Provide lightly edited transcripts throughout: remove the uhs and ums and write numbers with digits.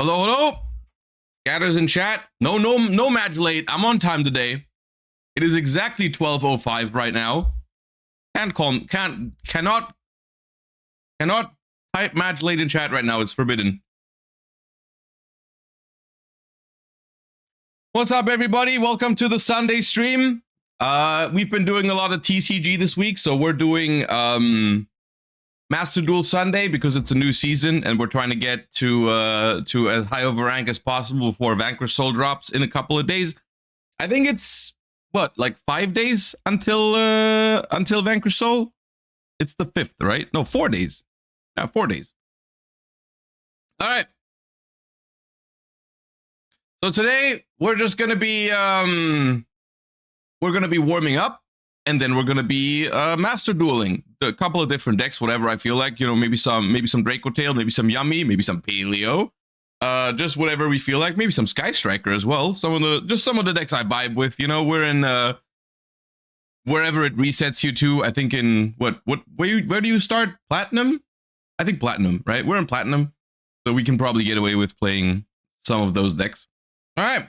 Hello, hello. Scatters in chat. No, match late. I'm on time today. It is exactly 12:05 right now. Cannot type match late in chat right now. It's forbidden. What's up, everybody? Welcome to the Sunday stream. We've been doing a lot of TCG this week, so we're doing Master Duel Sunday because it's a new season, and we're trying to get to as high of a rank as possible before Vanquish Soul drops in a couple of days. I think it's what, like 5 days until Vanquish Soul. It's the 5th, right? No, 4 days. Yeah, 4 days. All right. So today we're just gonna be warming up, and then we're gonna be master dueling a couple of different decks, whatever I feel like. You know, maybe some Draco Tail, maybe some Yummy, maybe some Paleo. Just whatever we feel like. Maybe some Sky Striker as well. Some of the decks I vibe with. You know, we're in wherever it resets you to. I think in where do you start? Platinum? I think Platinum, right? We're in Platinum, so we can probably get away with playing some of those decks. All right.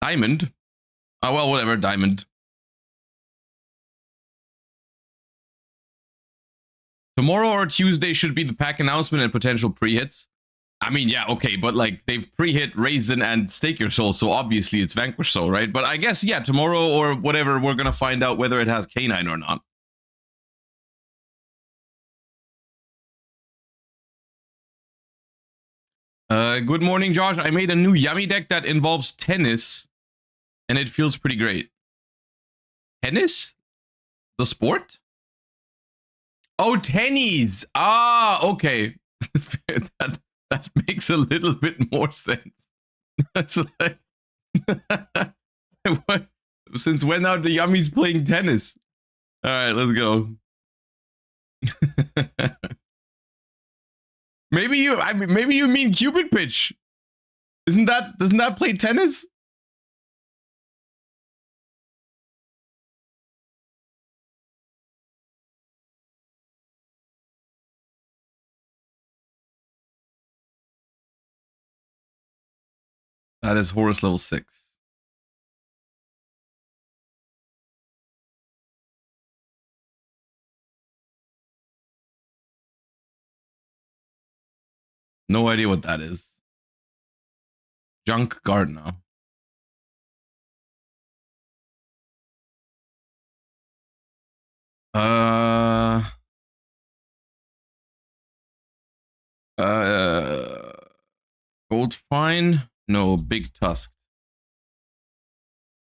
Diamond. Oh, well, whatever. Diamond. Tomorrow or Tuesday should be the pack announcement and potential pre-hits. I mean, yeah, okay, but like they've pre-hit Raisin and Stake Your Soul, so obviously it's Vanquish Soul, right? But I guess, yeah, tomorrow or whatever, we're gonna find out whether it has Canine or not. Good morning, Josh. I made a new Yummy deck that involves tennis, and it feels pretty great. Tennis? The sport? Oh, tennis! Ah, okay. that makes a little bit more sense. That's like... what? Since when are the Yummies playing tennis? All right, let's go. maybe you mean Cupid Pitch. Doesn't that play tennis? That is Horus level 6. No idea what that is. Junk Gardener. Gold Fine? No, Big Tusk.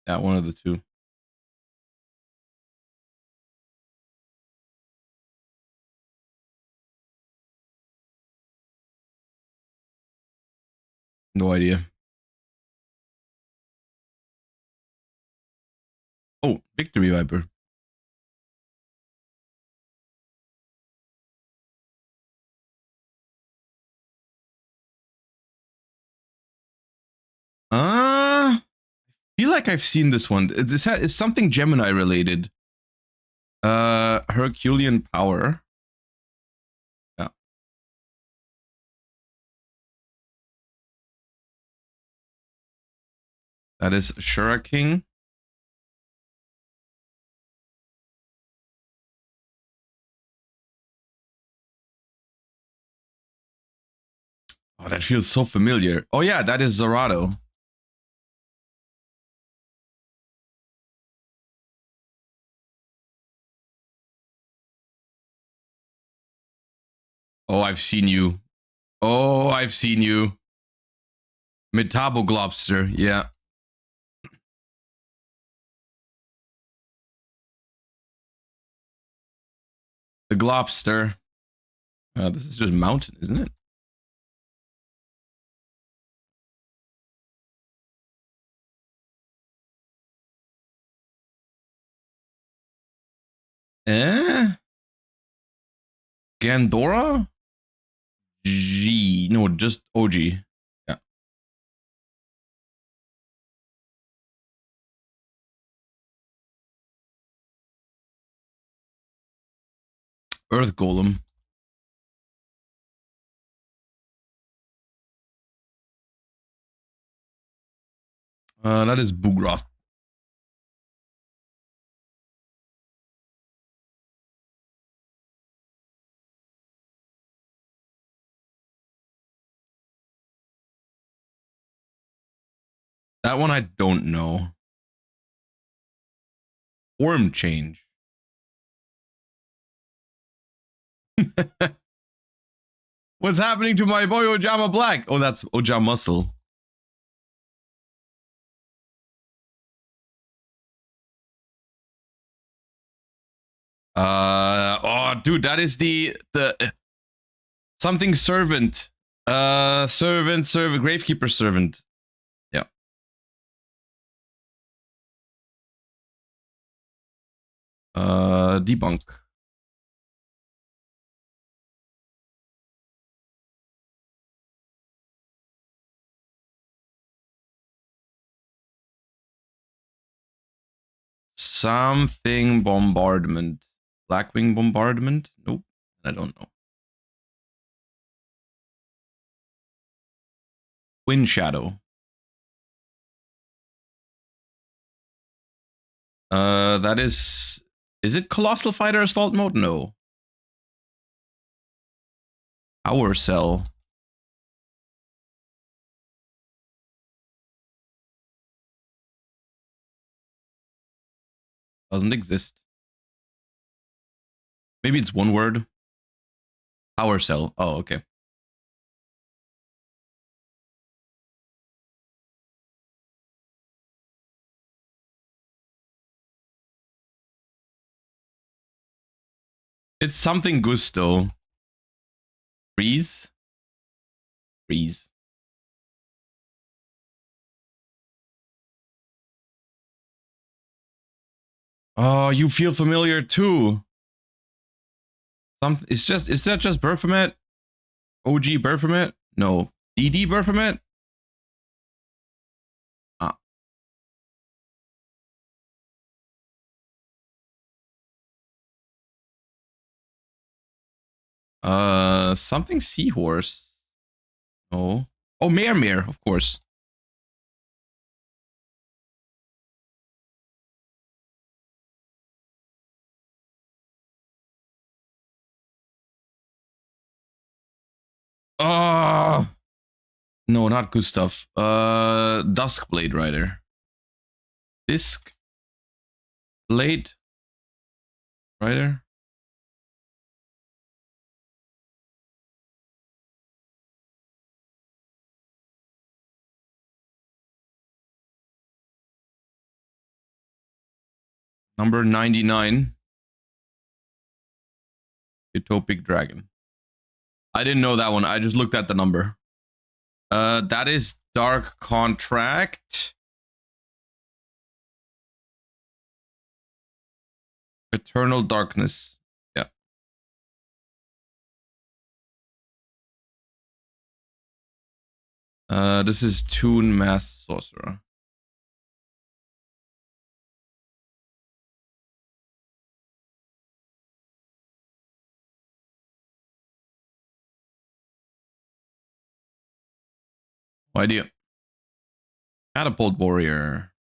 Yeah, one of the two. No idea. Oh, Victory Viper. I feel like I've seen this one. It's something Gemini related. Herculean Power. Yeah. That is Shura King. Oh, that feels so familiar. Oh yeah, that is Zorado. Oh, I've seen you. Oh, I've seen you. Metaboglobster, yeah. The Globster. This is just mountain, isn't it? Gandora? G. No, just OG. Yeah. Earth Golem. That is Bugroth. That one I don't know. Form change. What's happening to my boy Ojama Black? Oh, that's Ojama Muscle. Oh, dude, that is the something servant. Servant, gravekeeper servant. Yeah. Debunk. Something bombardment. Blackwing bombardment? Nope. I don't know. Wind shadow. That is it Colossal Fighter Assault Mode? No. Power Cell. Doesn't exist. Maybe it's one word. Power Cell. Oh, okay. It's something Gusto. Freeze? Freeze. Oh, you feel familiar too. Is that just Berfomet? OG Berfomet? No. DD Berfomet? Something Seahorse. No. Oh, Mare, of course. Oh, no, not Gustav. Duskblade Rider. Disc Blade Rider. Number 99. Utopic Dragon. I didn't know that one. I just looked at the number. That is Dark Contract. Eternal Darkness. Yeah. This is Toon Mass Sorcerer. No idea. Catapult Warrior.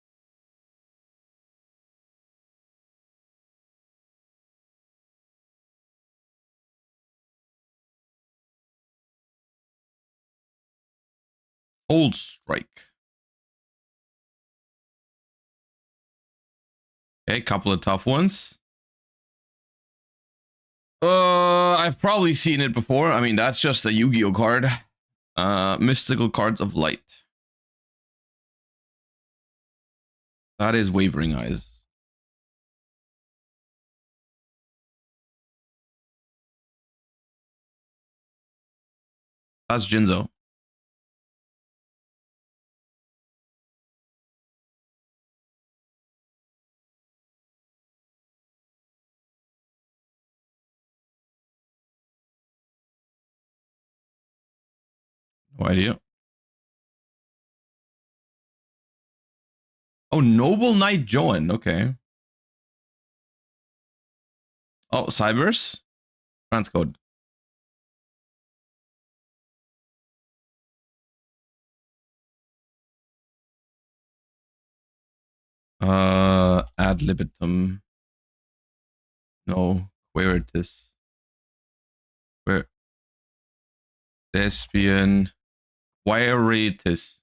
Old Strike. Okay, couple of tough ones. I've probably seen it before. I mean, that's just a Yu-Gi-Oh card. Mystical Cards of Light. That is Wavering Eyes. That's Jinzo. No idea. Oh, Noble Knight Joan. Okay. Oh, Cybers? Transcode. Ad libitum. No. Queritus. Where? Thespian. Quiritus.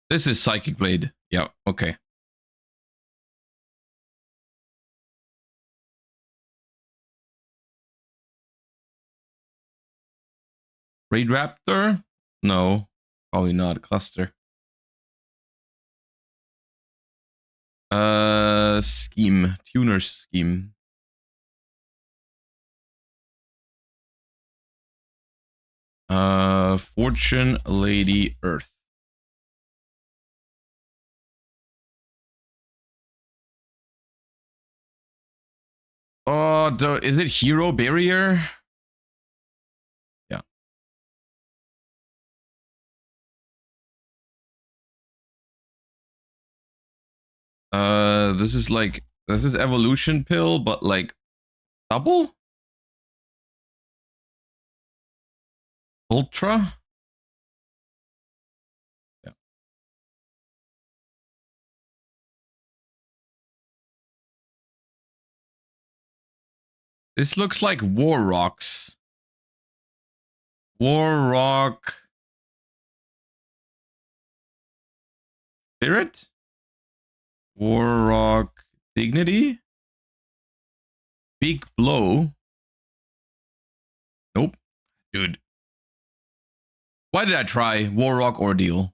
This is Psychic Blade. Yeah, okay. Raid Raptor? No. Probably not. Cluster. Scheme. Tuner scheme. Fortune Lady Earth. Oh, is it Hero Barrier? Yeah. This is Evolution Pill, but like double? Ultra? Yeah. This looks like War Rocks. War Rock Spirit? War Rock Dignity? Big Blow? Nope. Dude. Why did I try War Rock Ordeal?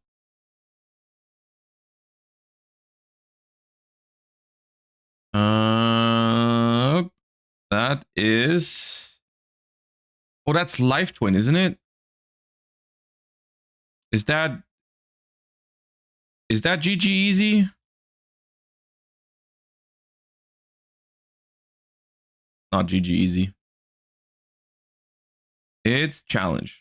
That is... Oh, that's Life Twin, isn't it? Is that GG Easy? Not GG Easy. It's Challenge.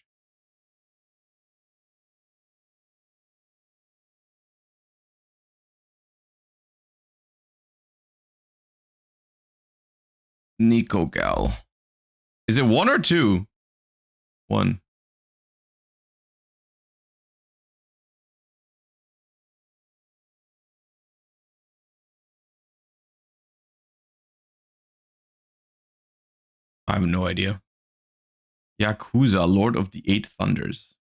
Nico Gal. Is it 1 or 2? 1. I have no idea. Yakuza, Lord of the Eight Thunders.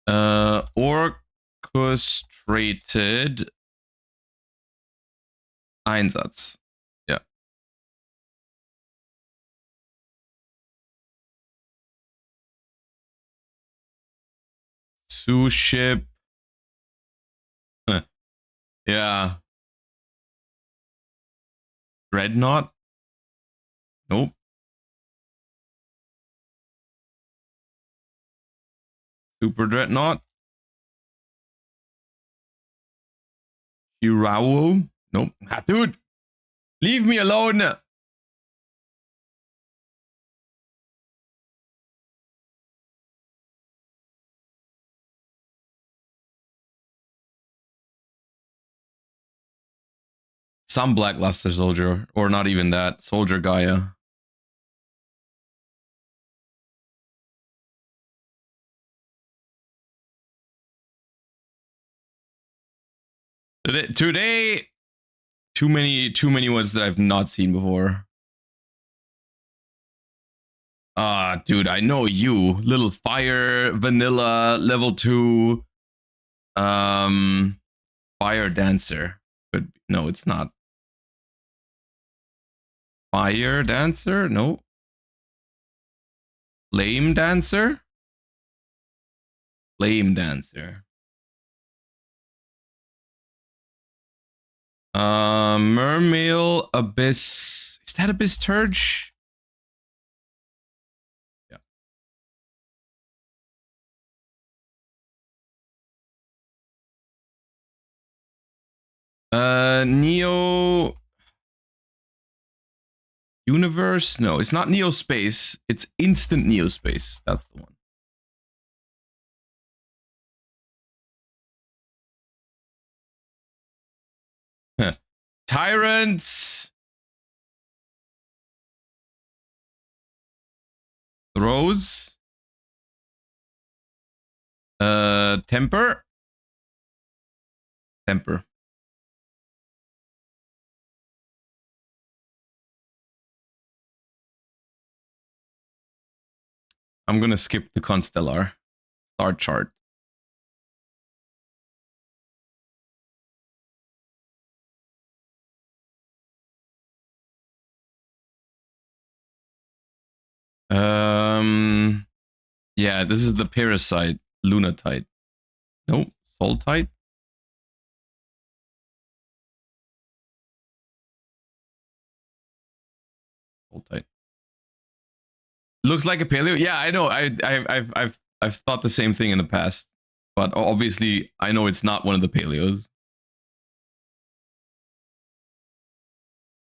Orchestrated Einsatz. Yeah. Suship. Yeah. Dreadnought. Nope. Super Dreadnought. Shirao. Nope. Ah, dude. Leave me alone. Some Blackluster Soldier. Or not even that. Soldier Gaia. Today, too many ones that I've not seen before. Dude, I know you. Little Fire, Vanilla, level 2. Fire Dancer. But no, it's not. Fire Dancer? No. Flame Dancer? Flame Dancer. Mermail Abyss. Is that Abyss Turge? Yeah. Neo Universe? No, it's not Neo Space. It's Instant Neo Space. That's the one. Tyrants. Rose. Temper. Temper. I'm gonna skip the Constellar star chart. Yeah, this is the parasite, lunatite. Nope, saltite. Saltite. Looks like a paleo. Yeah, I know. I've thought the same thing in the past, but obviously I know it's not one of the paleos.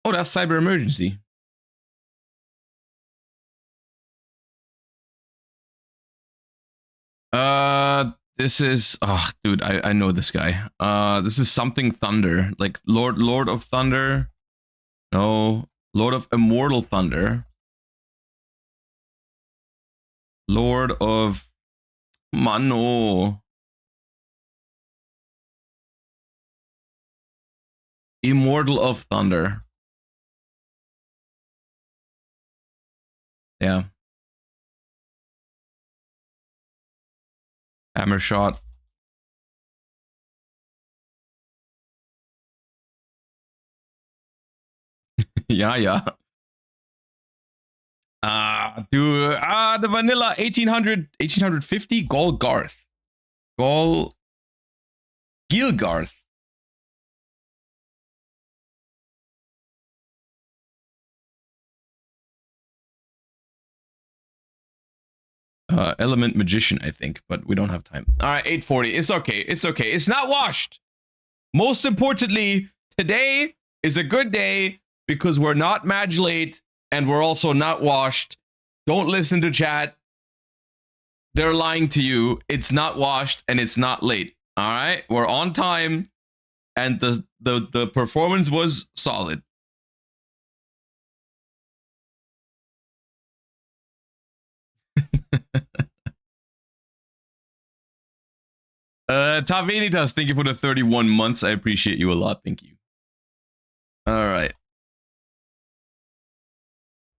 Oh, that's cyber emergency. This is dude, I know this guy. This is something Thunder, like Lord of Thunder. No, Lord of Immortal Thunder. Lord of Mano. Immortal of Thunder. Yeah. Hammer shot. Yeah, yeah. Dude, the vanilla 1850 Golgarth. Gilgarth. Element Magician, I think, but we don't have time. All right, 840. It's okay. It's okay. It's not washed. Most importantly, today is a good day because we're not match late and we're also not washed. Don't listen to chat. They're lying to you. It's not washed and it's not late. All right, we're on time, and the performance was solid. Tavenitas, thank you for the 31 months. I appreciate you a lot. Thank you. All right.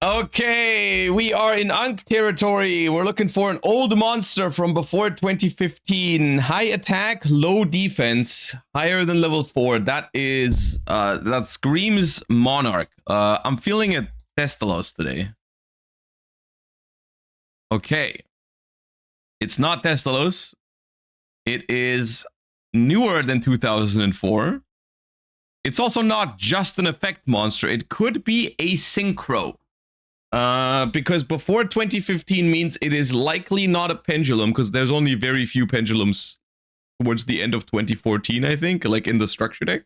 Okay, we are in Ankh territory. We're looking for an old monster from before 2015. High attack, low defense, higher than level 4. That is, that screams Monarch. I'm feeling a Thestalos today. Okay. It's not Thestalos. It is newer than 2004. It's also not just an effect monster. It could be a synchro. Because before 2015 means it is likely not a pendulum, because there's only very few pendulums towards the end of 2014, I think, like in the structure deck.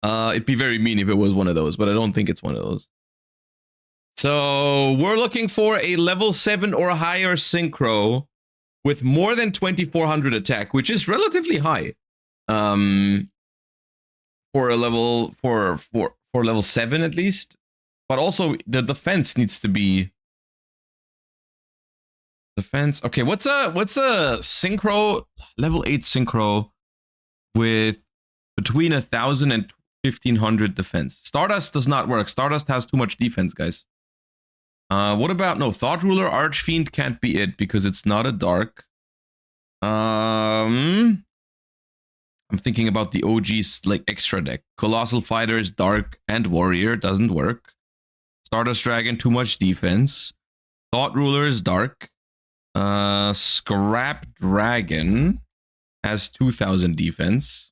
It'd be very mean if it was one of those, but I don't think it's one of those. So we're looking for a level 7 or higher synchro with more than 2400 attack, which is relatively high. For a level for level 7 at least. But also the defense needs to be defense. Okay, what's a synchro level 8 synchro with between 1000 and 1500 defense? Stardust does not work. Stardust has too much defense, guys. What about no Thought Ruler? Archfiend can't be it because it's not a dark. I'm thinking about the OG's like extra deck. Colossal Fighters, Dark, and Warrior doesn't work. Stardust Dragon, too much defense. Thought Ruler is Dark. Scrap Dragon has 2000 defense.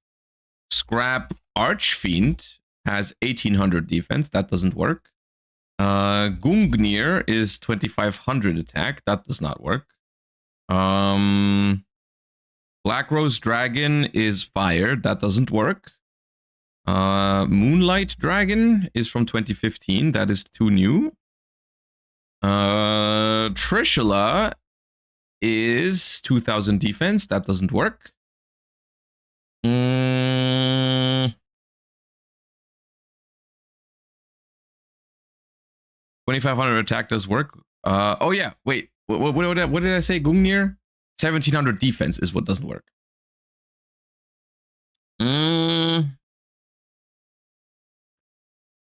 Scrap Archfiend has 1800 defense. That doesn't work. Gungnir is 2500 attack. That does not work. Black Rose Dragon is fire. That doesn't work. Moonlight Dragon is from 2015. That is too new. Trishula is 2000 defense. That doesn't work. 2500 attack does work. Oh yeah, wait. What did I say? Gungnir? 1700 defense is what doesn't work.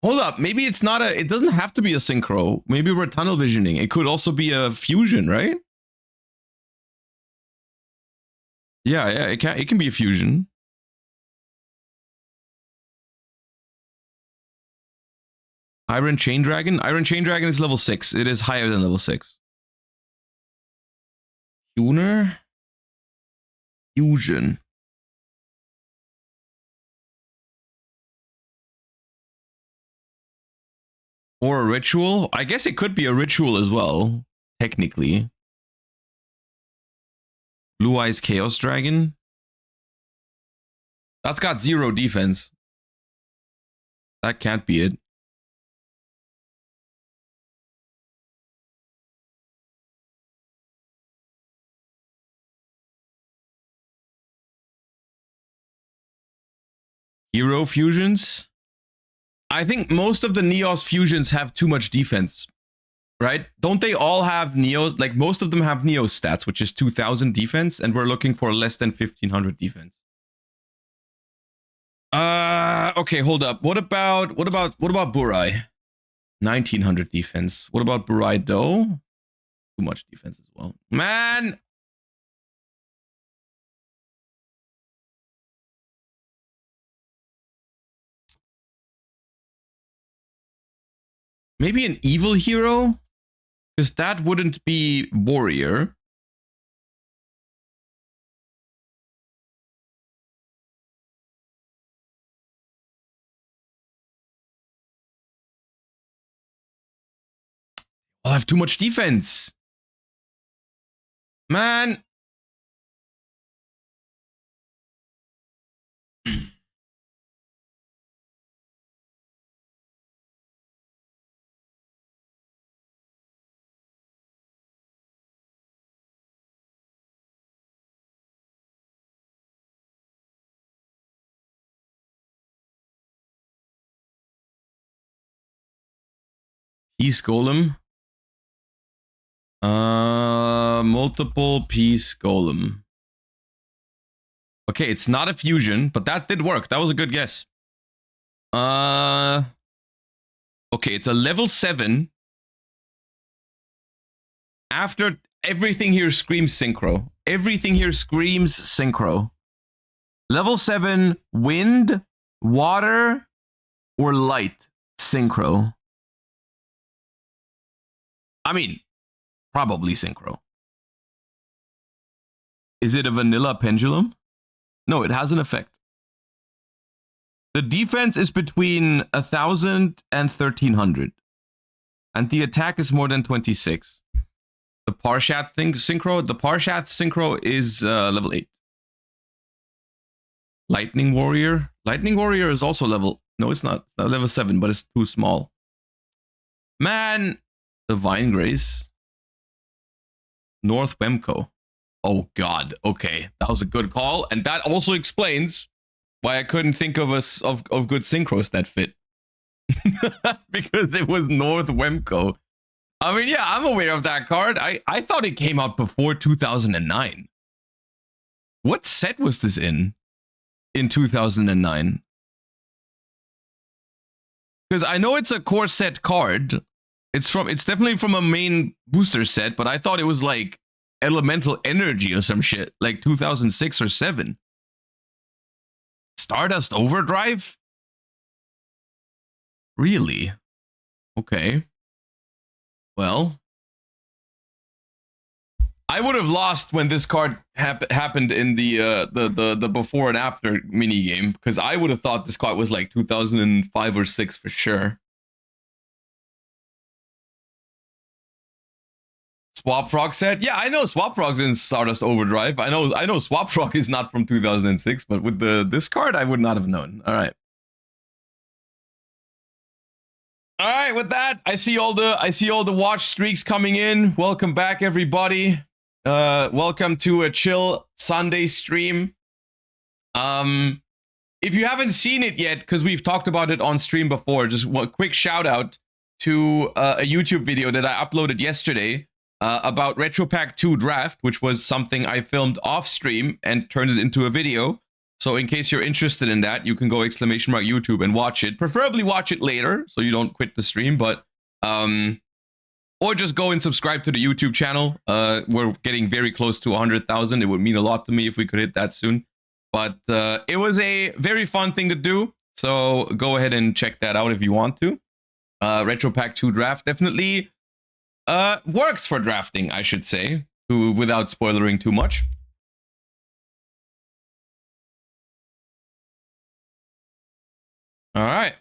Hold up. Maybe it's not a. It doesn't have to be a synchro. Maybe we're tunnel visioning. It could also be a fusion, right? Yeah, yeah. It can be a fusion. Iron Chain Dragon. Iron Chain Dragon is level 6. It is higher than level 6. Tuner. Fusion. Or a ritual. I guess it could be a ritual as well, technically. Blue Eyes Chaos Dragon. That's got 0 defense. That can't be it. Hero fusions. I think most of the Neos fusions have too much defense, right? Don't they all have Neos? Like most of them have Neo stats, which is 2000 defense, and we're looking for less than 1500 defense. Okay, hold up. What about Burai? 1900 defense. What about Burai Do? Too much defense as well. Man! Maybe an evil hero? Because that wouldn't be warrior. I'll have too much defense. Man. Peace Golem. Multiple Peace Golem. Okay, it's not a fusion, but that did work. That was a good guess. Okay, it's a level 7. After everything here screams synchro. Everything here screams synchro. Level 7, wind, water, or light synchro. I mean, probably synchro. Is it a vanilla pendulum? No, it has an effect. The defense is between 1000 and 1300. And the attack is more than 26. The Parshath synchro. The Parshath synchro is level 8. Lightning Warrior. Lightning Warrior is also level... No, it's not. It's not level 7, but it's too small. Man! Divine Grace. North Wemco. Oh god, okay. That was a good call. And that also explains why I couldn't think of of good synchros that fit. Because it was North Wemco. I mean, yeah, I'm aware of that card. I thought it came out before 2009. What set was this in 2009? Because I know it's a core set card. It's definitely from a main booster set, but I thought it was like Elemental Energy or some shit, like 2006 or 7. Stardust Overdrive? Really? Okay. Well, I would have lost when this card happened in the before and after mini game, because I would have thought this card was like 2005 or 6 for sure. Swap Frog set? Yeah, I know Swap Frog's in Stardust Overdrive. I know Swap Frog is not from 2006, but with this card, I would not have known. All right. All right, with that, I see all the watch streaks coming in. Welcome back, everybody. Welcome to a chill Sunday stream. If you haven't seen it yet, because we've talked about it on stream before, just one quick shout out to a YouTube video that I uploaded yesterday about Retro Pack 2 Draft, which was something I filmed off stream and turned it into a video. So in case you're interested in that, you can go !YouTube and watch it. Preferably watch it later so you don't quit the stream, but or just go and subscribe to the YouTube channel. We're getting very close to 100,000. It would mean a lot to me if we could hit that soon. But it was a very fun thing to do. So go ahead and check that out if you want to. Retro Pack 2 Draft definitely works for drafting, I should say, without spoilering too much. All right.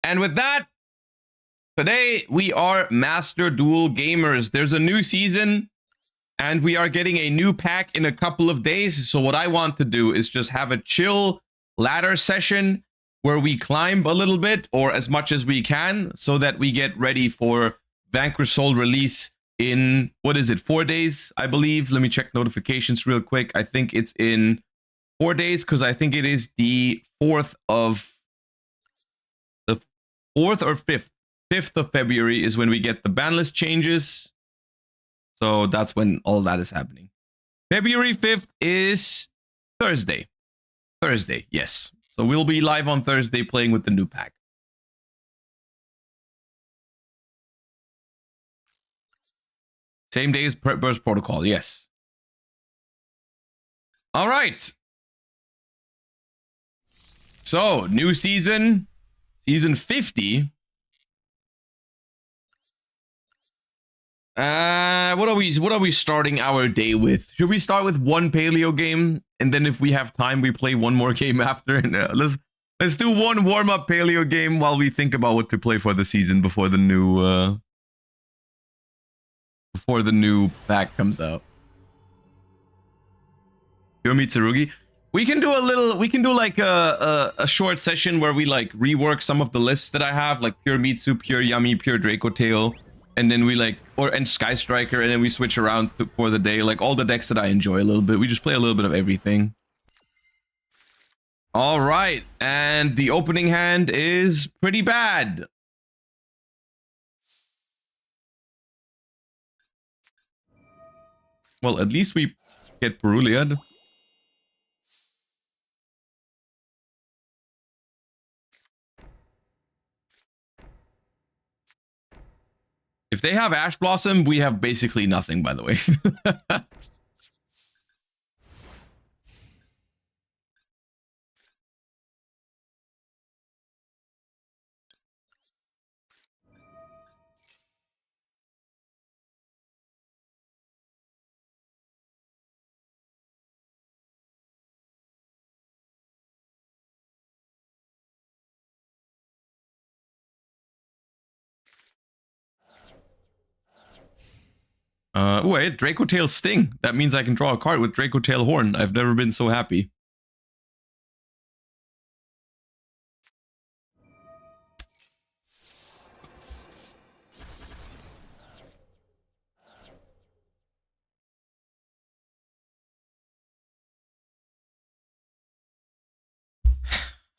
And with that, today we are Master Duel gamers. There's a new season, and we are getting a new pack in a couple of days. So what I want to do is just have a chill ladder session where we climb a little bit, or as much as we can, so that we get ready for Vanquish Soul release in, what is it, 4 days, I believe. Let me check notifications real quick. I think it's in 4 days, because I think it is the 4th or 5th. 5th of February is when we get the ban list changes. So that's when all that is happening. February 5th is Thursday. Thursday, yes. So we'll be live on Thursday playing with the new pack. Same day as Burst Protocol, yes. All right. So, new season. Season 50. What are we starting our day with? Should we start with one paleo game, and then if we have time, we play one more game after? And, let's do one warm-up paleo game while we think about what to play for the season before the new pack comes out. Pure Mitsurugi. We can do like a short session where we like rework some of the lists that I have, like Pure Mitsu, Pure Yummy, Pure Draco Tail, and then we like, and Sky Striker, and then we switch around for the day, like all the decks that I enjoy a little bit. We just play a little bit of everything. All right, and the opening hand is pretty bad. Well, at least we get Peruliad. If they have Ash Blossom, we have basically nothing, by the way. Wait, Draco Tail Sting. That means I can draw a card with Draco Tail Horn. I've never been so happy.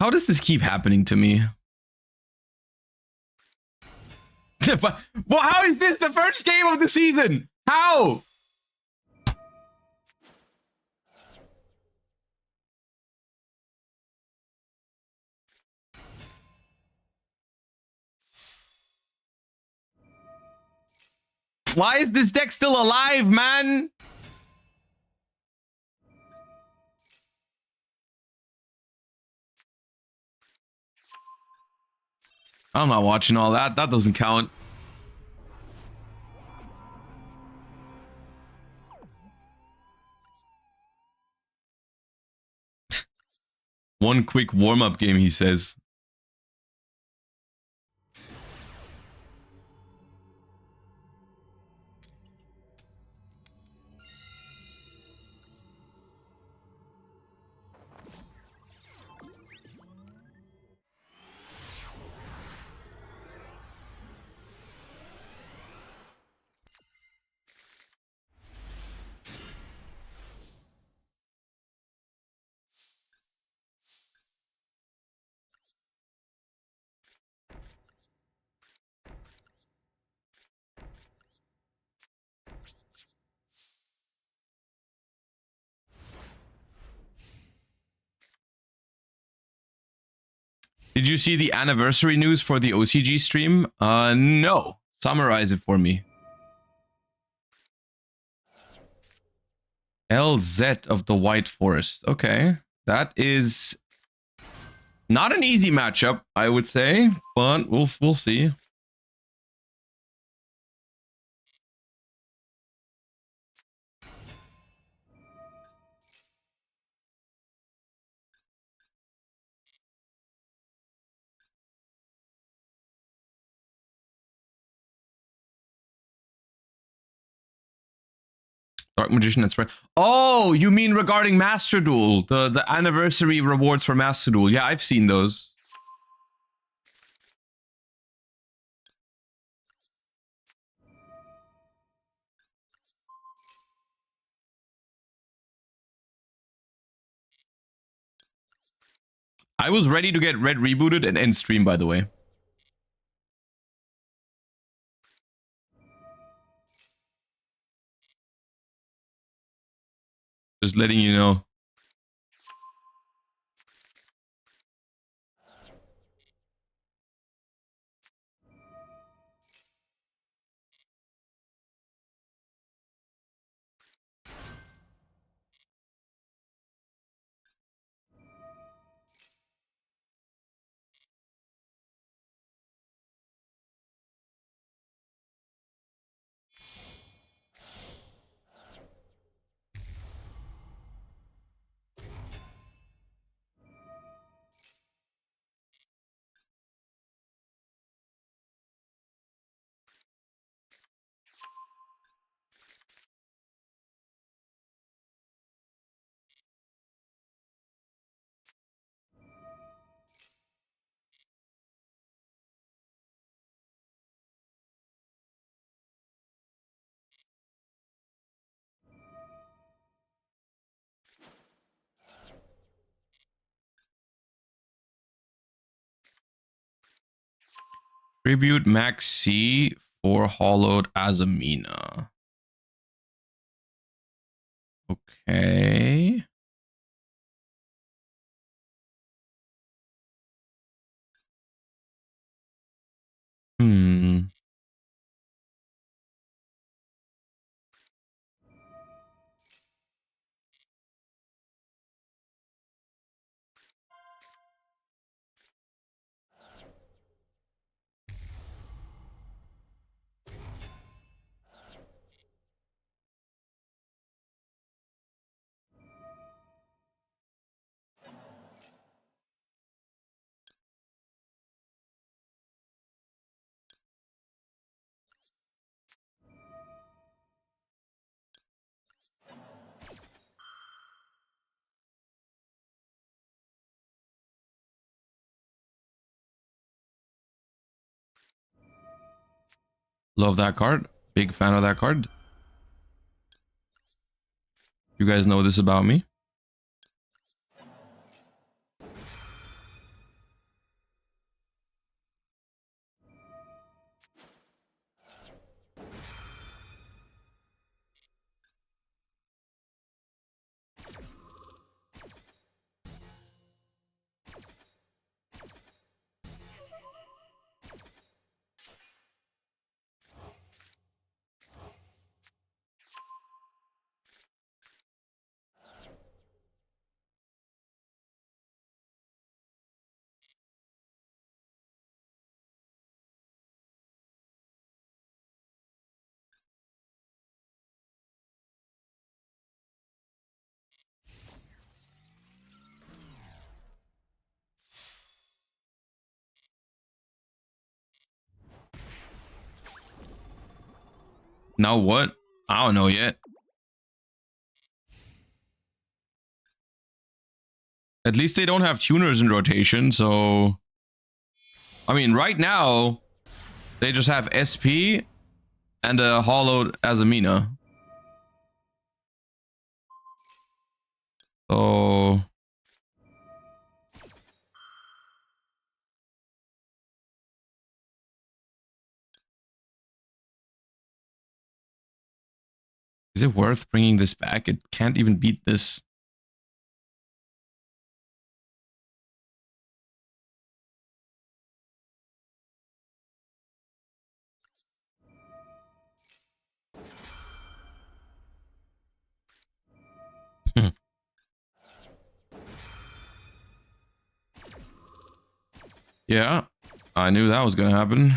How does this keep happening to me? Well, how is this the first game of the season? How? Why is this deck still alive, man? I'm not watching all that. That doesn't count. One quick warm-up game, he says. Did you see the anniversary news for the OCG stream? No. Summarize it for me. LZ of the White Forest. Okay. That is not an easy matchup, I would say, but we'll see. Dark Magician and Spread. Oh, you mean regarding Master Duel, the anniversary rewards for Master Duel. Yeah, I've seen those. I was ready to get Red rebooted and end stream, by the way. Just letting you know. Tribute Max C for Hollowed Azamina. Okay. Hmm. Love that card. Big fan of that card. You guys know this about me. Now what? I don't know yet. At least they don't have tuners in rotation, so... I mean, right now, they just have SP and a Hollowed Azamina. So... Is it worth bringing this back? It can't even beat this. Yeah, I knew that was gonna happen.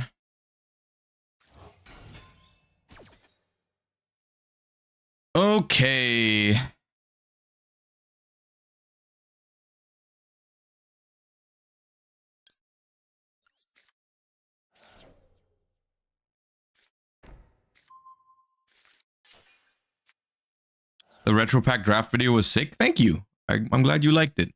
Okay. The retro pack draft video was sick. Thank you. I'm glad you liked it.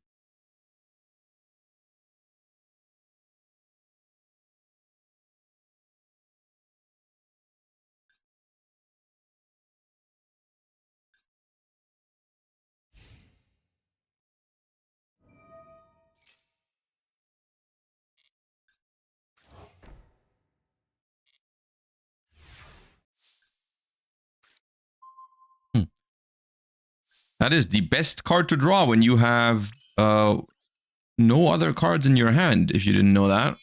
That is the best card to draw when you have no other cards in your hand, if you didn't know that.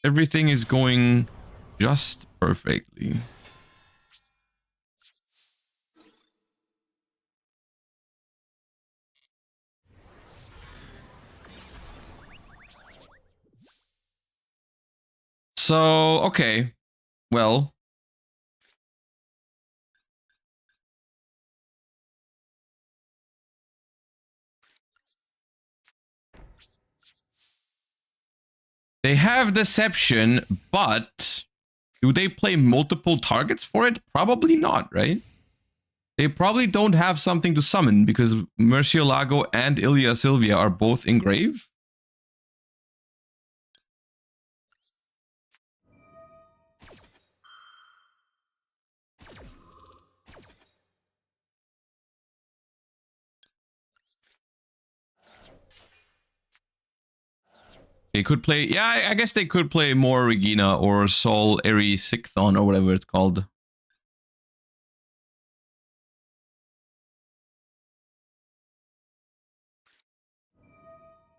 Everything is going just perfectly. So, okay. Well, they have Deception, but do they play multiple targets for it? Probably not, right? They probably don't have something to summon because Murcielago and Ilya Sylvia are both in grave. They could play, yeah, I guess they could play more Regina or Sol Eri Sicthon or whatever it's called.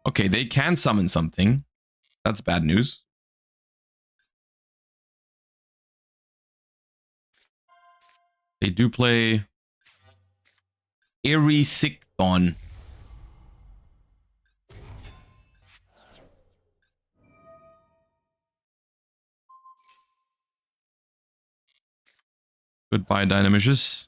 Okay, they can summon something. That's bad news. They do play Eri Sicthon. Goodbye, Dynamicious.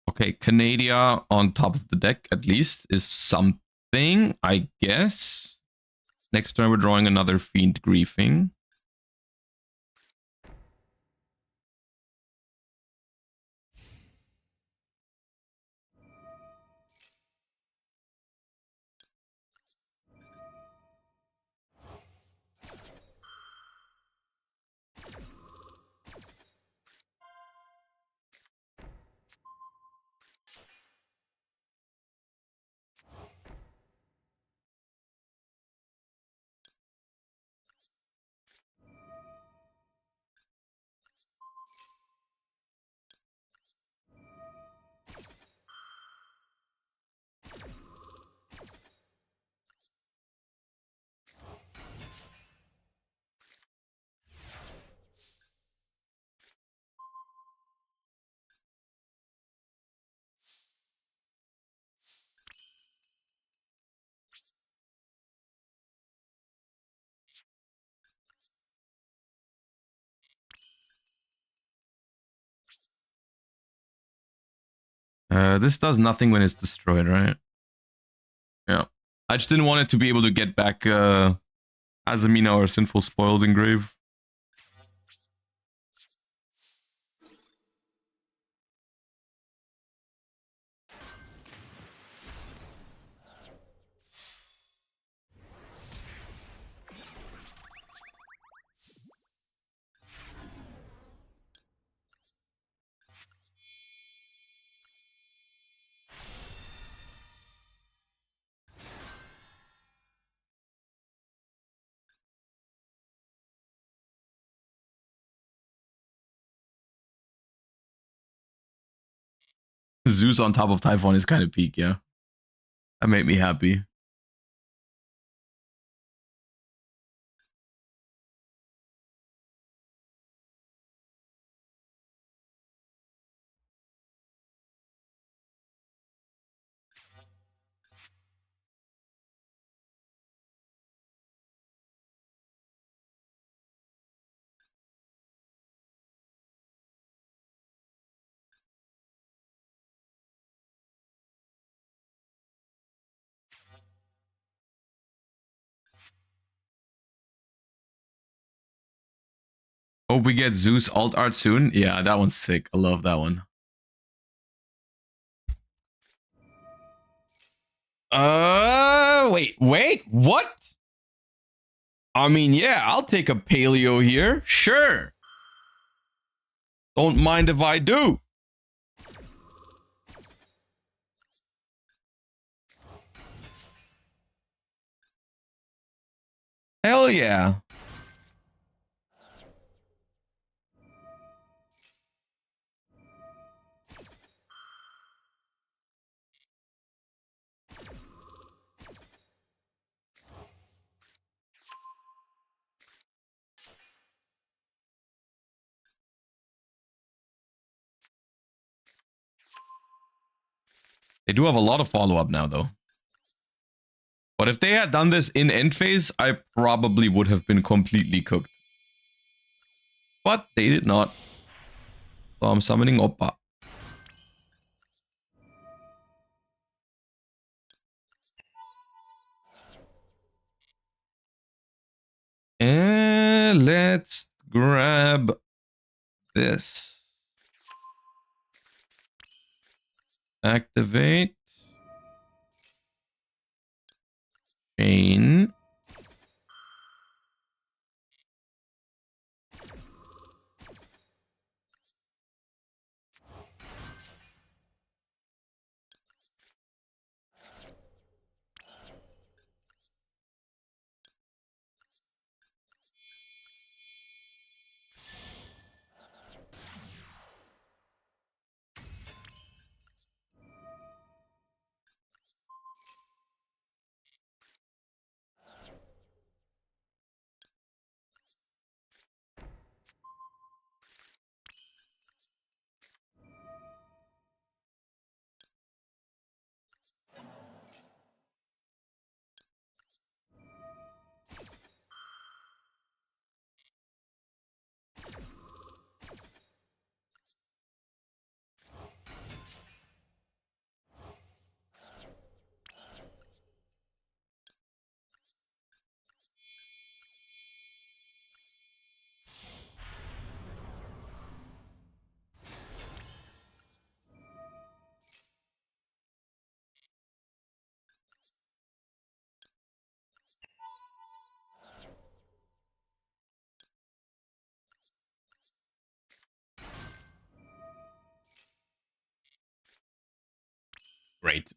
Okay, Canadia on top of the deck, at least, is something, I guess. Next turn, we're drawing another Fiend Griefing. This does nothing when it's destroyed, right? Yeah. I just didn't want it to be able to get back Azamina or Sinful Spoils in grave. Zeus on top of Typhon is kind of peak, yeah. That made me happy. Hope we get Zeus alt art soon. Yeah, that one's sick. I love that one. Wait, what? I mean, yeah, I'll take a paleo here. Sure. Don't mind if I do. Hell yeah. They do have a lot of follow-up now, though. But if they had done this in end phase, I probably would have been completely cooked. But they did not. So I'm summoning Oppa. And let's grab this. Activate. Chain. Great.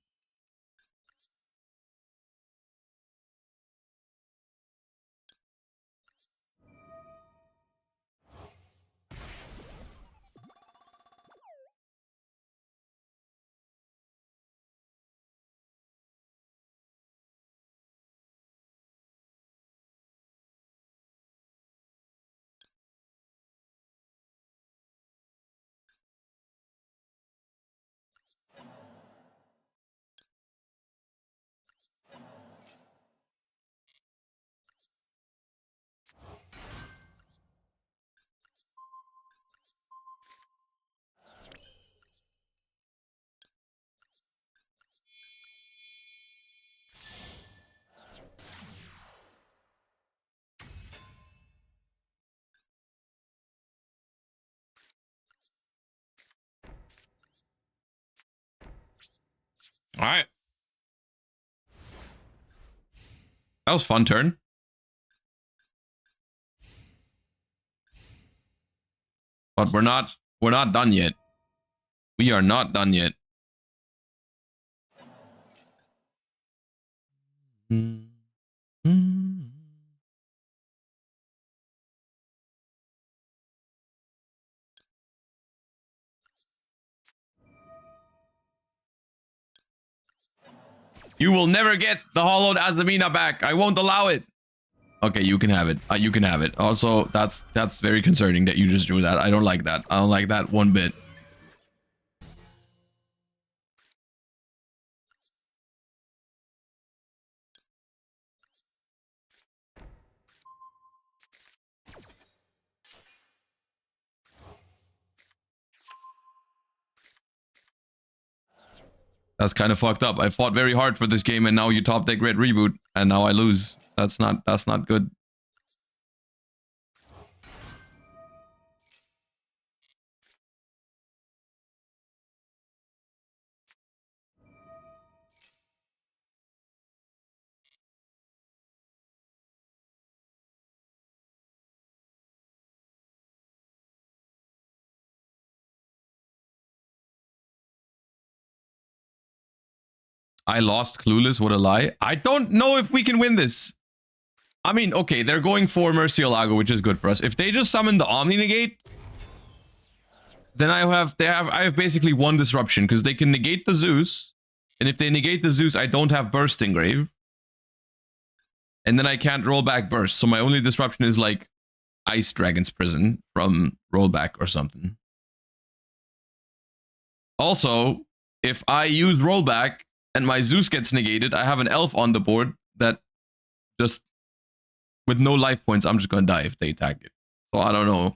All right. That was a fun turn. But we're not done yet. We are not done yet. You will never get the hollowed Azamina back. I won't allow it. Okay, you can have it. You can have it. Also, that's very concerning that you just drew that. I don't like that. I don't like that one bit. That's kind of fucked up. I fought very hard for this game and now you top deck red reboot and now I lose. That's not good. I lost Clueless, what a lie. I don't know if we can win this. I mean, okay, they're going for Murcielago, which is good for us. If they just summon the Omni Negate, then I have basically one disruption because they can negate the Zeus. And if they negate the Zeus, I don't have Bursting Grave. And then I can't roll back Burst. So my only disruption is like Ice Dragon's Prison from rollback or something. Also, if I use rollback and my Zeus gets negated, I have an elf on the board that just, with no life points, I'm just going to die if they attack it. So I don't know.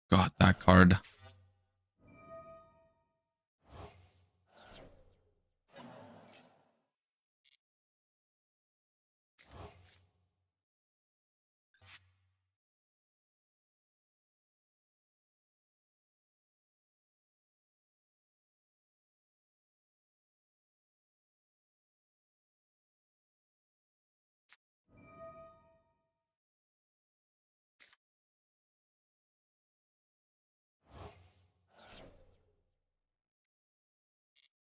God, that card.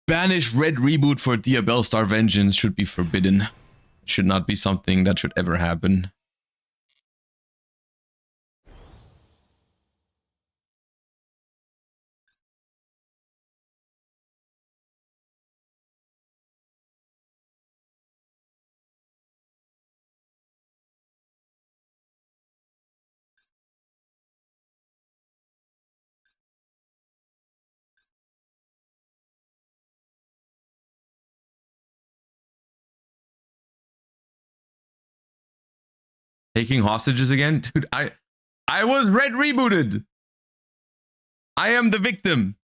Banish red reboot for Diabell Star Vengeance should be forbidden. It should not be something that should ever happen. Taking hostages again? Dude, I was red rebooted. I am the victim.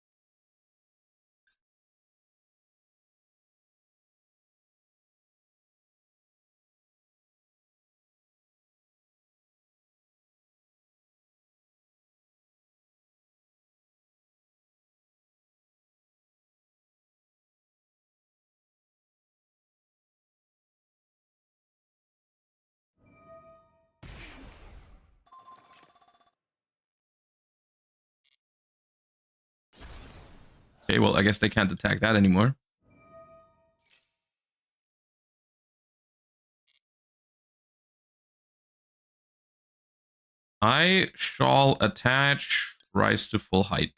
Okay, well, I guess they can't attack that anymore. I shall attach Rise to Full Height.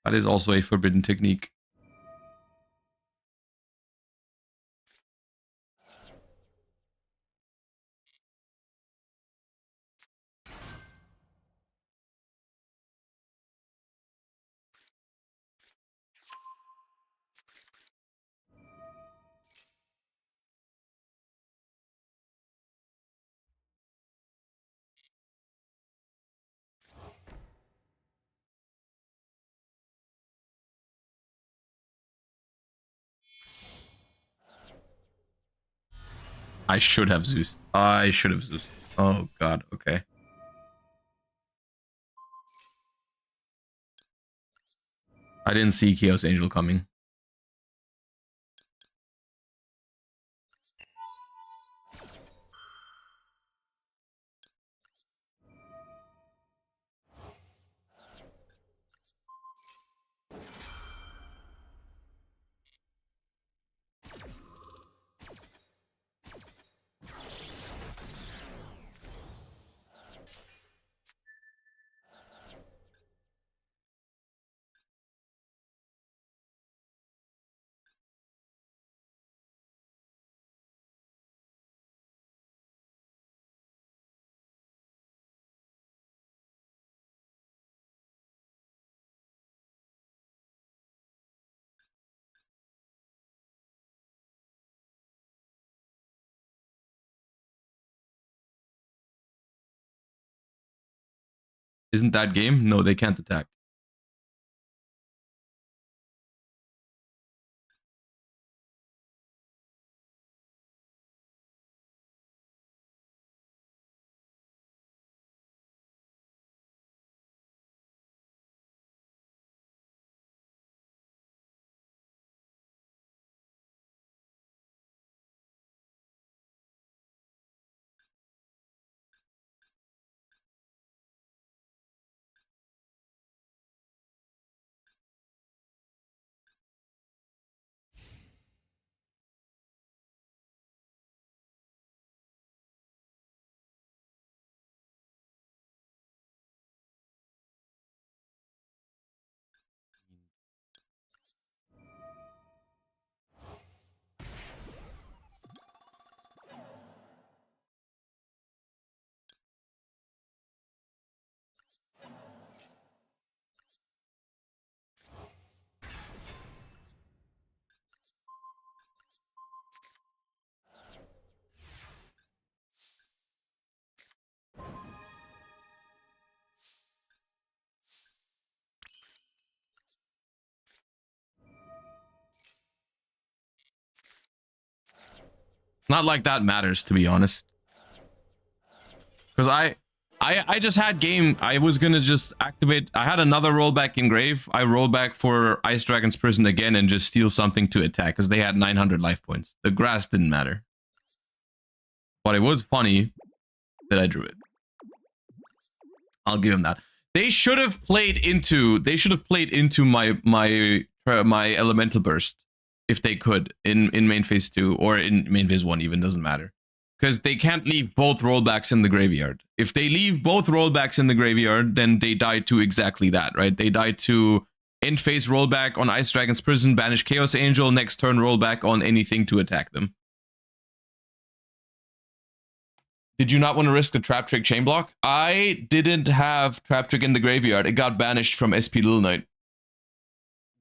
That is also a forbidden technique. I should have Zeus. I should have Zeus. Oh, God. Okay. I didn't see Chaos Angel coming. Isn't that game? No, they can't attack. Not like that matters, to be honest. Because I just had game. I was gonna just activate. I had another rollback in Grave. I roll back for Ice Dragon's Prison again and just steal something to attack because they had 900 life points. The grass didn't matter. But it was funny that I drew it. I'll give him that. They should have played into. They should have played into my elemental burst if they could in main phase 2 or in main phase 1. Even doesn't matter because they can't leave both rollbacks in the graveyard. If they leave both rollbacks in the graveyard, then they die to exactly that, right? They die to end phase rollback on Ice Dragon's Prison, banish Chaos Angel, next turn rollback on anything to attack them. Did you not want to risk the Trap Trick Chain Block? I didn't have Trap Trick in the graveyard. It got banished from SP Little Knight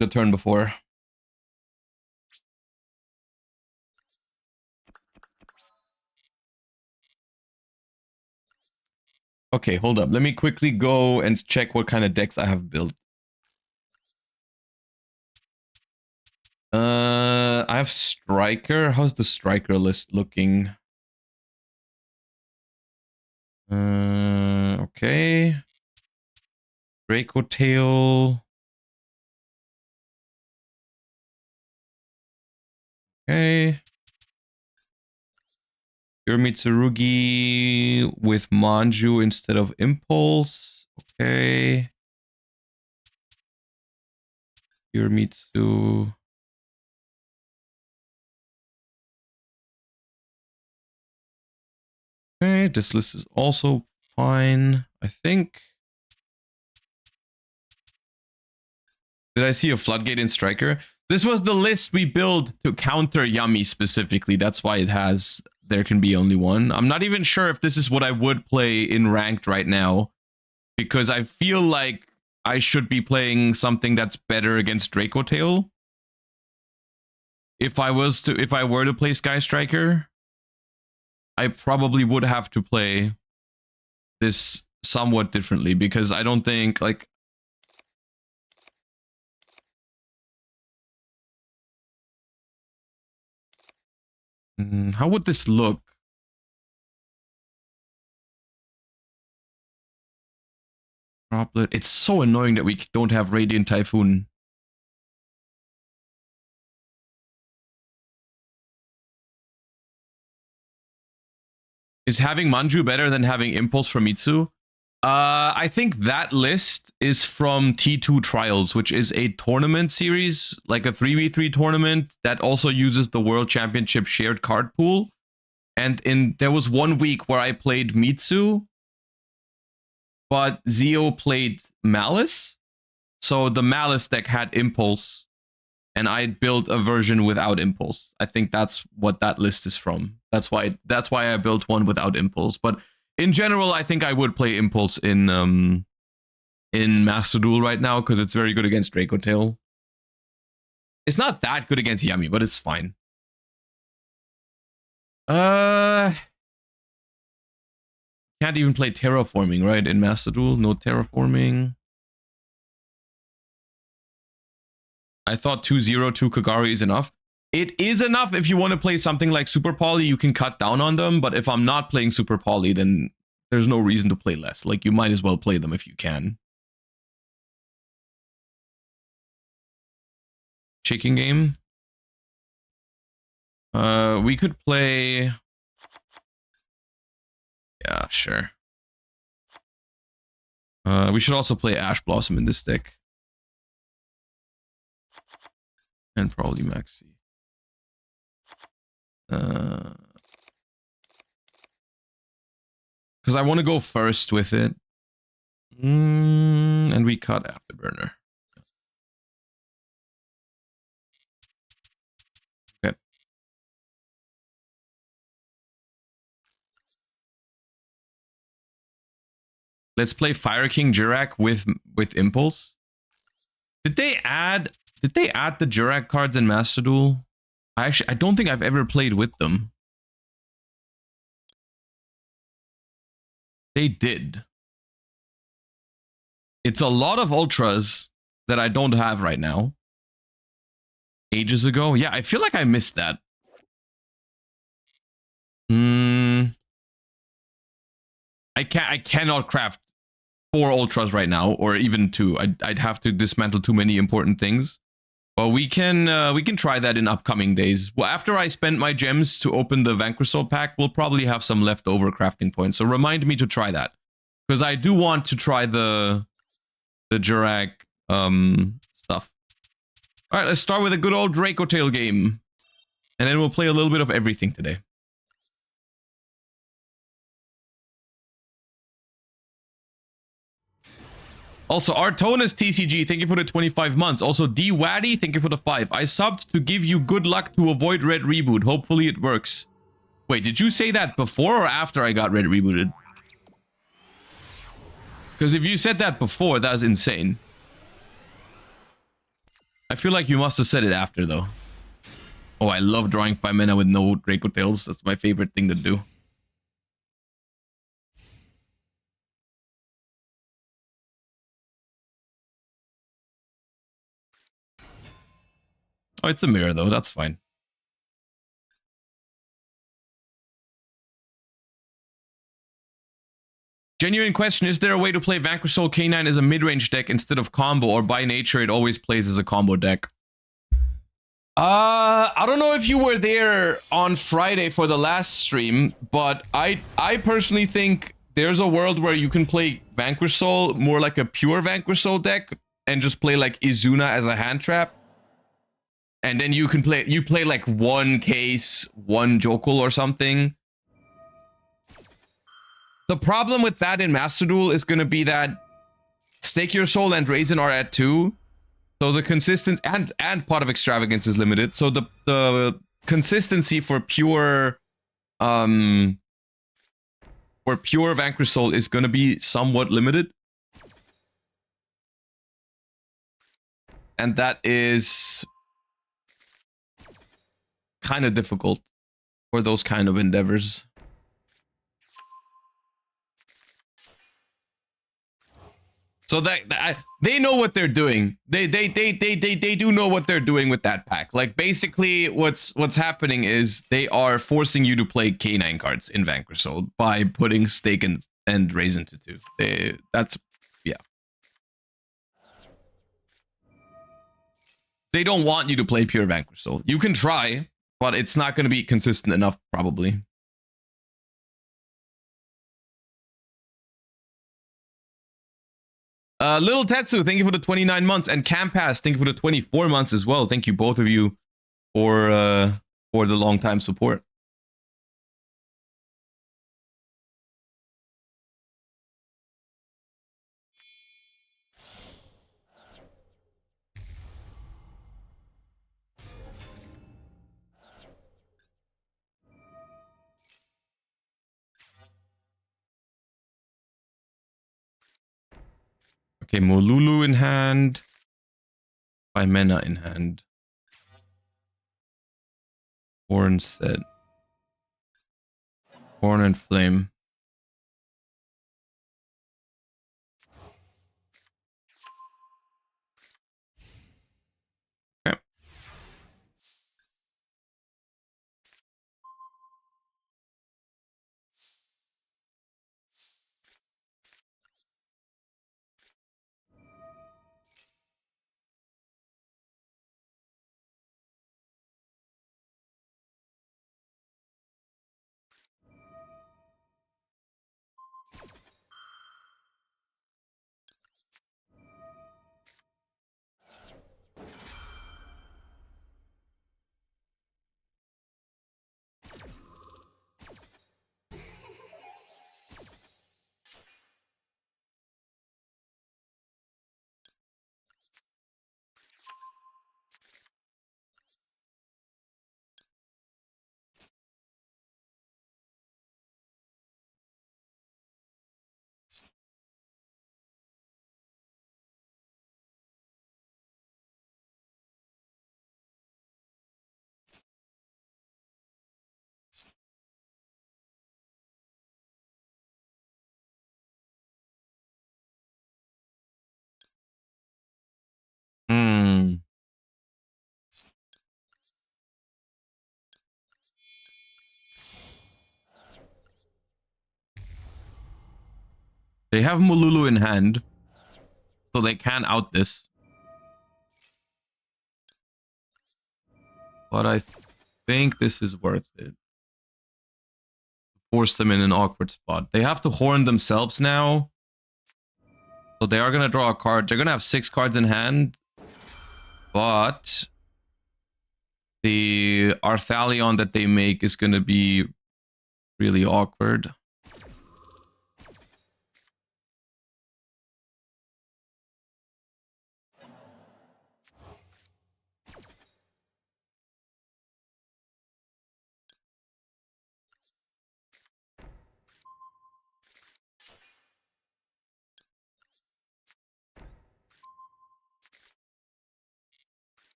the turn before. Okay, hold up. Let me quickly go and check what kind of decks I have built. I have Striker. How's the Striker list looking? Okay. Draco Tail. Okay. Your Mitsurugi with Manju instead of Impulse. Okay. Your Mitsu. Okay, this list is also fine, I think. Did I see a Floodgate in Striker? This was the list we built to counter Yummy specifically. That's why it has there can be only one. I'm not even sure if this is what I would play in ranked right now, because I feel like I should be playing something that's better against Draco Tail. If I were to play Sky Striker, I probably would have to play this somewhat differently, because I don't think like how would this look? Droplet. It's so annoying that we don't have Radiant Typhoon. Is having Manju better than having Impulse from Mitsu? I think that list is from T2 Trials, which is a tournament series, like a 3v3 tournament that also uses the World Championship shared card pool. And there was 1 week where I played Mitsu, but Zio played Malice. So the Malice deck had Impulse, and I built a version without Impulse. I think that's what that list is from. That's why I built one without Impulse. But in general, I think I would play Impulse in Master Duel right now because it's very good against Draco Tail. It's not that good against Yummy, but it's fine. Can't even play terraforming, right? In Master Duel, no terraforming. I thought 202 Kagari is enough. It is enough if you want to play something like Super Poly, you can cut down on them, but if I'm not playing Super Poly, then there's no reason to play less. Like, you might as well play them if you can. Chicken game. We could play... Yeah, sure. We should also play Ash Blossom in this deck. And probably Maxi. Because I want to go first with it. And we cut Afterburner. Okay. Let's play Fire King Jurak with Impulse. Did they add the Jurak cards in Master Duel? I don't think I've ever played with them. They did. It's a lot of ultras that I don't have right now. Ages ago? Yeah, I feel like I missed that. I cannot craft 4 ultras right now, or even 2. I'd have to dismantle too many important things. But we can try that in upcoming days. Well, after I spend my gems to open the Vanquish Soul pack, we'll probably have some leftover crafting points. So remind me to try that, because I do want to try the Jurak stuff. All right, let's start with a good old Draco Tail game, and then we'll play a little bit of everything today. Also, Artonis TCG, thank you for the 25 months. Also, D Waddy, thank you for the 5. I subbed to give you good luck to avoid Red Reboot. Hopefully it works. Wait, did you say that before or after I got Red Rebooted? Because if you said that before, that was insane. I feel like you must have said it after, though. Oh, I love drawing 5 mana with no Draco Tails. That's my favorite thing to do. Oh, it's a mirror, though. That's fine. Genuine question, is there a way to play Vanquish Soul K9 as a mid-range deck instead of combo, or by nature it always plays as a combo deck? I don't know if you were there on Friday for the last stream, but I personally think there's a world where you can play Vanquish Soul more like a pure Vanquish Soul deck and just play like Izuna as a hand trap. And then you can play like one case, one Jokul or something. The problem with that in Master Duel is going to be that Stake Your Soul and Raisin are at 2. So the consistency and Pot of Extravagance is limited. So the consistency for pure Vanquish Soul is going to be somewhat limited. And that is kind of difficult for those kind of endeavors. So that they know what they're doing. They do know what they're doing with that pack. Like basically what's happening is they are forcing you to play K9 cards in Vanquish Soul by putting Stake and Raisin to 2. That's yeah. They don't want you to play pure Vanquish Soul. You can try, but it's not going to be consistent enough probably. Little Tetsu, thank you for the 29 months, and Campass, thank you for the 24 months as well. Thank you both of you for the long time support. Okay, Molulu in hand. Mena in hand. Horn set. Horn and Flame. They have Mululu in hand, so they can out this. But I think this is worth it. Force them in an awkward spot. They have to horn themselves now. So they are going to draw a card. They're going to have 6 cards in hand. But the Arthalion that they make is going to be really awkward.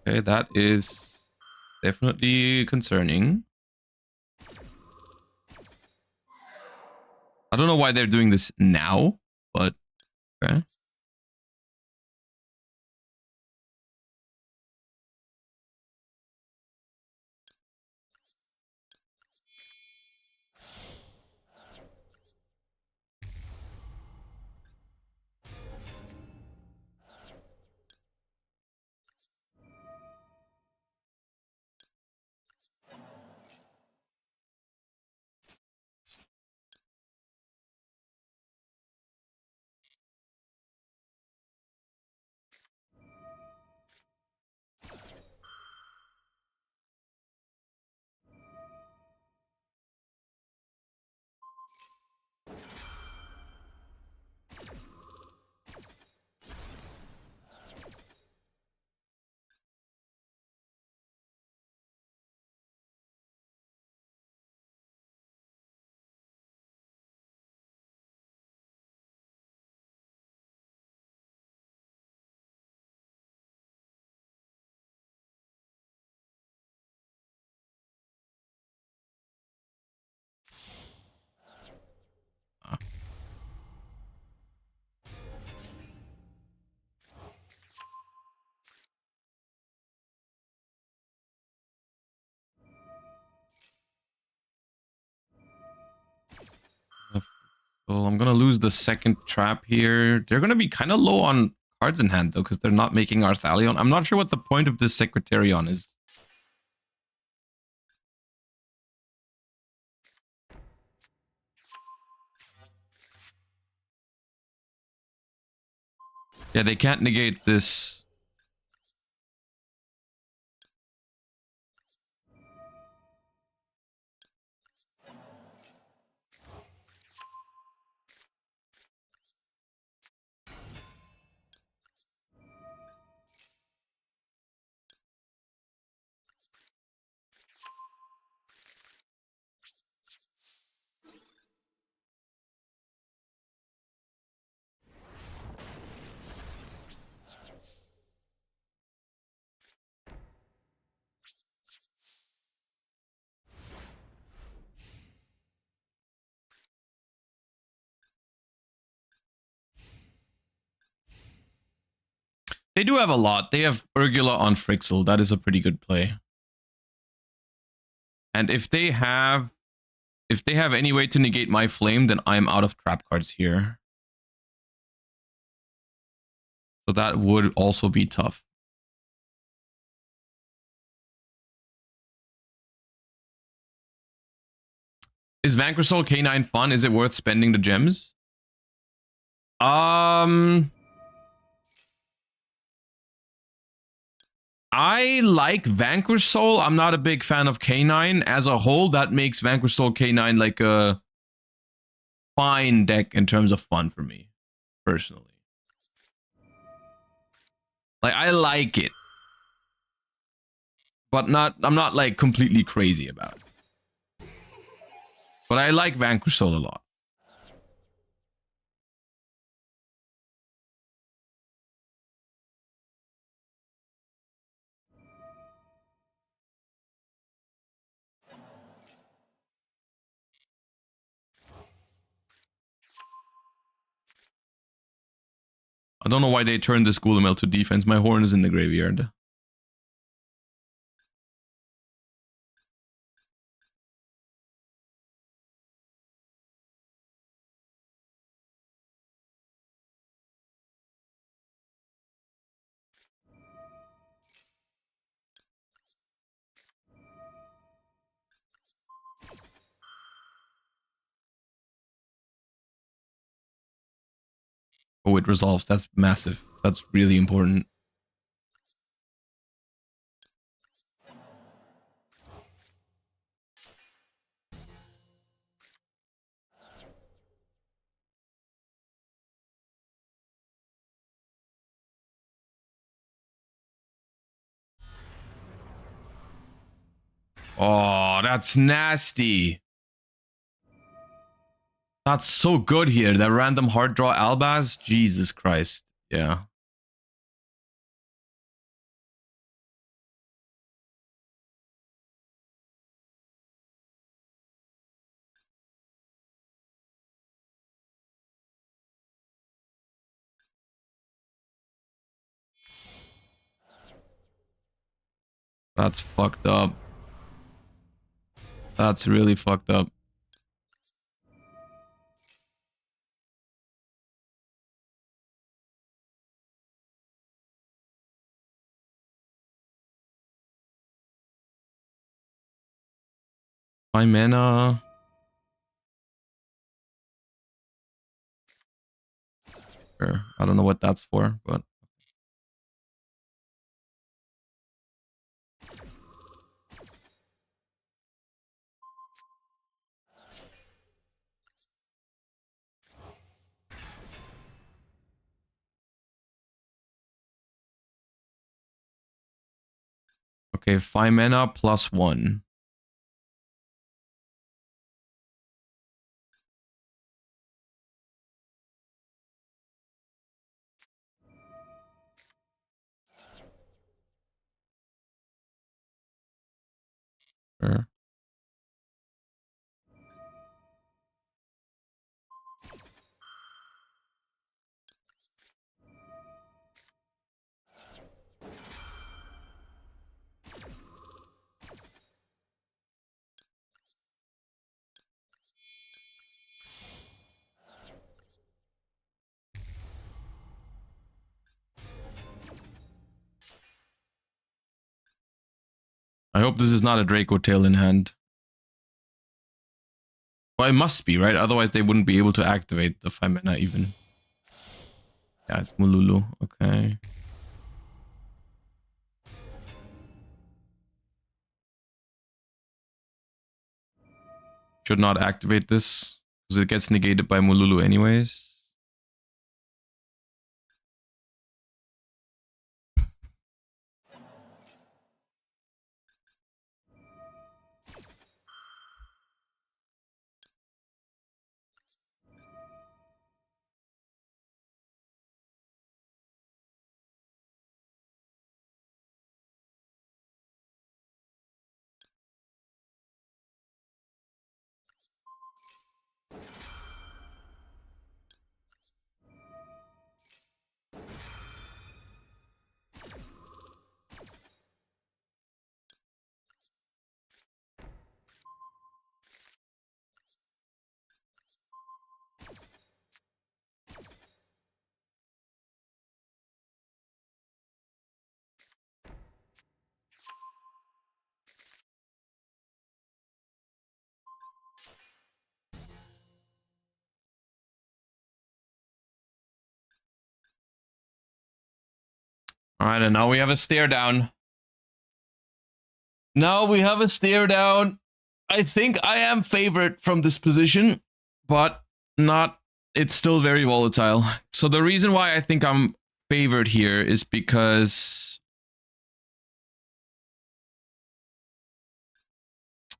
Okay, that is definitely concerning. I don't know why they're doing this now, but okay. Well, I'm gonna lose the second trap here. They're gonna be kind of low on cards in hand though, because they're not making Arthalion. I'm not sure what the point of this Secretarion is. Yeah, they can't negate this. They do have a lot. They have Urgula on Frixel. That is a pretty good play. And if they have any way to negate my flame, then I'm out of trap cards here. So that would also be tough. Is Vanquish Soul K9 fun? Is it worth spending the gems? I like Vanquish Soul. I'm not a big fan of K9 as a whole. That makes Vanquish Soul K9 like a fine deck in terms of fun for me, personally. Like, I like it, but I'm not like completely crazy about it. But I like Vanquish Soul a lot. I don't know why they turned this Ghoul to defense. My horn is in the graveyard. Oh, it resolves. That's massive. That's really important. Oh, that's nasty. That's so good here. That random hard draw Albaz. Jesus Christ. Yeah. That's fucked up. That's really fucked up. My mana. Sure. I don't know what that's for, but okay, 5 mana plus 1. Sure. I hope this is not a Draco Tail in hand. Well, it must be, right? Otherwise, they wouldn't be able to activate the 5 mana even. Yeah, it's Mululu. Okay. Should not activate this because it gets negated by Mululu anyways. All right, and now we have a stare down. Now we have a stare down. I think I am favored from this position, but not. It's still very volatile. So the reason why I think I'm favored here is because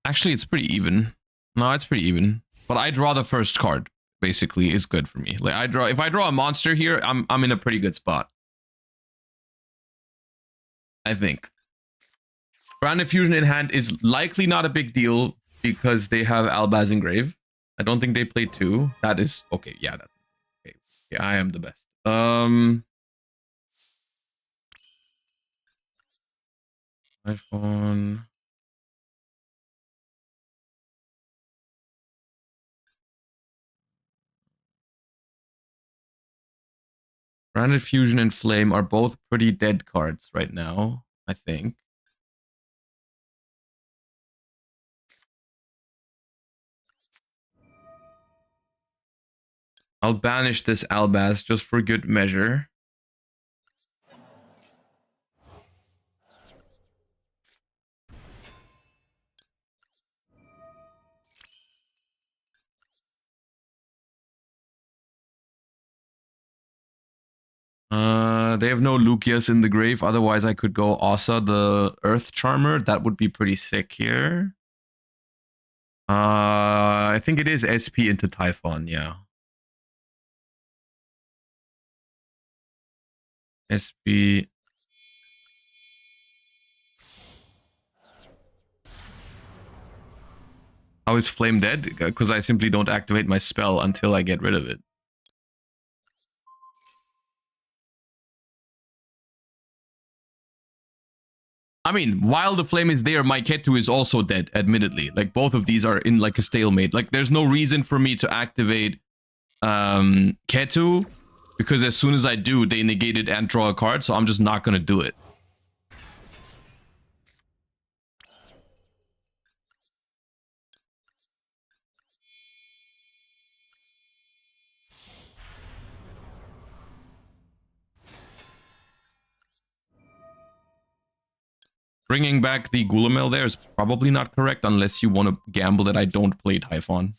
actually it's pretty even. No, it's pretty even. But I draw the first card. Basically, is good for me. Like if I draw a monster here, I'm in a pretty good spot. I think. Grand Diffusion in hand is likely not a big deal because they have Albaz Engrave. I don't think they play 2. That is okay. Yeah, that's okay. Yeah, I am the best. iPhone. Branded Fusion and Flame are both pretty dead cards right now, I think. I'll banish this Albaz just for good measure. They have no Lucius in the grave. Otherwise, I could go Asa, the Earth Charmer. That would be pretty sick here. I think it is SP into Typhon, yeah. SP. How is Flame dead? Because I simply don't activate my spell until I get rid of it. I mean, while the flame is there, my Ketu is also dead, admittedly. Like, both of these are in, like, a stalemate. Like, there's no reason for me to activate Ketu, because as soon as I do, they negate it and draw a card, so I'm just not gonna do it. Bringing back the Gulamel there is probably not correct unless you want to gamble that I don't play Typhon.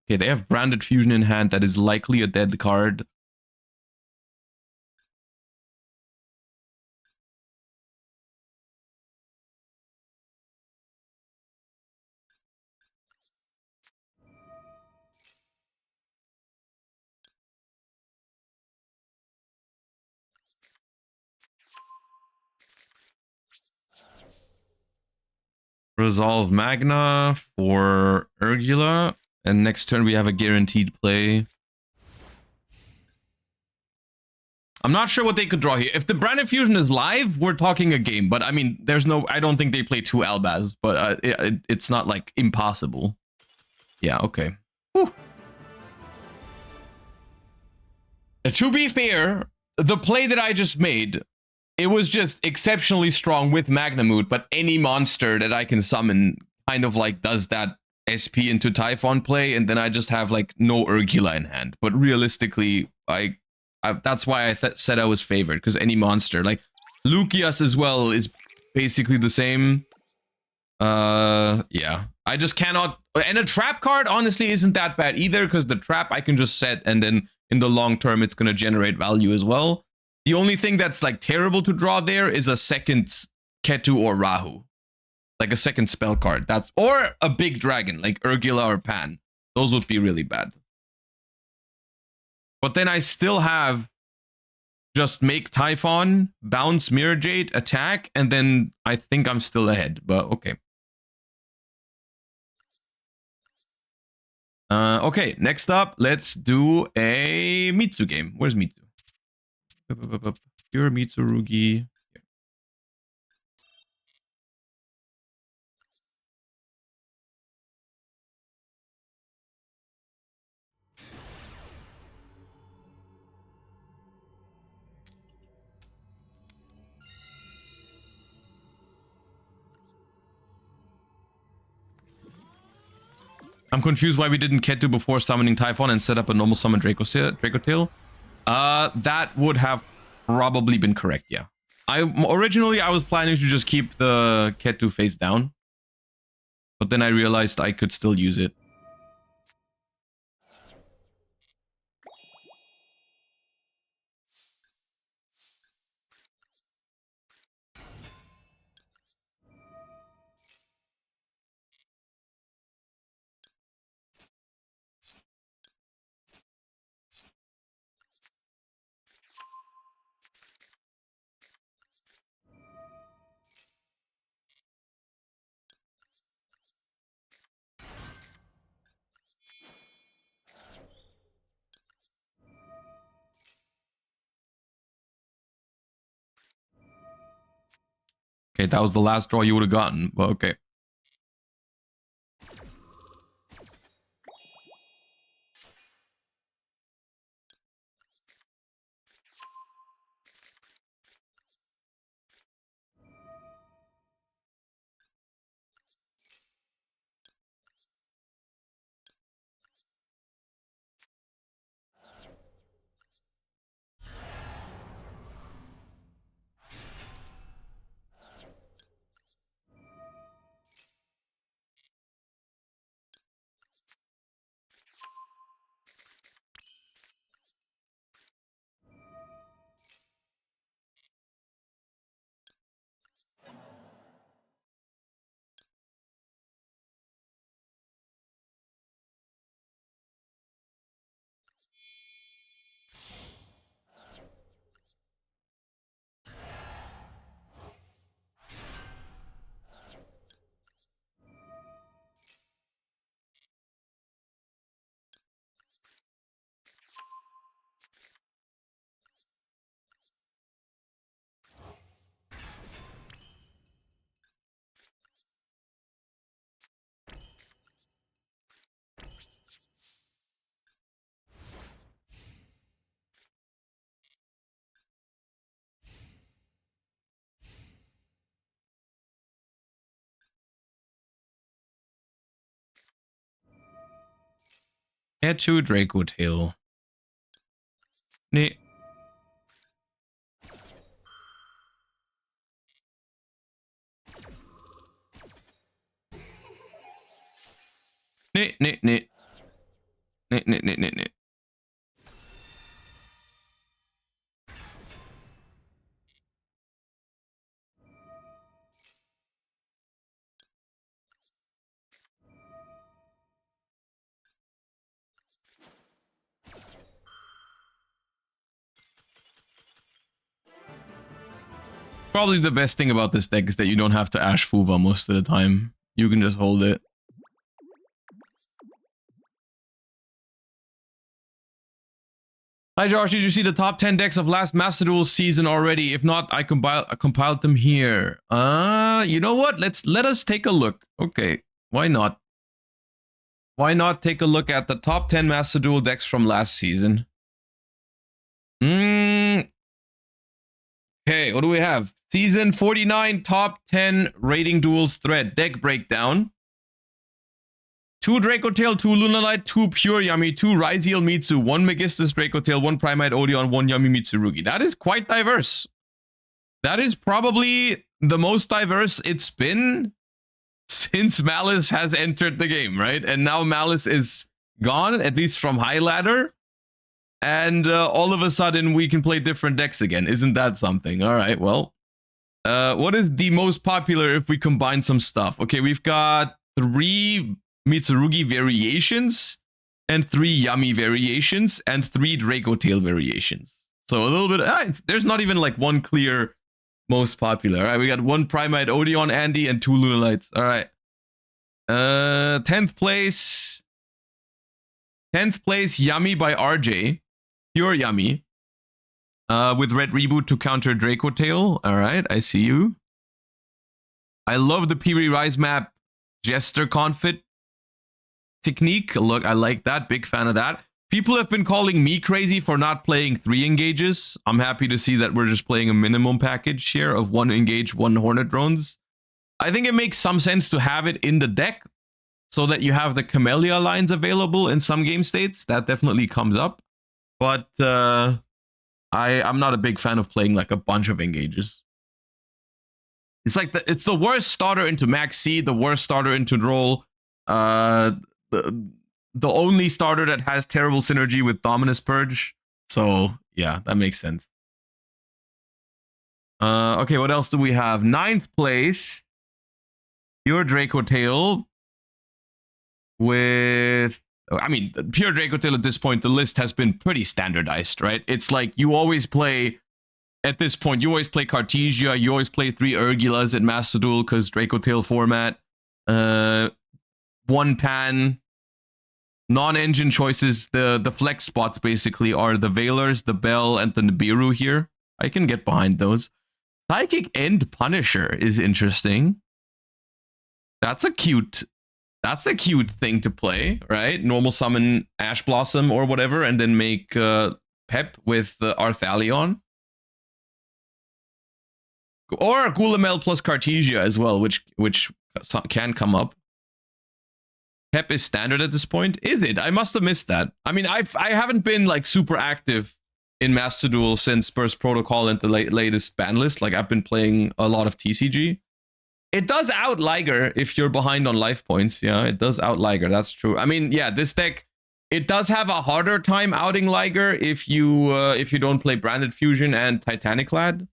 Okay, they have Branded Fusion in hand. That is likely a dead card. Resolve Magna for Urgula. And next turn we have a guaranteed play. I'm not sure what they could draw here. If the Branded Fusion is live, we're talking a game. But I mean, there's no... I don't think they play two Albaz. But it's not, like, impossible. Yeah, okay. Whew. To be fair, the play that I just made, it was just exceptionally strong with Magnamoot, but any monster that I can summon kind of like does that SP into Typhon play, and then I just have like no Urgula in hand. But realistically, that's why I said I was favored, because any monster, like Lucius as well, is basically the same. Yeah. I just cannot... And a trap card, honestly, isn't that bad either, because the trap I can just set, and then in the long term, it's going to generate value as well. The only thing that's, like, terrible to draw there is a second Ketu or Rahu. Like, a second spell card. Or a big dragon, like Urgula or Pan. Those would be really bad. But then I still have just make Typhon, bounce Mirror Jade, attack, and then I think I'm still ahead, but okay. Okay, next up, let's do a Mitsu game. Where's Mitsu? Pure Mitsurugi. I'm confused why we didn't Ketu before summoning Typhon and set up a normal summon Dracotail. That would have probably been correct, yeah. Originally, I was planning to just keep the Ketu face down. But then I realized I could still use it. Okay, that was the last draw you would have gotten. Well, okay. Get to Draco Tail. Nee. Nee, nee, nee. Nee, nee, nee, nee, nee. Probably the best thing about this deck is that you don't have to Ash Fuva most of the time. You can just hold it. Hi Josh, did you see the top 10 decks of last Master Duel season already? If not, I compiled them here. You know what? Let us take a look. Okay, why not? Why not take a look at the top 10 Master Duel decks from last season? Okay, what do we have? Season 49 top 10 rating duels thread deck breakdown. 2 Draco Tail, 2 Lunalight, 2 Pure Yummy, 2 Ryziel Mitsu, 1 Megistus Draco Tail, 1 Primite Odeon, 1 Yummy Mitsurugi. That is quite diverse. That is probably the most diverse it's been since Malice has entered the game, right? And now Malice is gone, at least from High Ladder. And all of a sudden, we can play different decks again. Isn't that something? All right, well. What is the most popular if we combine some stuff? Okay, we've got 3 Mitsurugi variations and 3 Yummy variations and 3 Draco Tail variations. So a little bit, there's not even like one clear most popular. All right, we got 1 Primite Odeon Andy and 2 Lunalights. All right. 10th place. 10th place Yummy by RJ. Pure Yummy. With Red Reboot to counter Draco Tail. All right, I see you. I love the Piri Rise map Jester Confit technique. Look, I like that. Big fan of that. People have been calling me crazy for not playing 3 engages. I'm happy to see that we're just playing a minimum package here of 1 engage, 1 Hornet drones. I think it makes some sense to have it in the deck so that you have the Camellia lines available in some game states. That definitely comes up. But I'm not a big fan of playing like a bunch of engages. It's like it's the worst starter into Max C, the worst starter into Droll. The only starter that has terrible synergy with Dominus Purge. So yeah, that makes sense. Okay, what else do we have? 9th place. Pure Draco Tail with, I mean, Pure Draco Tail at this point, the list has been pretty standardized, right? It's like you always play, at this point, you always play Cartesia, you always play 3 Urgulas at Master Duel because Draco Tail format. 1 pan. Non-engine choices, the flex spots basically are the Veilers, the Bell, and the Nibiru here. I can get behind those. Psychic End Punisher is interesting. That's a cute thing to play, right? Normal summon Ash Blossom or whatever, and then make Pep with Arthalion. Or Gulamel plus Cartesia as well, which can come up. Pep is standard at this point. Is it? I must have missed that. I mean, I haven't been like super active in Master Duel since Burst Protocol and the latest ban list. Like I've been playing a lot of TCG. It does out Liger if you're behind on life points. Yeah, it does out Liger. That's true. I mean, yeah, this deck, it does have a harder time outing Liger if you don't play Branded Fusion and Titaniclad.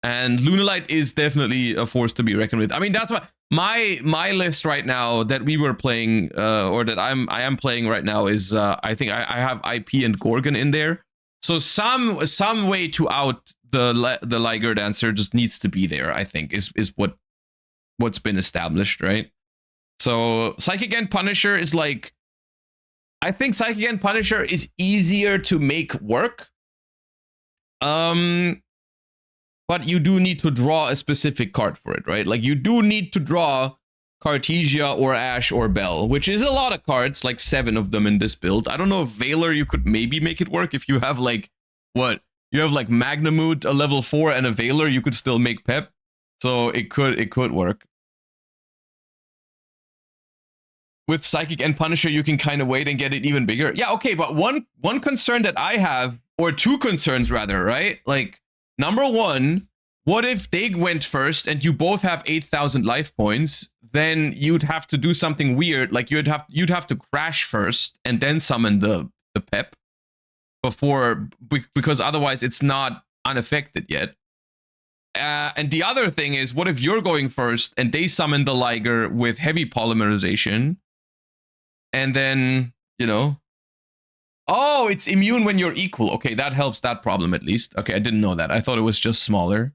And Lunalight is definitely a force to be reckoned with. I mean, that's what my list right now that we were playing, or that I am playing right now is I think I have IP and Gorgon in there. So some way to out the Liger Dancer just needs to be there. I think is what's been established, right? So Psychic End Punisher is like, I think Psychic End Punisher is easier to make work. But you do need to draw a specific card for it, right? Like you do need to draw Cartesia or Ash or Bell, which is a lot of cards, like 7 of them in this build. I don't know if Valor, you could maybe make it work if you have like, what? You have like Magnamut, a level 4, and a Valor, you could still make Pep. So it could work. With Psychic End Punisher, you can kind of wait and get it even bigger. Yeah, okay, but one concern that I have, or 2 concerns rather, right? Like, number 1, what if they went first and you both have 8,000 life points? Then you'd have to do something weird. Like you'd have to crash first and then summon the Pep before, because otherwise it's not unaffected yet. And the other thing is, what if you're going first and they summon the Liger with heavy polymerization, and then, you know, oh, it's immune when you're equal. Okay, that helps that problem at least. Okay, I didn't know that. I thought it was just smaller.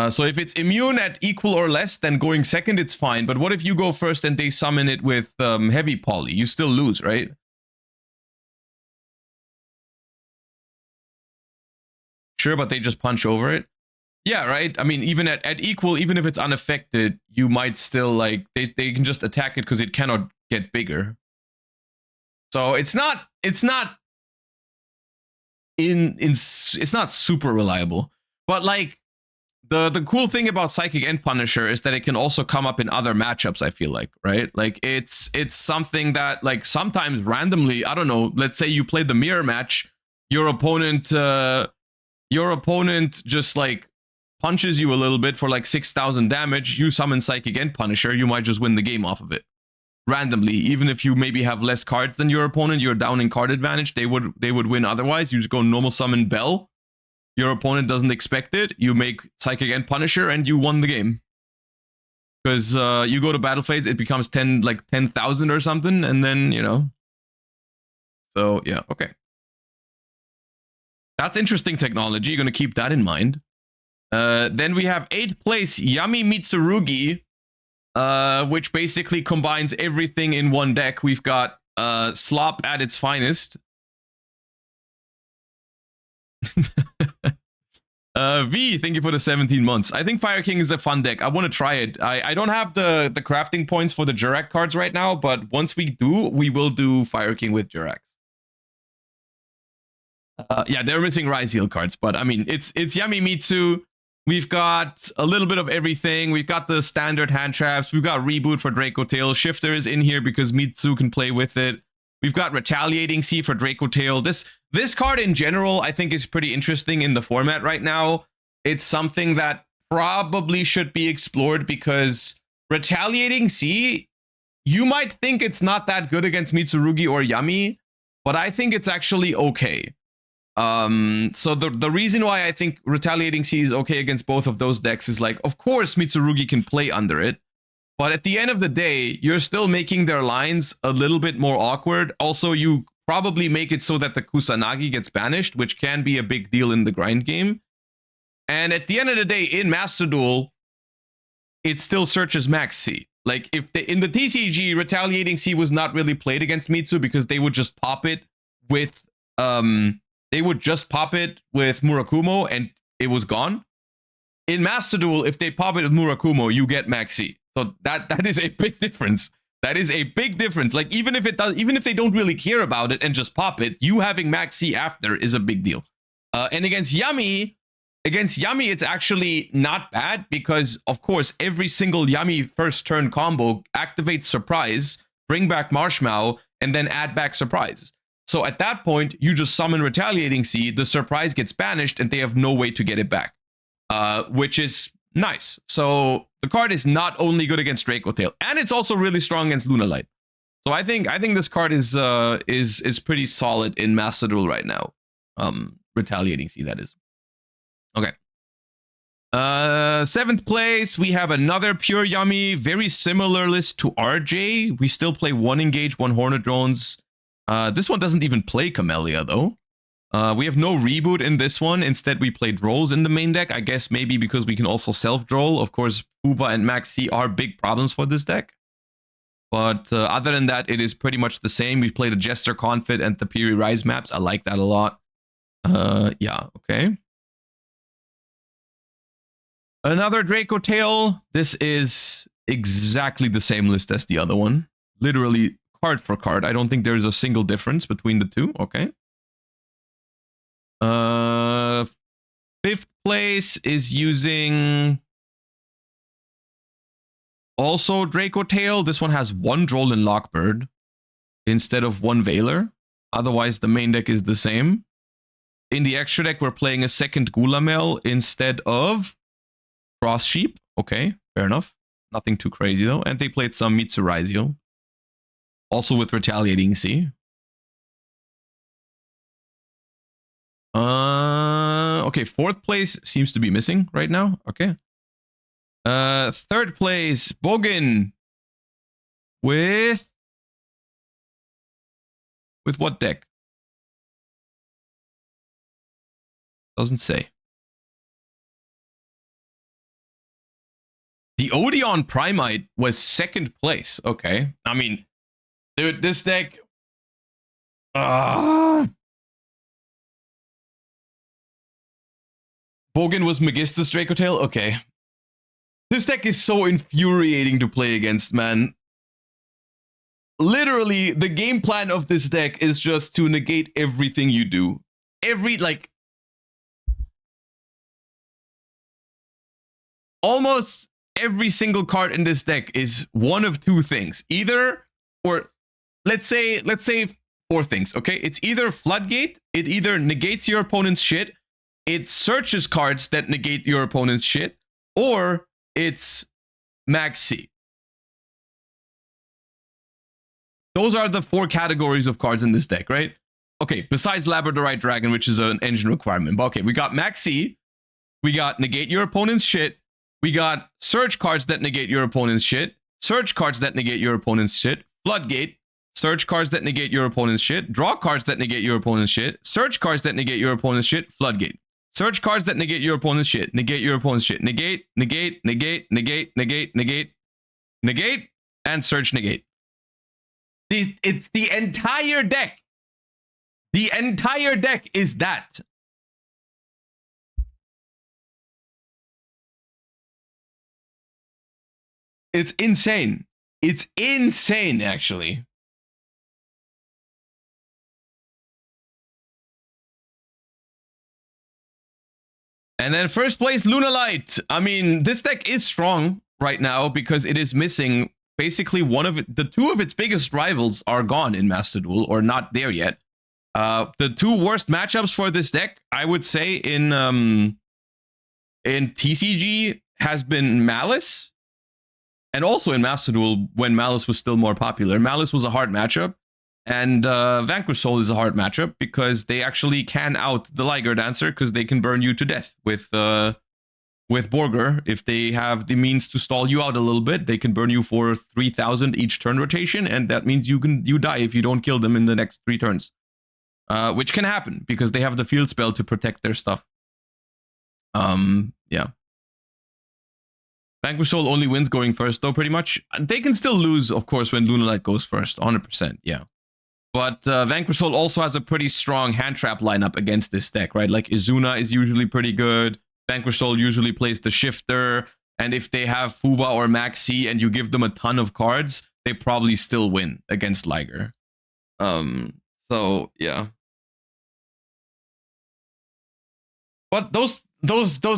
So if it's immune at equal or less, then going second, it's fine. But what if you go first and they summon it with heavy poly? You still lose, right? Sure, but they just punch over it. Yeah, right? I mean, even at equal, even if it's unaffected, you might still, like, they can just attack it because it cannot get bigger. So it's not super reliable. But like the cool thing about Psychic End Punisher is that it can also come up in other matchups, I feel like, right? Like it's something that, like, sometimes randomly, I don't know, let's say you play the mirror match, your opponent just like punches you a little bit for like 6,000 damage, you summon Psychic End Punisher, you might just win the game off of it. Randomly, even if you maybe have less cards than your opponent, you're down in card advantage, they would win otherwise. You just go normal summon Bell, your opponent doesn't expect it, you make Psychic End Punisher, and you won the game. Because you go to battle phase, it becomes 10,000 or something, and then, you know. So yeah, okay. That's interesting technology, you're gonna keep that in mind. Then we have 8th place Yami Mitsurugi, which basically combines everything in one deck. We've got Slop at its finest. V, thank you for the 17 months. I think Fire King is a fun deck. I want to try it. I don't have the crafting points for the Jurak cards right now, but once we do, we will do Fire King with Juraks. Yeah, they're missing Ryzeal cards, but I mean, it's Yami Mitsu. We've got a little bit of everything. We've got the standard hand traps. We've got Reboot for Draco Tail. Shifter is in here because Mitsu can play with it. We've got Retaliating Sea for Draco Tail. This card in general, I think, is pretty interesting in the format right now. It's something that probably should be explored because Retaliating Sea, you might think it's not that good against Mitsurugi or Yami, but I think it's actually okay. So the reason why I think Retaliating Sea is okay against both of those decks is, like, of course Mitsurugi can play under it, but at the end of the day, you're still making their lines a little bit more awkward. Also, you probably make it so that the Kusanagi gets banished, which can be a big deal in the grind game. And at the end of the day, in Master Duel, it still searches Max C. Like, if in the TCG, Retaliating Sea was not really played against Mitsu because they would just pop it with Murakumo and it was gone. In Master Duel, if they pop it with Murakumo, you get Maxi. So that is a big difference. That is a big difference. Like even if they don't really care about it and just pop it, you having Maxi after is a big deal. And against Yami, it's actually not bad because of course every single Yami first turn combo activates Surprise, bring back Marshmallow, and then add back Surprise. So at that point, you just summon Retaliating Sea, the Surprise gets banished, and they have no way to get it back. Which is nice. So the card is not only good against Draco Tail, and it's also really strong against Lunalight. So I think this card is pretty solid in Master Duel right now. Retaliating Sea, that is. Okay. 7th place, we have another Pure Yummy, very similar list to RJ. We still play 1 Engage, 1 Hornet Drones. This one doesn't even play Camellia though. We have no reboot in this one. Instead, we play Drolls in the main deck. I guess maybe because we can also self-Droll. Of course, Uva and Maxi are big problems for this deck. But other than that, it is pretty much the same. We played the Jester Confit and the Piri Rise maps. I like that a lot. Yeah, okay. Another Draco Tail. This is exactly the same list as the other one. Literally card for card. I don't think there's a single difference between the two. Okay. 5th place is using also Draco Tail. This one has 1 Droll and Lockbird instead of 1 Veiler. Otherwise, the main deck is the same. In the extra deck, we're playing a 2nd Gulamel instead of Cross Sheep. Okay, fair enough. Nothing too crazy though. And they played some Mitsurizio. Also with Retaliating Sea. Okay, 4th place seems to be missing right now. Okay. 3rd place, Bogan. With what deck? Doesn't say. The Odeon Primite was 2nd place. Okay. I mean, dude, this deck... Bogan was Megistus Draco Tail? Okay. This deck is so infuriating to play against, man. Literally, the game plan of this deck is just to negate everything you do. Almost every single card in this deck is one of 2 things. Let's say 4 things, okay? It's either Floodgate, it either negates your opponent's shit, it searches cards that negate your opponent's shit, or it's Maxi. Those are the 4 categories of cards in this deck, right? Okay, besides Labradorite Dragon, which is an engine requirement. But okay, we got Maxi, we got negate your opponent's shit, we got search cards that negate your opponent's shit, search cards that negate your opponent's shit, Floodgate, search cards that negate your opponent's shit, draw cards that negate your opponent's shit, search cards that negate your opponent's shit, Floodgate. Search cards that negate your opponent's shit, negate your opponent's shit, negate, negate, negate, negate, negate, negate, negate, and search negate. It's the entire deck. The entire deck is that. It's insane. It's insane, actually. And then 1st place, Lunalight. I mean, this deck is strong right now because it is missing basically the 2 of its biggest rivals are gone in Master Duel, or not there yet. The 2 worst matchups for this deck, I would say, in TCG has been Malice, and also in Master Duel when Malice was still more popular. Malice was a hard matchup, and Vanquish Soul is a hard matchup because they actually can out the Liger Dancer because they can burn you to death with Borger. If they have the means to stall you out a little bit, they can burn you for 3,000 each turn rotation, and that means you die if you don't kill them in the next 3 turns. Which can happen because they have the field spell to protect their stuff. Yeah. Vanquish Soul only wins going first, though, pretty much. They can still lose, of course, when Lunalight goes first, 100%, yeah. But Vanquish Soul also has a pretty strong hand trap lineup against this deck, right? Like, Izuna is usually pretty good. Vanquish Soul usually plays the Shifter, and if they have Fuva or Maxi and you give them a ton of cards, they probably still win against Liger. So yeah. But those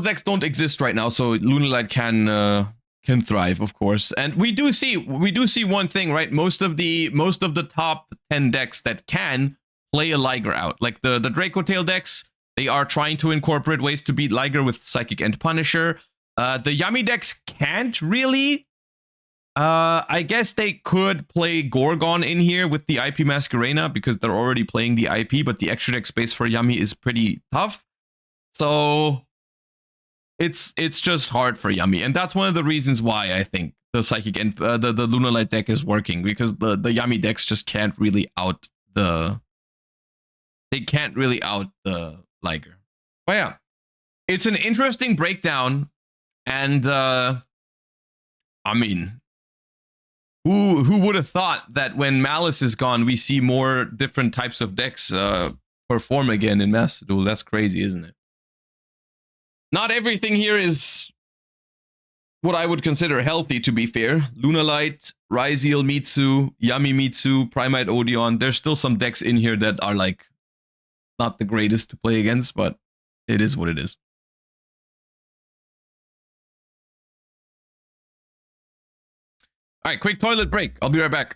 decks don't exist right now, so Lunalight can thrive, of course. And we do see one thing, right? Most of the top 10 decks that can play a Liger out, like the Draco Tail decks, they are trying to incorporate ways to beat Liger with Psychic and Punisher. The Yami decks can't really. I guess they could play Gorgon in here with the IP Masquerena because they're already playing the IP, but the extra deck space for Yami is pretty tough. So it's just hard for Yami, and that's one of the reasons why I think the Psychic and the Lunalight deck is working, because the Yami decks just can't really out the Liger. But yeah, it's an interesting breakdown, and I mean, who would have thought that when Malice is gone, we see more different types of decks perform again in Master Duel? That's crazy, isn't it? Not everything here is what I would consider healthy, to be fair. Lunalight, Ryzeal Mitsu, Yami Mitsu, Primite Odeon. There's still some decks in here that are like not the greatest to play against, but it is what it is. All right, quick toilet break. I'll be right back.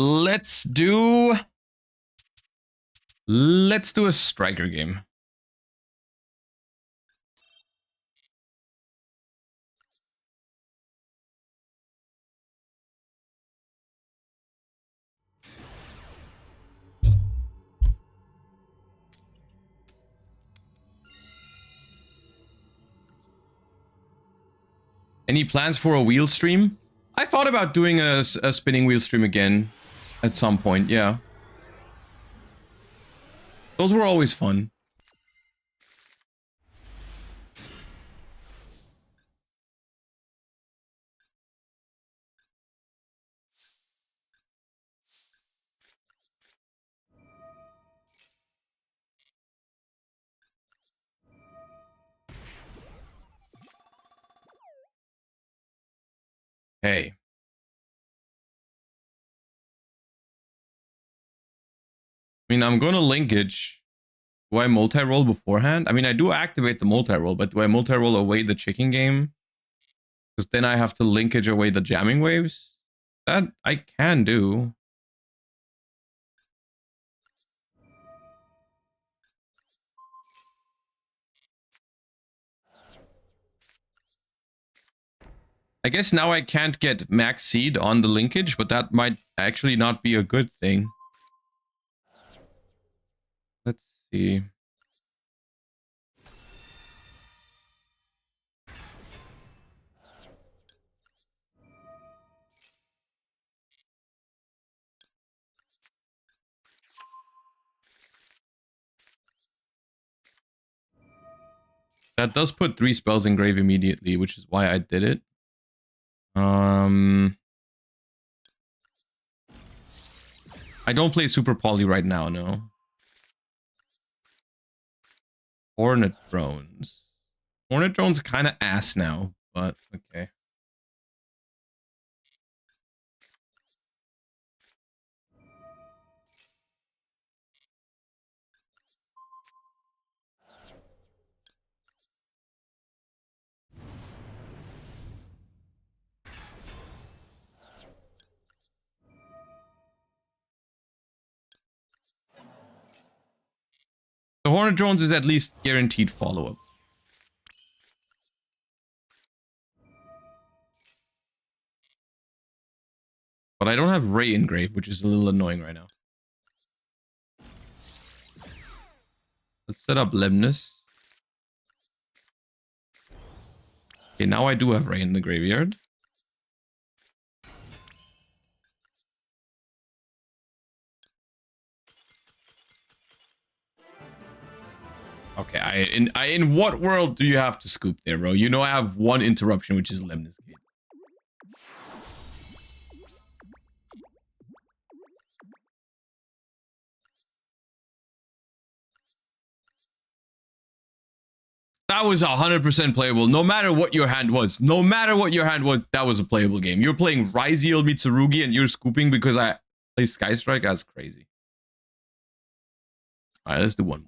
Let's do a striker game. Any plans for a wheel stream? I thought about doing a spinning wheel stream again at some point, yeah. Those were always fun. Hey. I mean, I'm going to linkage. Do I multi-roll beforehand? I mean, I do activate the multi-roll, but do I multi-roll away the chicken game? Because then I have to linkage away the jamming waves. That I can do. I guess now I can't get max seed on the linkage, but that might actually not be a good thing. Let's see. That does put 3 spells in grave immediately, which is why I did it. I don't play Super Poly right now, no. Hornet Drones. Hornet Drones kind of ass now, but okay. The Hornet Drones is at least guaranteed follow-up. But I don't have Ray engraved, which is a little annoying right now. Let's set up Lemnis. Okay, now I do have Ray in the graveyard. Okay, in what world do you have to scoop there, bro? You know I have one interruption, which is Lemnis Gate. That was 100% playable, no matter what your hand was. No matter what your hand was, that was a playable game. You're playing Ryziel Mitsurugi and you're scooping because I play Sky Strike? That's crazy. Alright, let's do one more.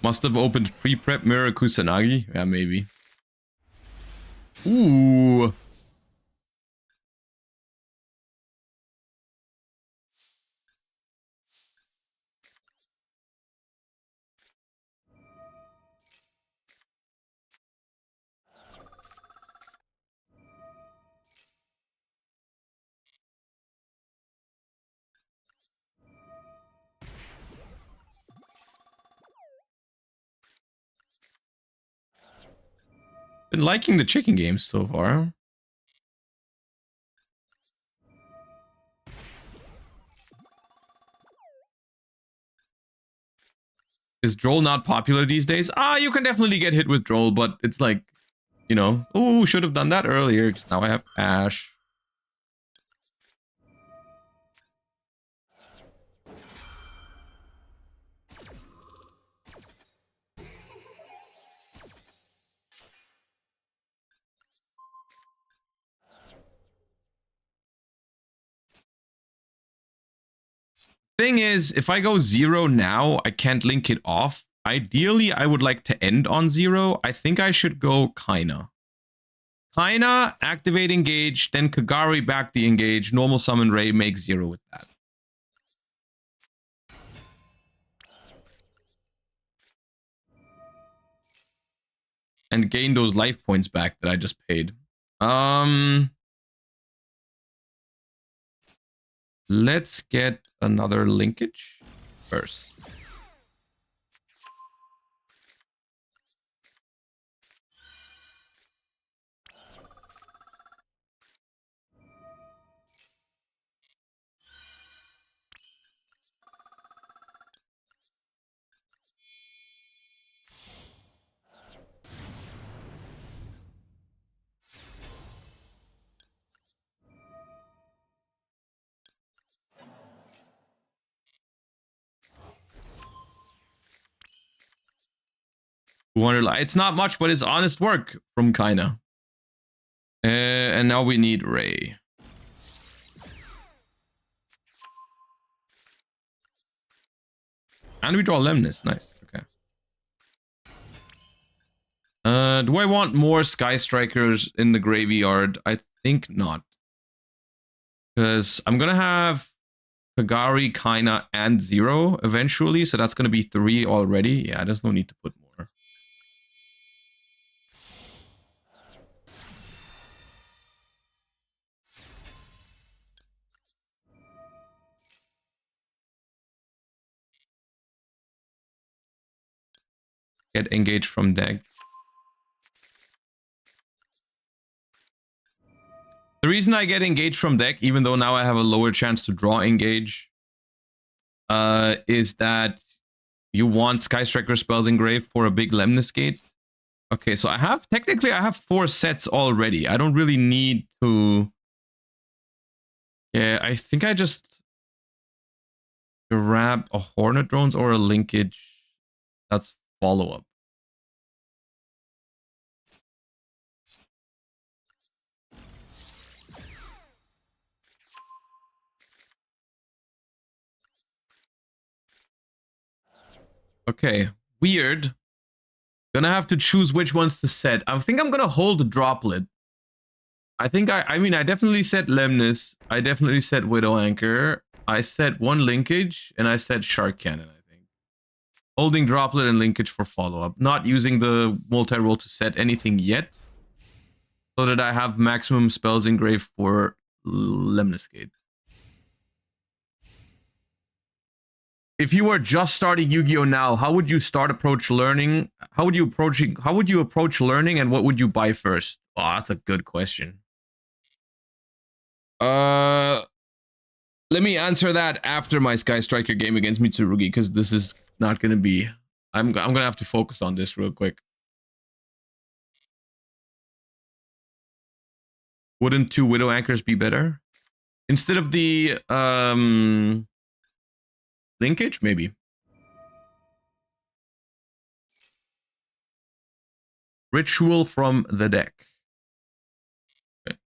Must have opened pre-prep Mirror Kusanagi? Yeah, maybe. Ooh. Been liking the chicken games so far. Is Droll not popular these days? You can definitely get hit with Droll, but it's like, you know, ooh, should have done that earlier, because now I have Ash. Thing is, if I go 0 now, I can't link it off. Ideally, I would like to end on 0. I think I should go Kaina. Kaina, activate engage, then Kagari back the engage, normal summon Ray, make 0 with that. And gain those life points back that I just paid. Let's get another linkage first. It's not much, but it's honest work from Kaina. And now we need Ray. And we draw Lemnis. Nice. Okay. Do I want more Sky Strikers in the graveyard? I think not. Because I'm going to have Kagari, Kaina, and 0 eventually. So that's going to be 3 already. Yeah, there's no need to put more. Get engaged from deck. The reason I get engaged from deck, even though now I have a lower chance to draw engage, is that you want Sky Striker spells engraved for a big Lemnis gate. Okay, so technically I have 4 sets already. I don't really need to... Yeah, I think I just grab a Hornet Drones or a linkage. That's follow-up. Okay, weird. Gonna have to choose which ones to set. I think I'm gonna hold the Droplet. I think I mean, I definitely set Lemnis. I definitely set Widow Anchor. I set 1 linkage, and I set Shark Cannon, I think. Holding Droplet and linkage for follow-up. Not using the multi-roll to set anything yet. So that I have maximum spells engraved for Lemnis Gate. If you were just starting Yu-Gi-Oh now, how would you approach learning? How would you approach learning, and what would you buy first? Oh, that's a good question. Let me answer that after my Sky Striker game against Mitsurugi, because this is not gonna be... I'm gonna have to focus on this real quick. Wouldn't 2 Widow Anchors be better? Instead of the linkage, maybe. Ritual from the deck. Okay.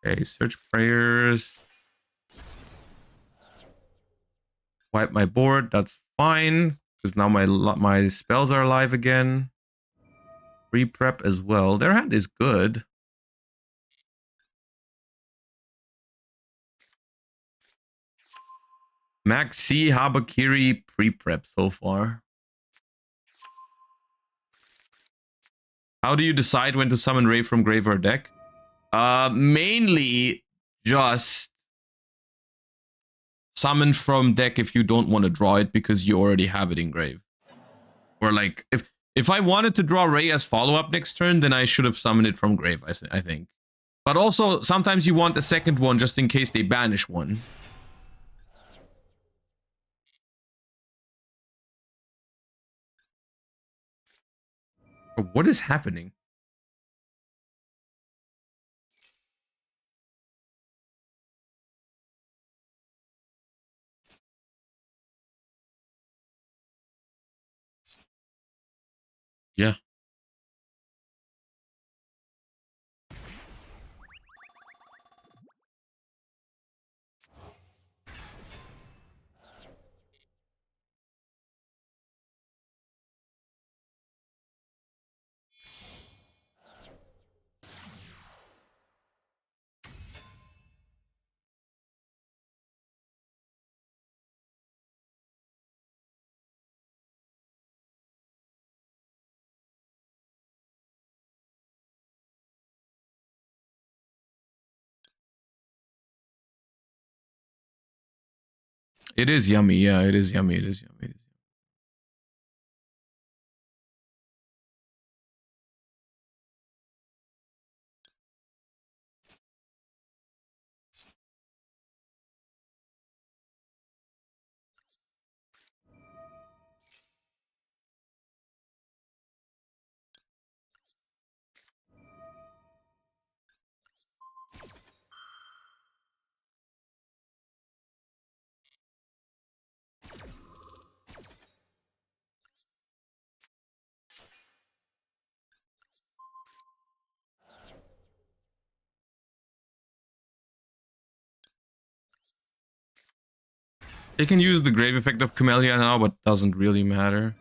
Okay, search prayers. Wipe my board. That's fine, because now my spells are alive again. Pre-prep as well. Their hand is good. Maxi Habakiri pre-prep so far. How do you decide when to summon Ray from grave or deck? Mainly just summon from deck if you don't want to draw it because you already have it in grave. Or like if I wanted to draw Ray as follow-up next turn, then I should have summoned it from grave, I think. But also, sometimes you want a second one just in case they banish one. What is happening? Yeah. It is yummy. Yeah, it is yummy. It is yummy. It is. They can use the grave effect of Camellia now, but doesn't really matter.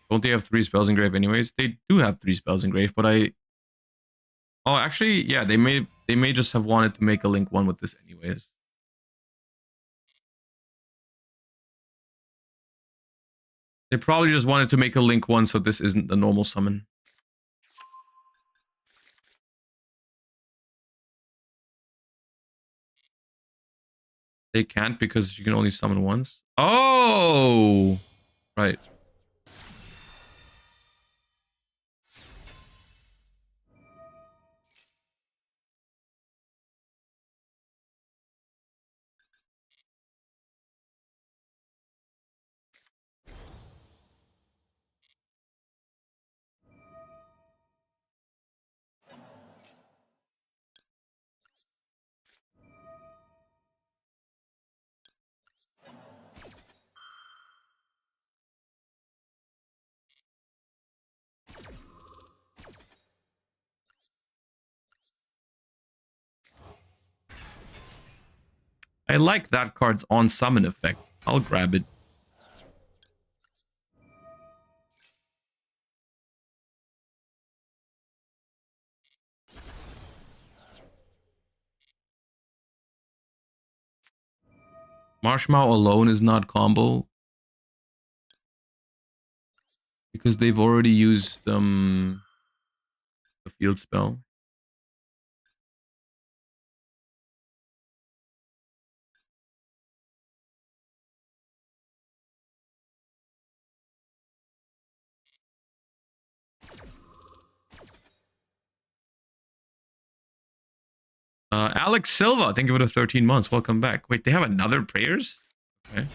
Don't they have 3 spells in grave anyways? They do have 3 spells in grave, but I... Oh, actually, yeah, they may just have wanted to make a link 1 with this anyways. They probably just wanted to make a link 1 so this isn't a normal summon. They can't because you can only summon once. Oh! Right. I like that card's on summon effect. I'll grab it. Marshmallow alone is not combo. Because they've already used the field spell. Alex Silva, thank you for the 13 months. Welcome back. Wait, they have another prayers? Okay.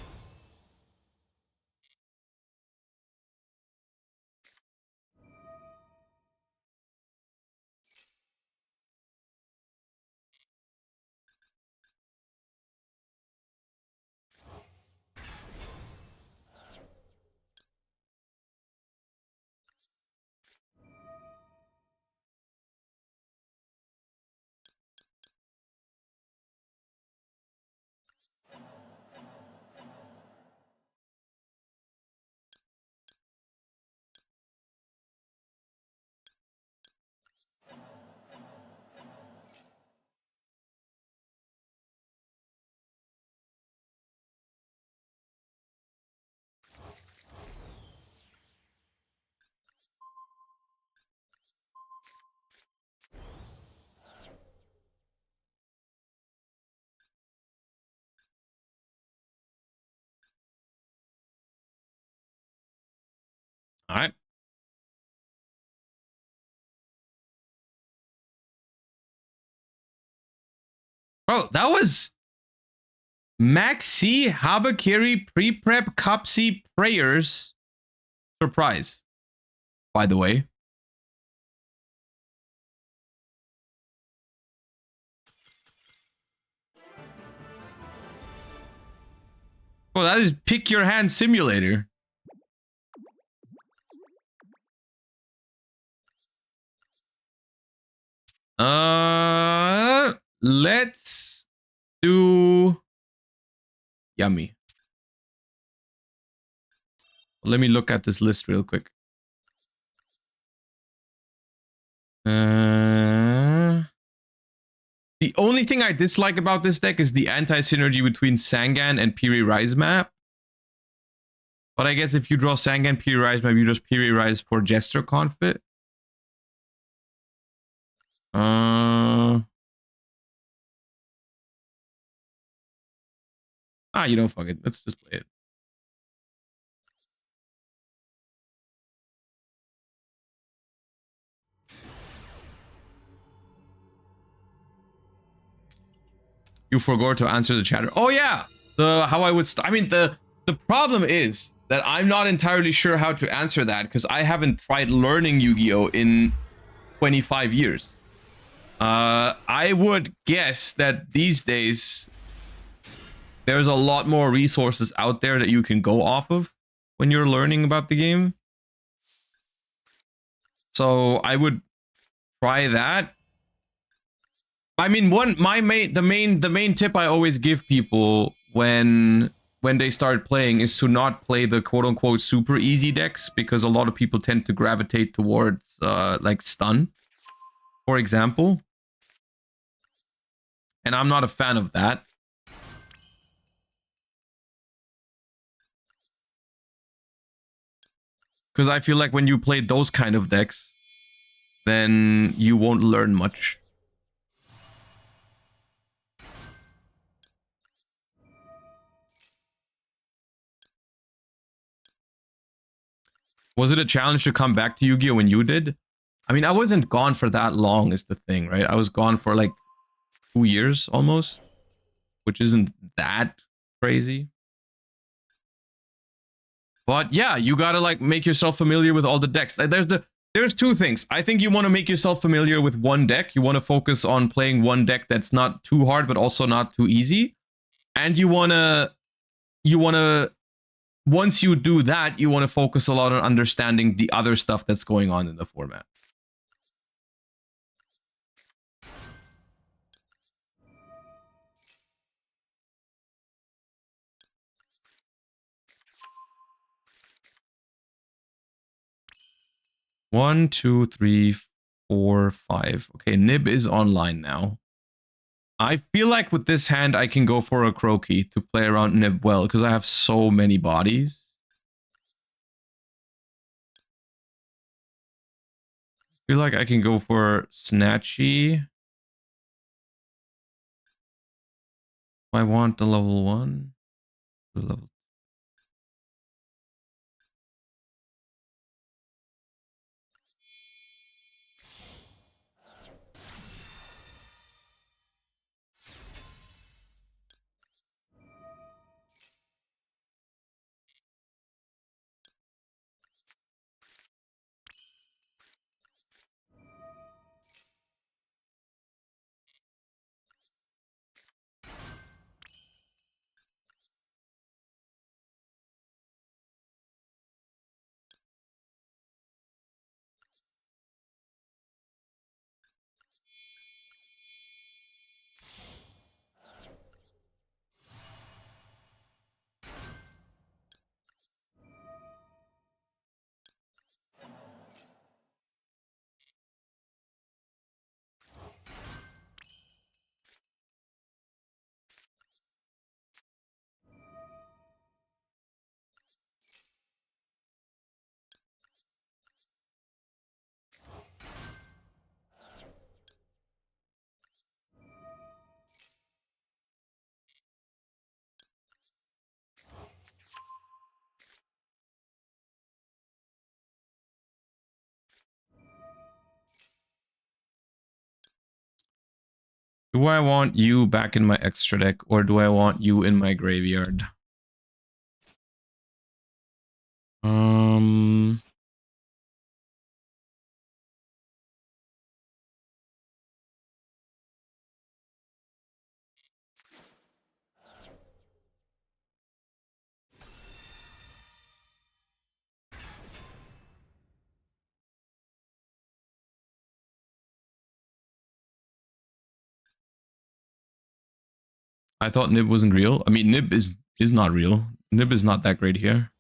All right. Bro, that was Maxi Habakiri pre-prep Cupsy Prayers surprise, by the way. Well, that is Pick Your Hand Simulator. Let's do Yummy. Let me look at this list real quick. The only thing I dislike about this deck is the anti-synergy between Sangan and Piri Rise map. But I guess if you draw Sangan, Piri Rise map, you just Piri Rise for Jester Confit. You know, fuck it. Let's just play it. You forgot to answer the chatter. Oh yeah, how I would. I mean, the problem is that I'm not entirely sure how to answer that because I haven't tried learning Yu-Gi-Oh in 25 years. I would guess that these days there's a lot more resources out there that you can go off of when you're learning about the game. So I would try that. I mean, the main tip I always give people when they start playing is to not play the quote unquote super easy decks because a lot of people tend to gravitate towards like stun, for example. And I'm not a fan of that. Because I feel like when you play those kind of decks, then you won't learn much. Was it a challenge to come back to Yu-Gi-Oh when you did? I mean, I wasn't gone for that long is the thing, right? I was gone for like 2 years almost, which isn't that crazy. But yeah, you gotta like make yourself familiar with all the decks. There's two things. I think you want to make yourself familiar with one deck. You want to focus on playing one deck that's not too hard, but also not too easy. And you wanna once you do that, you want to focus a lot on understanding the other stuff that's going on in the format. One, two, three, four, five. Okay, Nib is online now. I feel like with this hand, I can go for a Croaky to play around Nib well, because I have so many bodies. I feel like I can go for Snatchy. I want the level 1. The level Do I want you back in my extra deck, or do I want you in my graveyard? I thought Nib wasn't real. I mean, Nib is not real. Nib is not that great here.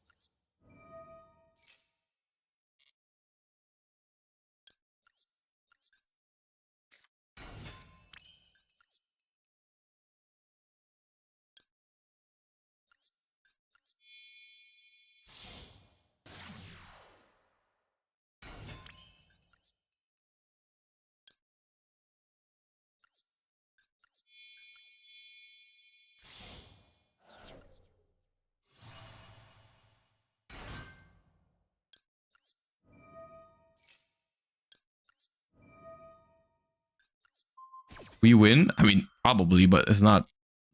We win? I mean, probably, but it's not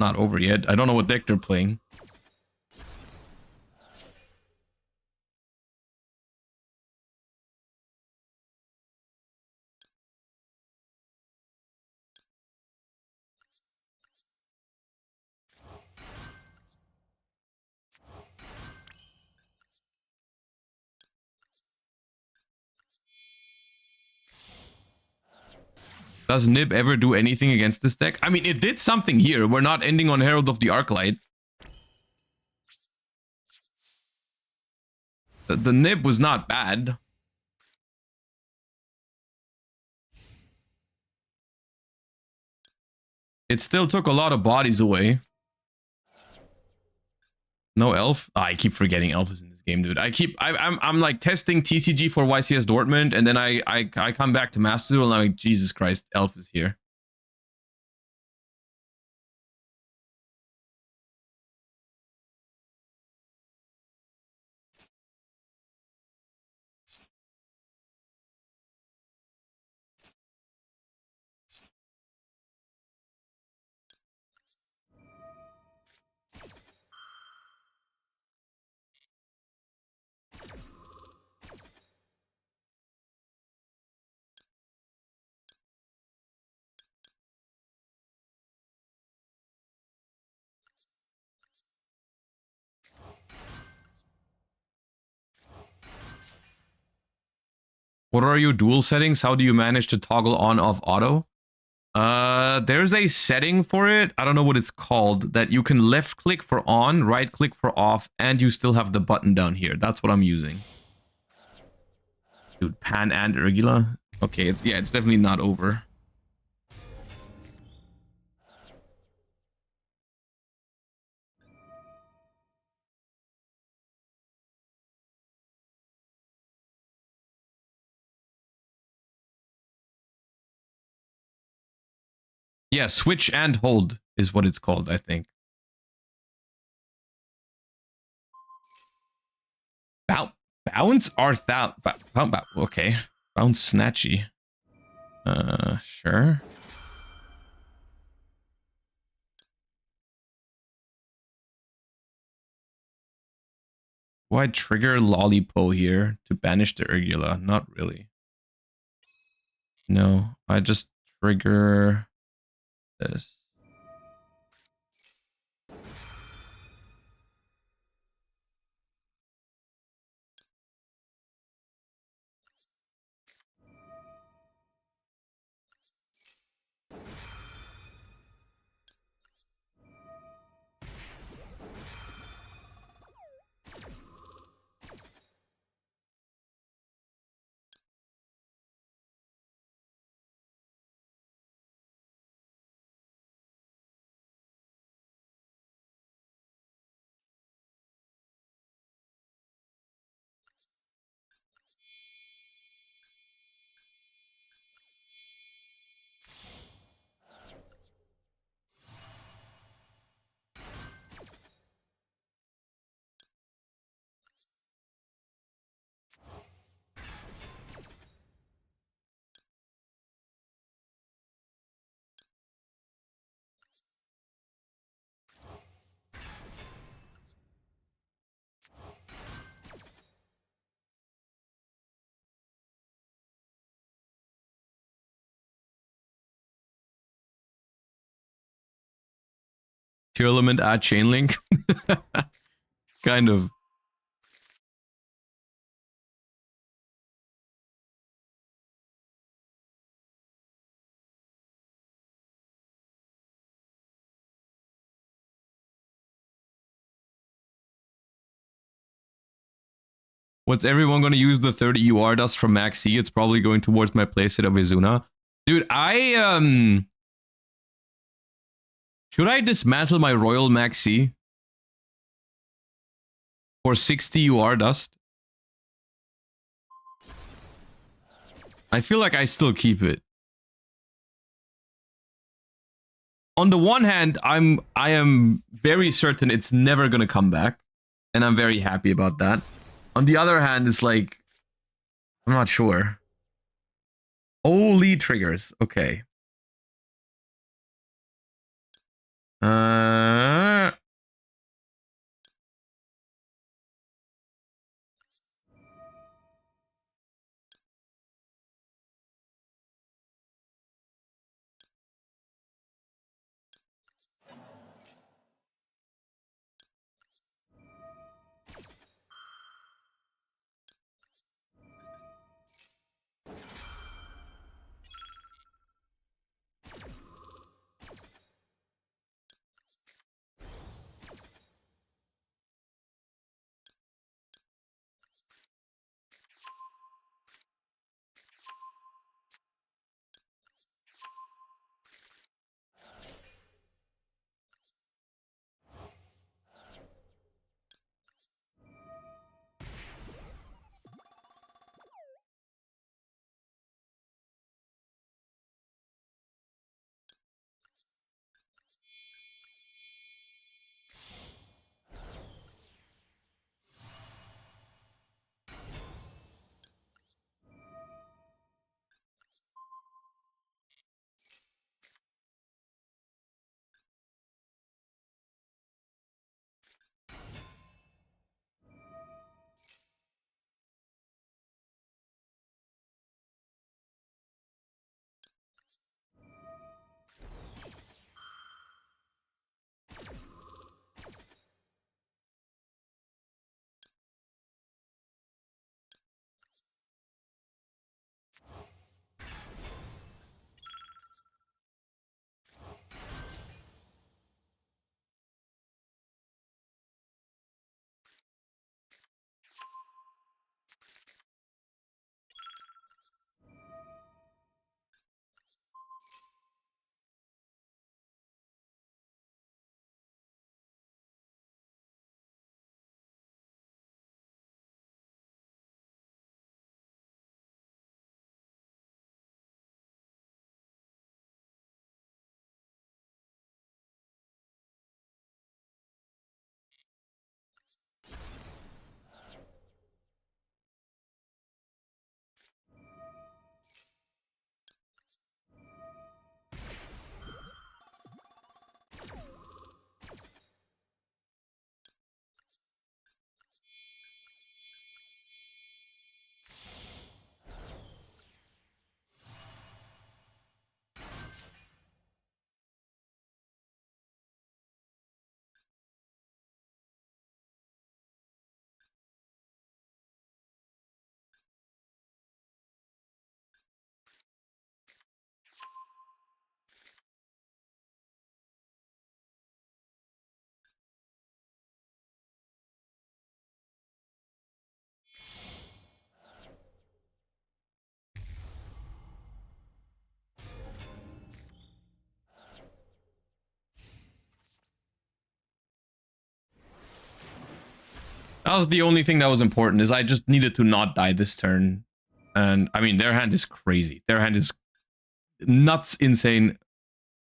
over yet. I don't know what deck they're playing. Does Nib ever do anything against this deck? I mean, it did something here. We're not ending on Herald of the Arclight. The Nib was not bad. It still took a lot of bodies away. No Elf? Oh, I keep forgetting Elf is in this game, dude. I'm like testing TCG for YCS Dortmund, and then I come back to Master Duel, and I'm like, Jesus Christ, Elf is here. What are your dual settings? How do you manage to toggle on off auto? There's a setting for it. I don't know what it's called, that you can left click for on, right click for off, and you still have the button down here. That's what I'm using. Dude, Pan and Urgula? Okay, it's definitely not over. Yeah, switch and hold is what it's called, I think. Bounce Arthal. Okay. Bounce Snatchy. Sure. Do I trigger Lollipo here to banish the Urgula? Not really. No, I just trigger this. Tier element add chain link. Kind of. What's everyone going to use the 30 UR dust from Max C? It's probably going towards my playset of Izuna. Dude, should I dismantle my Royal Max C for 60 UR dust? I feel like I still keep it. On the one hand, I am very certain it's never going to come back, and I'm very happy about that. On the other hand, it's like, I'm not sure. Oh, lead triggers. Okay. Uh, that was the only thing that was important, is I just needed to not die this turn. And I mean, their hand is crazy. Their hand is nuts insane,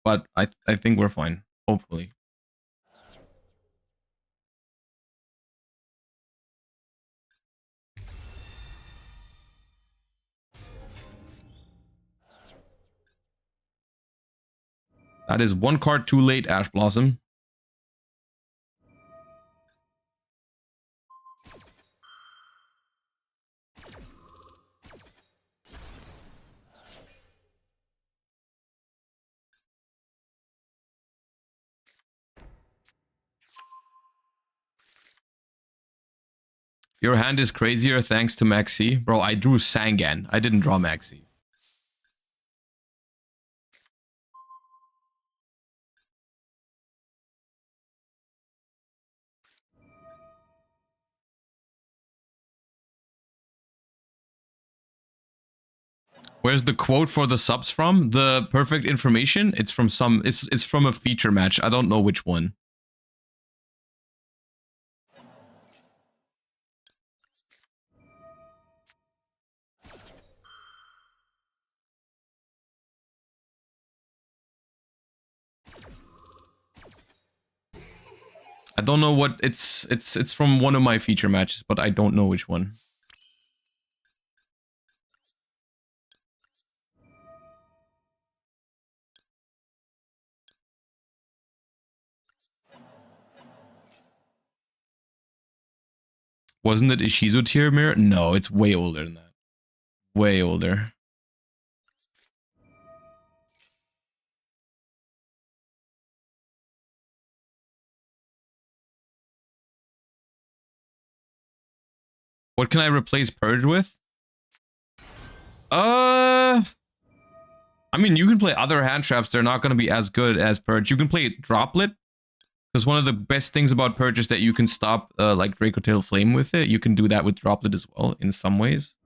but I think we're fine, hopefully. That is one card too late, Ash Blossom. Your hand is crazier thanks to Maxi. Bro, I drew Sangan. I didn't draw Maxi. Where's the quote for the subs from? The perfect information? It's from some... It's from a feature match. I don't know which one. I don't know what... It's from one of my feature matches, but I don't know which one. Wasn't it Ishizu tier mirror? No, it's way older than that. Way older. What can I replace Purge with? I mean, you can play other hand traps. They're not going to be as good as Purge. You can play Droplet. Because one of the best things about Purge is that you can stop like Draco Tail Flame with it. You can do that with Droplet as well in some ways.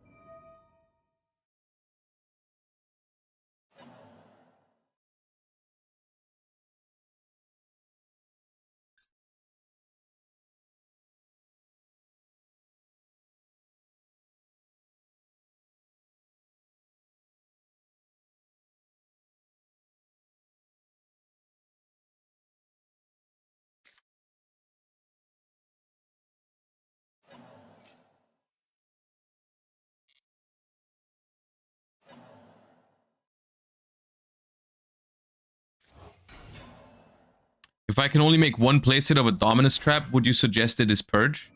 If I can only make one playset of a Dominus trap, would you suggest it is Purge?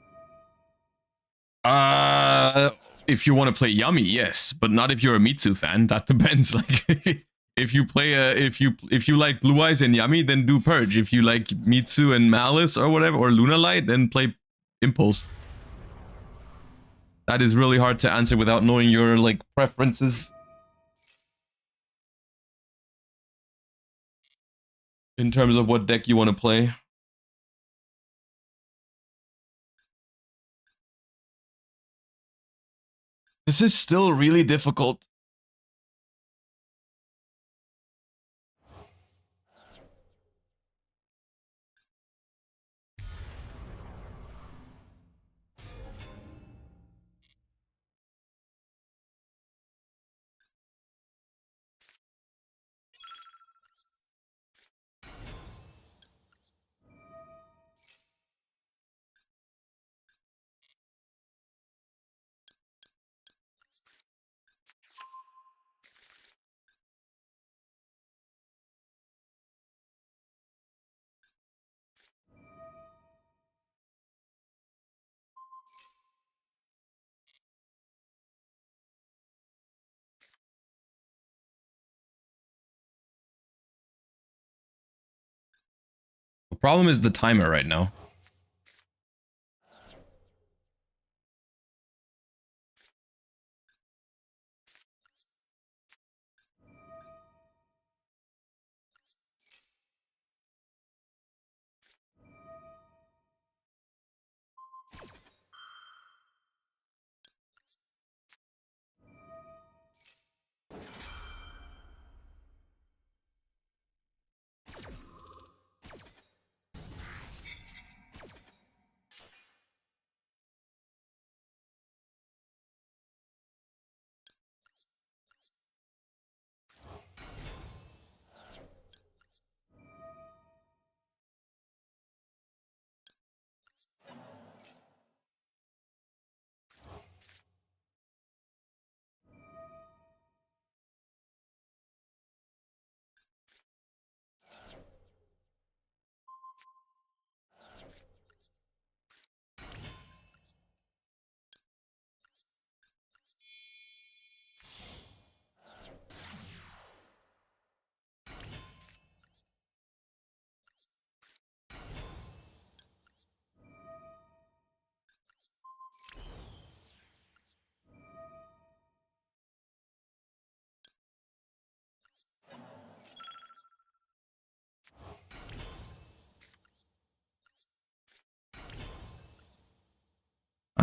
If you want to play Yummy, yes, but not if you're a Mitsu fan. That depends. Like, if you play if you like Blue Eyes and Yummy, then do Purge. If you like Mitsu and Malice or whatever, or Luna Light, then play Impulse. That is really hard to answer without knowing your like preferences in terms of what deck you want to play. This is still really difficult. The problem is the timer right now.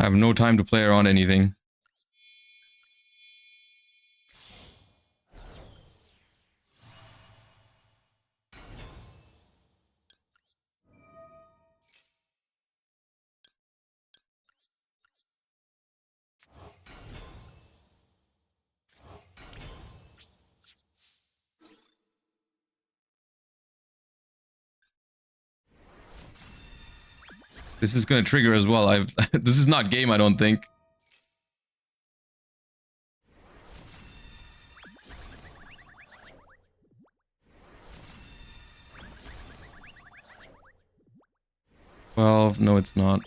I have no time to play around anything. This is gonna trigger as well. This is not game, I don't think. Well, no, it's not.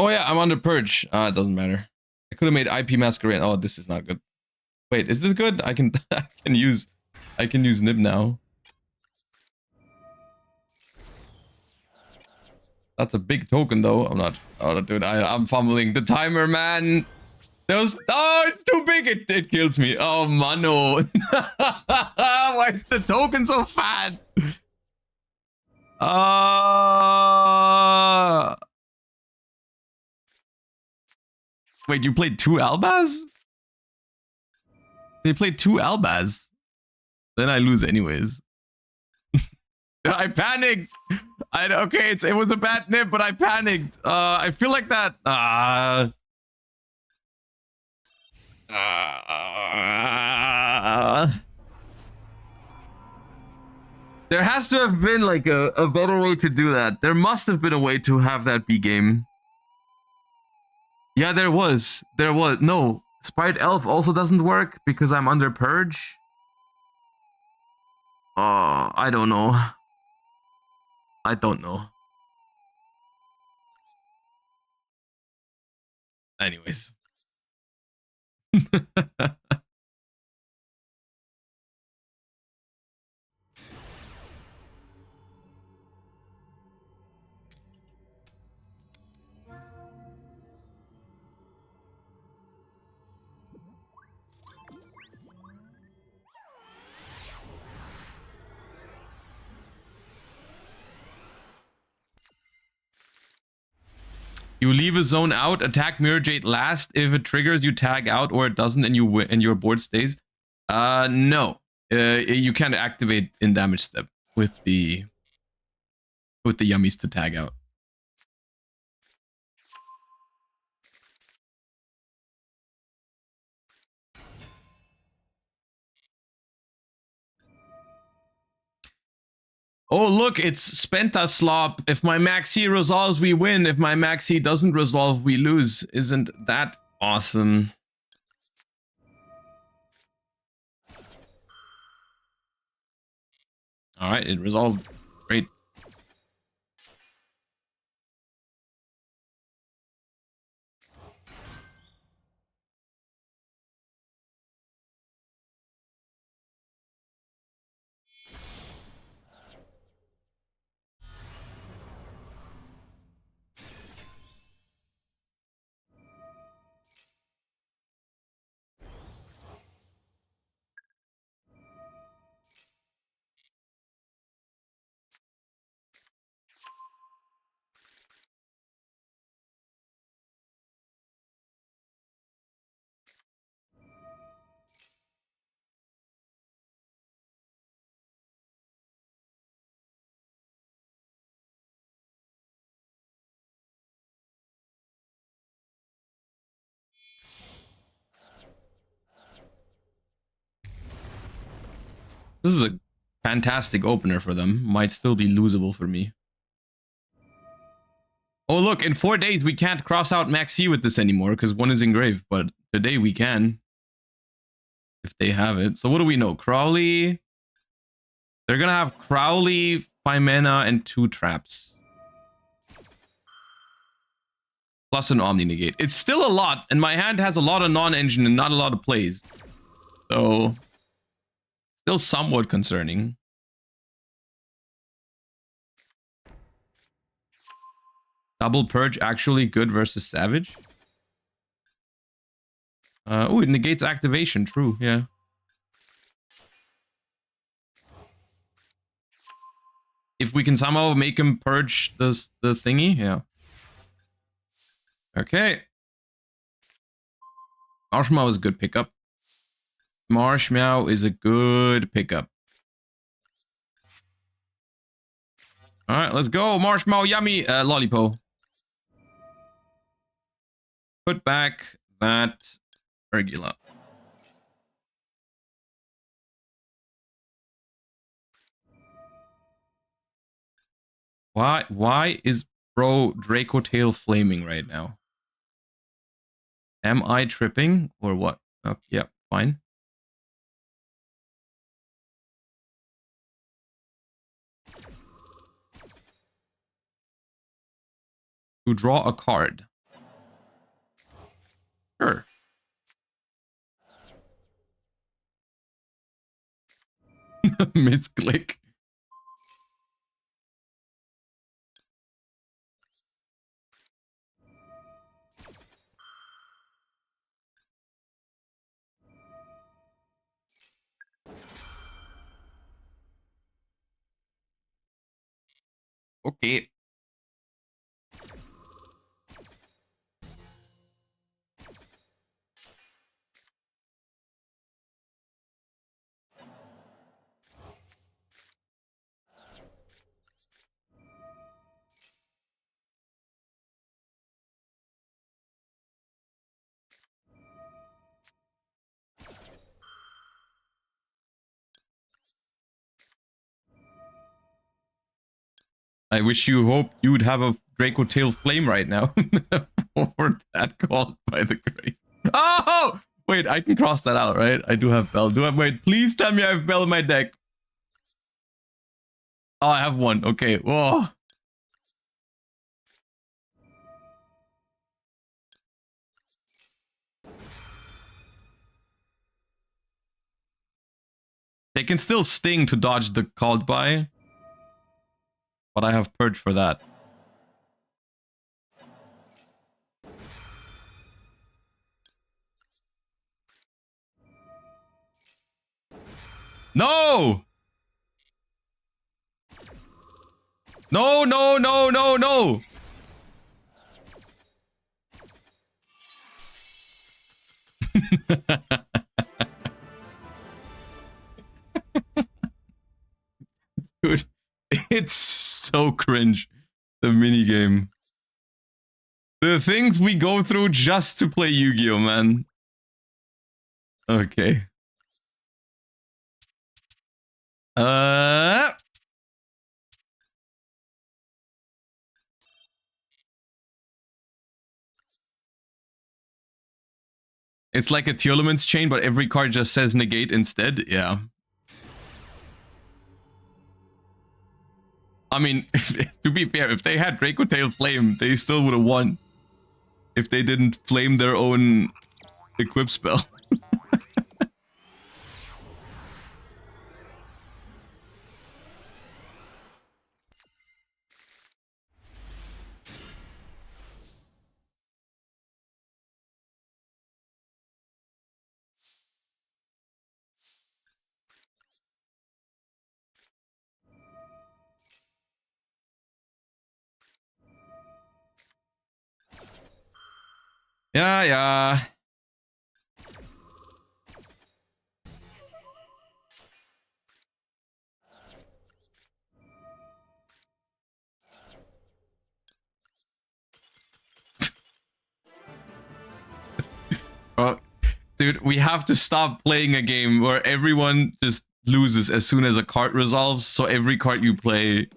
Oh yeah, I'm under purge. It doesn't matter. I could have made IP masquerade. Oh, this is not good. Wait, is this good? I can I can use nib now. That's a big token though. I'm not. Oh, dude, I'm fumbling the timer, man. Oh, it's too big. It kills me. Oh, mano. Why is the token so fat? Wait, you played 2 Albaz? They played 2 Albaz. Then I lose anyways. I panicked. Okay, it was a bad nip, but I panicked. I feel like that. There has to have been like a better way to do that. There must have been a way to have that be game. Yeah, there was. There was. No, Sprite Elf also doesn't work because I'm under purge. I don't know. I don't know. Anyways. You leave a zone out, attack Mirror Jade last. If it triggers, you tag out, or it doesn't, and you win, and your board stays. No. You can't activate in damage step with the yummies to tag out. Oh, look, it's Spentaslop. If my maxi resolves, we win. If my maxi doesn't resolve, we lose. Isn't that awesome? All right, it resolved. Great. This is a fantastic opener for them. Might still be losable for me. Oh, look, in 4 days, we can't cross out Maxi with this anymore because 1 is engraved, but today we can. If they have it. So what do we know? Crowley. They're going to have Crowley, 5 mana, and 2 traps. Plus an Omni Negate. It's still a lot, and my hand has a lot of non-engine and not a lot of plays. So, still somewhat concerning. Double Purge actually good versus Savage? Oh, it negates activation. True, yeah. If we can somehow make him purge the thingy, yeah. Okay. Marshmallow is a good pickup. Marshmallow is a good pickup. All right, let's go. Marshmallow, yummy. Lollipo. Put back that regular. Why is bro Draco Tail flaming right now? Am I tripping or what? Oh, yeah, fine. To draw a card. Sure. Misclick. Okay. I wish you hoped you would have a Draco Tail Flame right now. For that called by the grave. Oh! Wait, I can cross that out, right? I do have Bell. Wait, please tell me I have Bell in my deck. Oh, I have one. Okay. Whoa. They can still Sting to dodge the called by. But I have Purge for that. No! No, no, no, no, no! Dude, it's so cringe. The minigame. The things we go through just to play Yu-Gi-Oh, man. Okay. It's like a Tearlaments chain, but every card just says negate instead. Yeah. I mean, to be fair, if they had Draco Tail Flame, they still would have won. If they didn't flame their own equip spell. Yeah, yeah. Well, dude, we have to stop playing a game where everyone just loses as soon as a card resolves. So every card you play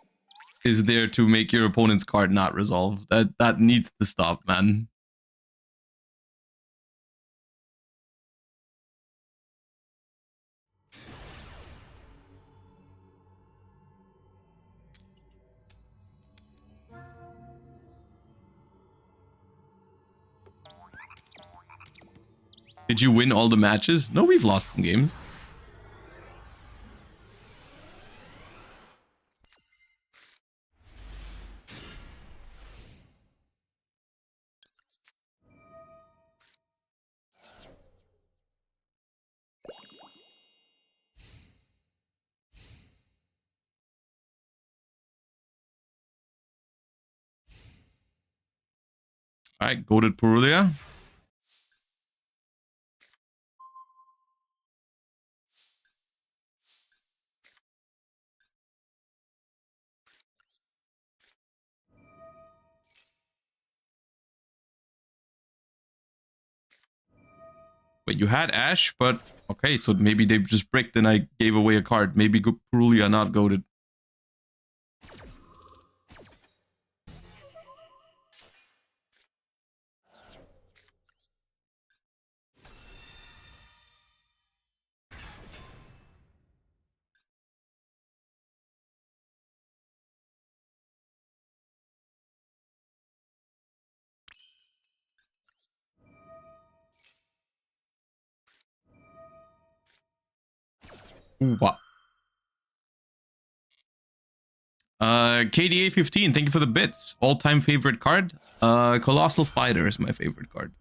is there to make your opponent's card not resolve. That needs to stop, man. Did you win all the matches? No, we've lost some games. All right, goaded Purulia. But you had Ash, but okay, so maybe they just bricked and I gave away a card. Maybe Purulia not goaded. Wow. KDA 15, thank you for the bits. All-time favorite card. Colossal Fighter is my favorite card.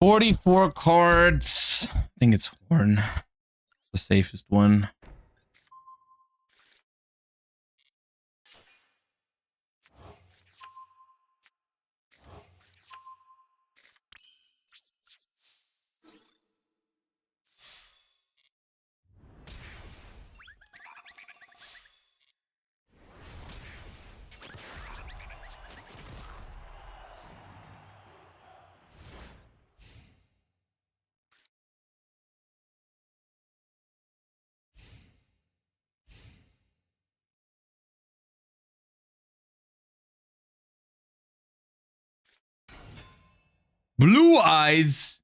$44 cards. I think it's Horn. The safest one. Blue Eyes.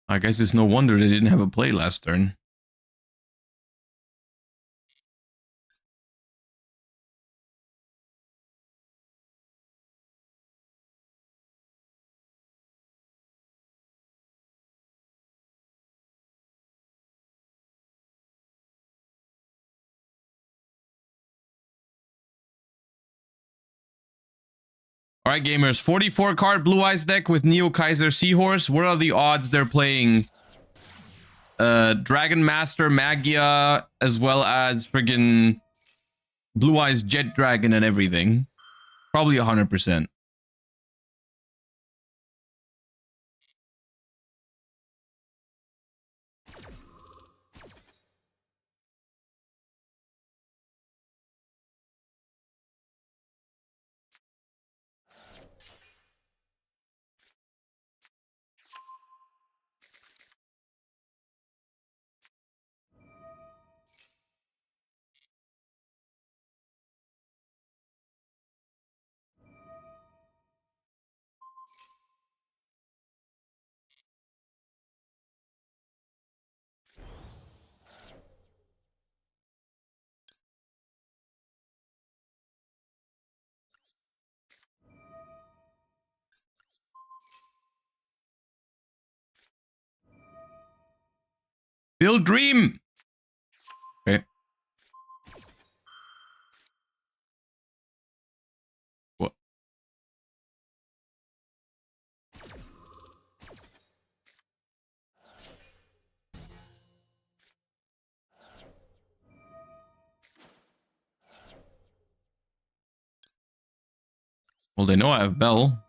I guess it's no wonder they didn't have a play last turn. All right, gamers. 44 card Blue Eyes deck with Neo Kaiser Seahorse. What are the odds they're playing Dragon Master Magia as well as friggin' Blue Eyes Jet Dragon and everything? Probably 100%. Build Dream. Okay. What? Well, they know I have Bell.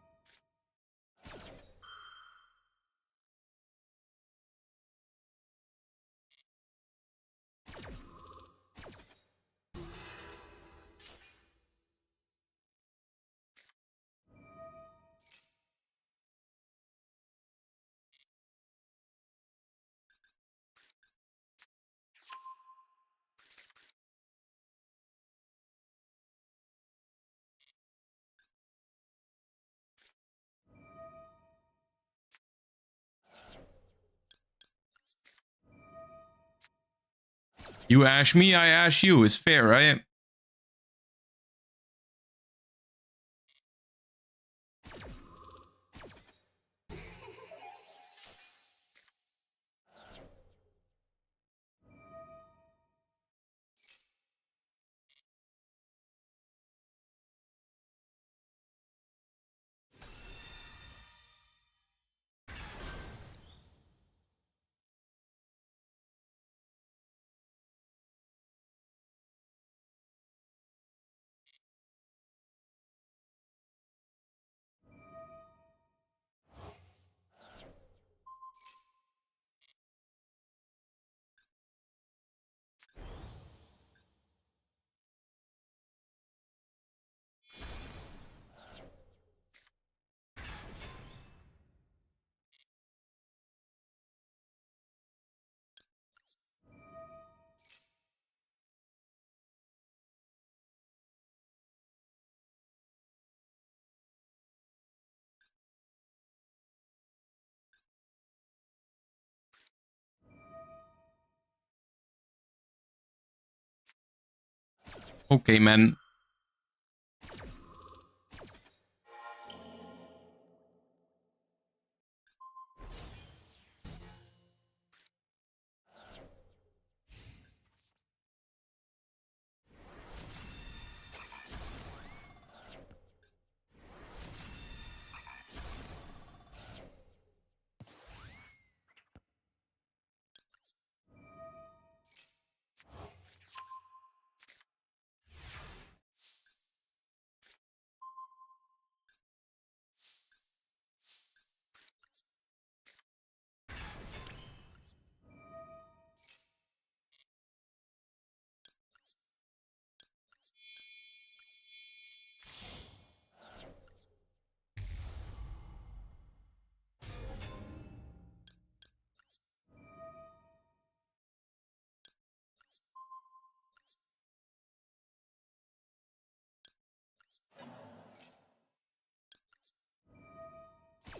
You ash me, I ash you. It's fair, right? Okay, man.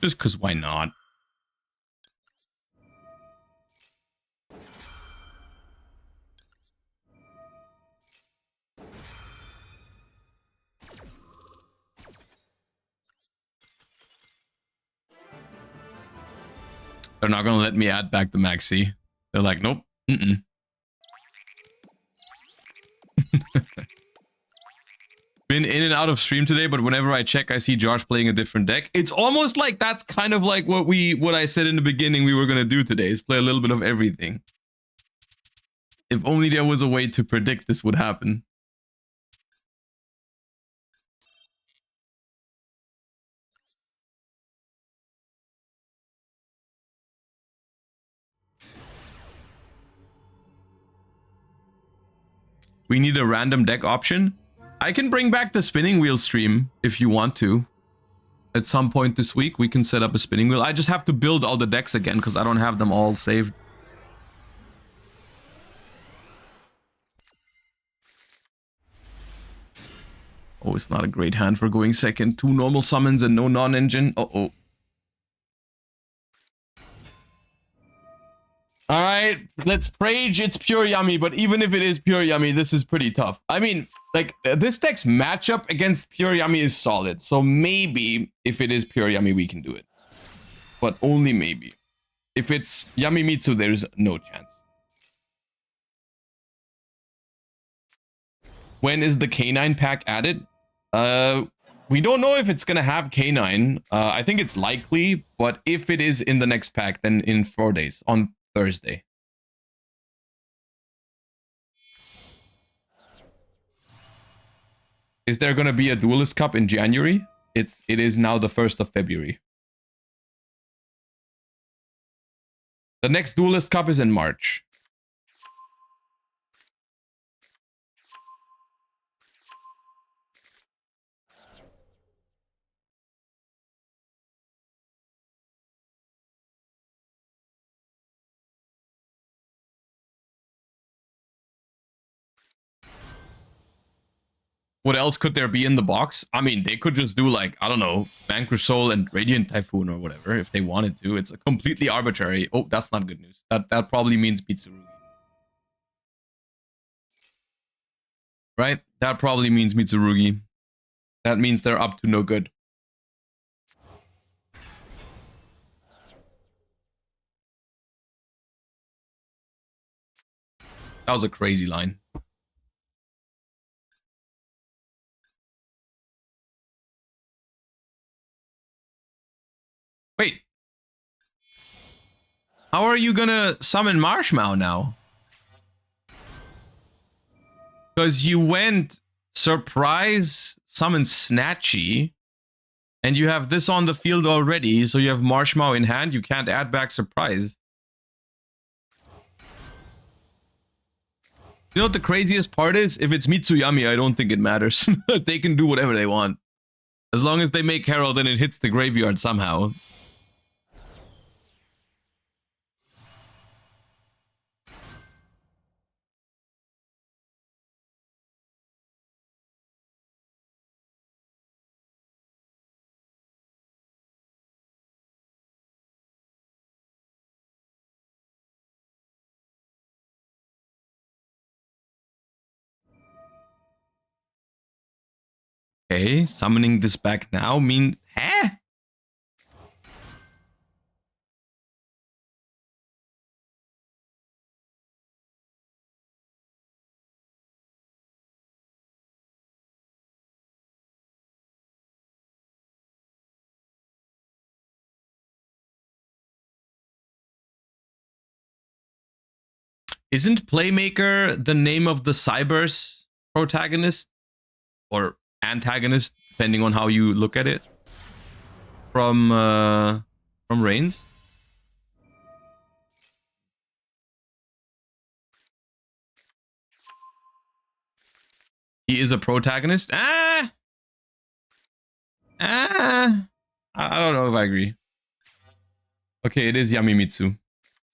Just because why not? They're not going to let me add back the maxi. They're like, nope. Been in and out of stream today, but whenever I check, I see Josh playing a different deck. It's almost like that's kind of like what I said in the beginning we were going to do today, is play a little bit of everything. If only there was a way to predict this would happen. We need a random deck option. I can bring back the spinning wheel stream if you want to. At some point this week, we can set up a spinning wheel. I just have to build all the decks again because I don't have them all saved. Oh, it's not a great hand for going second. 2 normal summons and no non-engine. Uh-oh. All right, let's Prage. It's pure yummy, but even if it is pure yummy, this is pretty tough. I mean, like, this deck's matchup against pure yummy is solid. So maybe if it is pure yummy, we can do it. But only maybe. If it's Yummy Mitsu, there's no chance. When is the K9 pack added? We don't know if it's gonna have K9. I think it's likely, but if it is in the next pack, then in 4 days, on Thursday. Is there gonna be a Duelist Cup in January? It is now the 1st of February. The next Duelist Cup is in March. What else could there be in the box? I mean, they could just do like, I don't know, Vanquish Soul and Radiant Typhoon or whatever if they wanted to. It's a completely arbitrary. Oh, that's not good news. That probably means Mitsurugi. right? That probably means Mitsurugi. That means they're up to no good. That was a crazy line. Wait. How are you gonna summon Marshmallow now? Because you went surprise summon Snatchy, and you have this on the field already, so you have Marshmallow in hand. You can't add back surprise. You know what the craziest part is? If it's Mitsuyami, I don't think it matters. They can do whatever they want. As long as they make Herald and it hits the graveyard somehow. Okay, summoning this back now mean... Huh? Isn't Playmaker the name of the Cyber's protagonist? Or antagonist, depending on how you look at it? From Reigns? He is a protagonist? I don't know if I agree. Okay, it is Yamimitsu.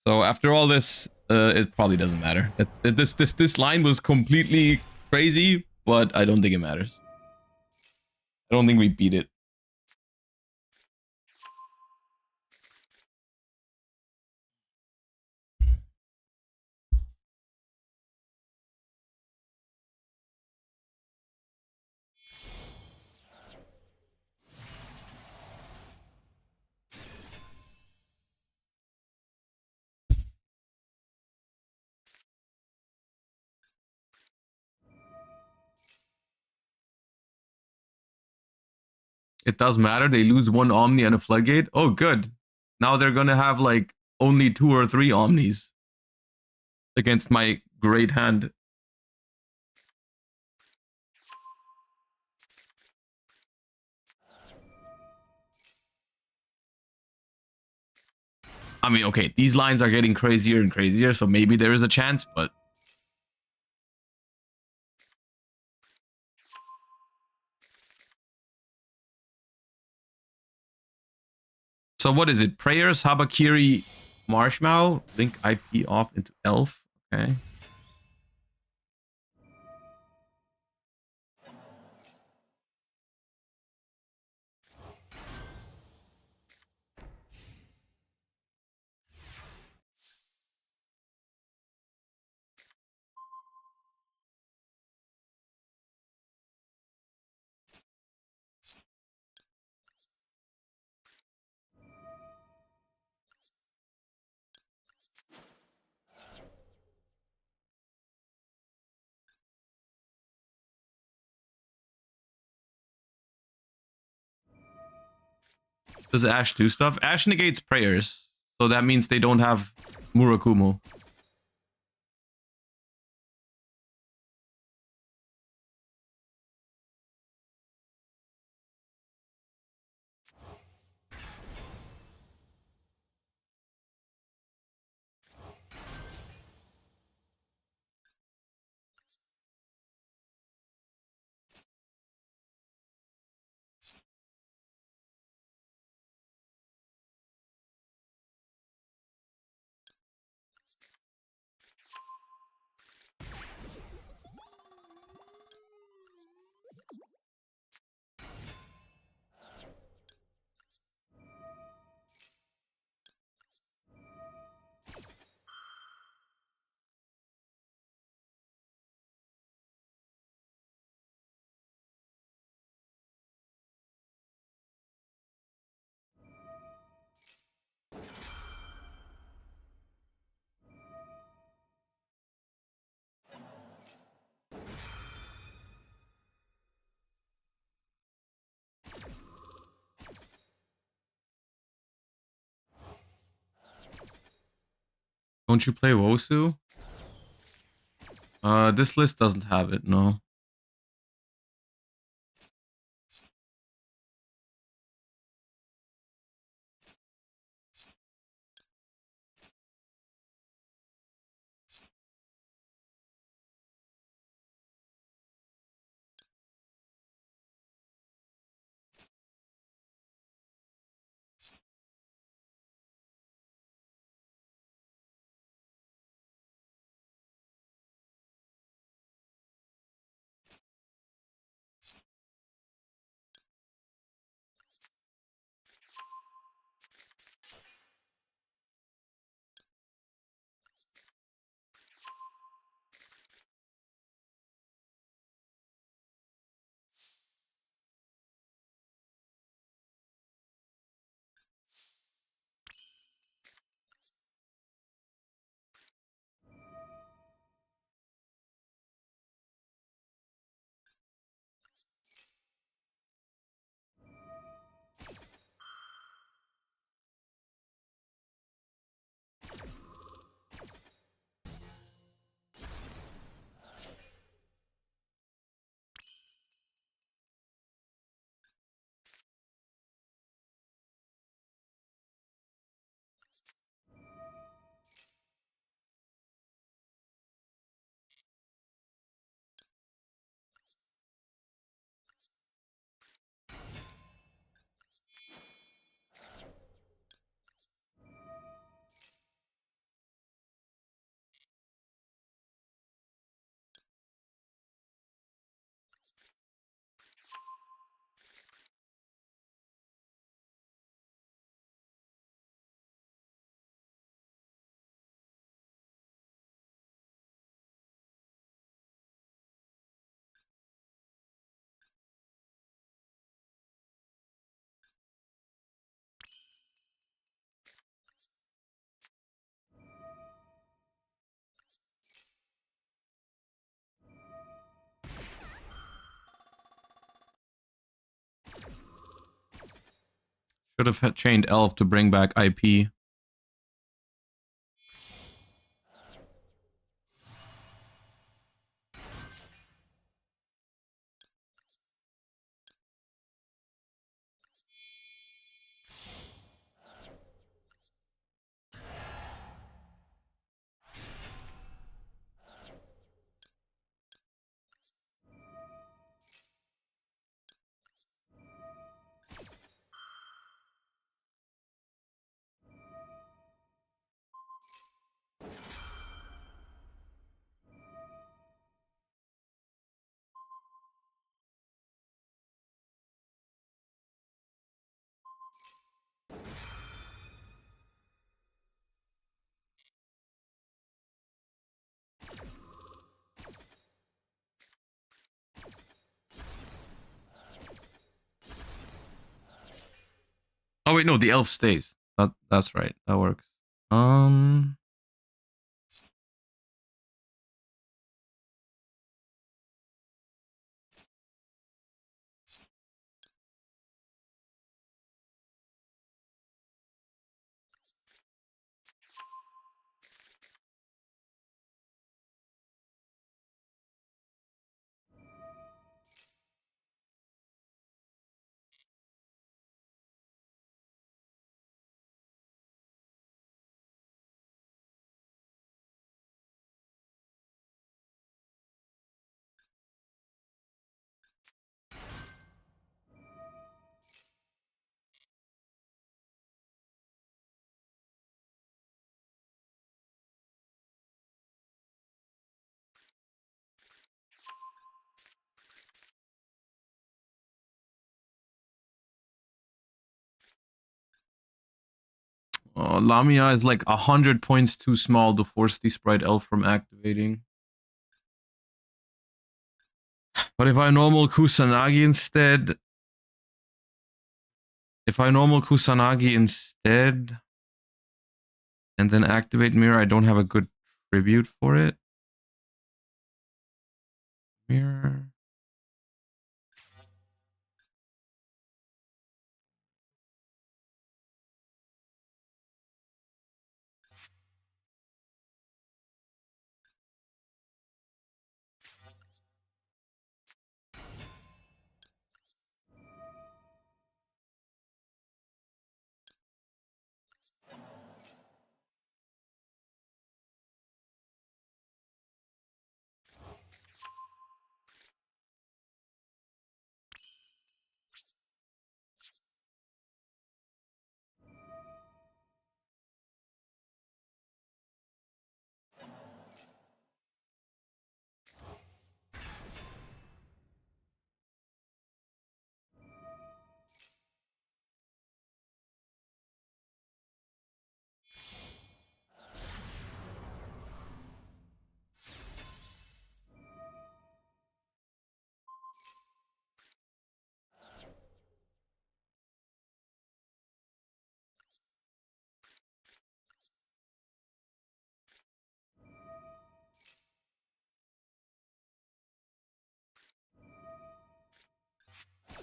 So after all this, it probably doesn't matter. This line was completely crazy, but I don't think it matters. I don't think we beat it. It does matter. They lose one Omni and a Floodgate. Oh, good. Now they're gonna have like only 2 or 3 Omnis against my great hand. I mean, okay, these lines are getting crazier and crazier, so maybe there is a chance, but... So what is it? Prayers, Habakiri, Marshmallow, link IP off into Elf. Okay. Does Ash do stuff? Ash negates prayers, so that means they don't have Murakumo. Don't you play Wosu? This list doesn't have it, no. Should have chained Elf to bring back IP. Oh wait, no, the Elf stays. That's right. That works. Um, Lamia is like 100 points too small to force the Sprite Elf from activating. But if I normal Kusanagi instead, and then activate Mirror, I don't have a good tribute for it. Mirror.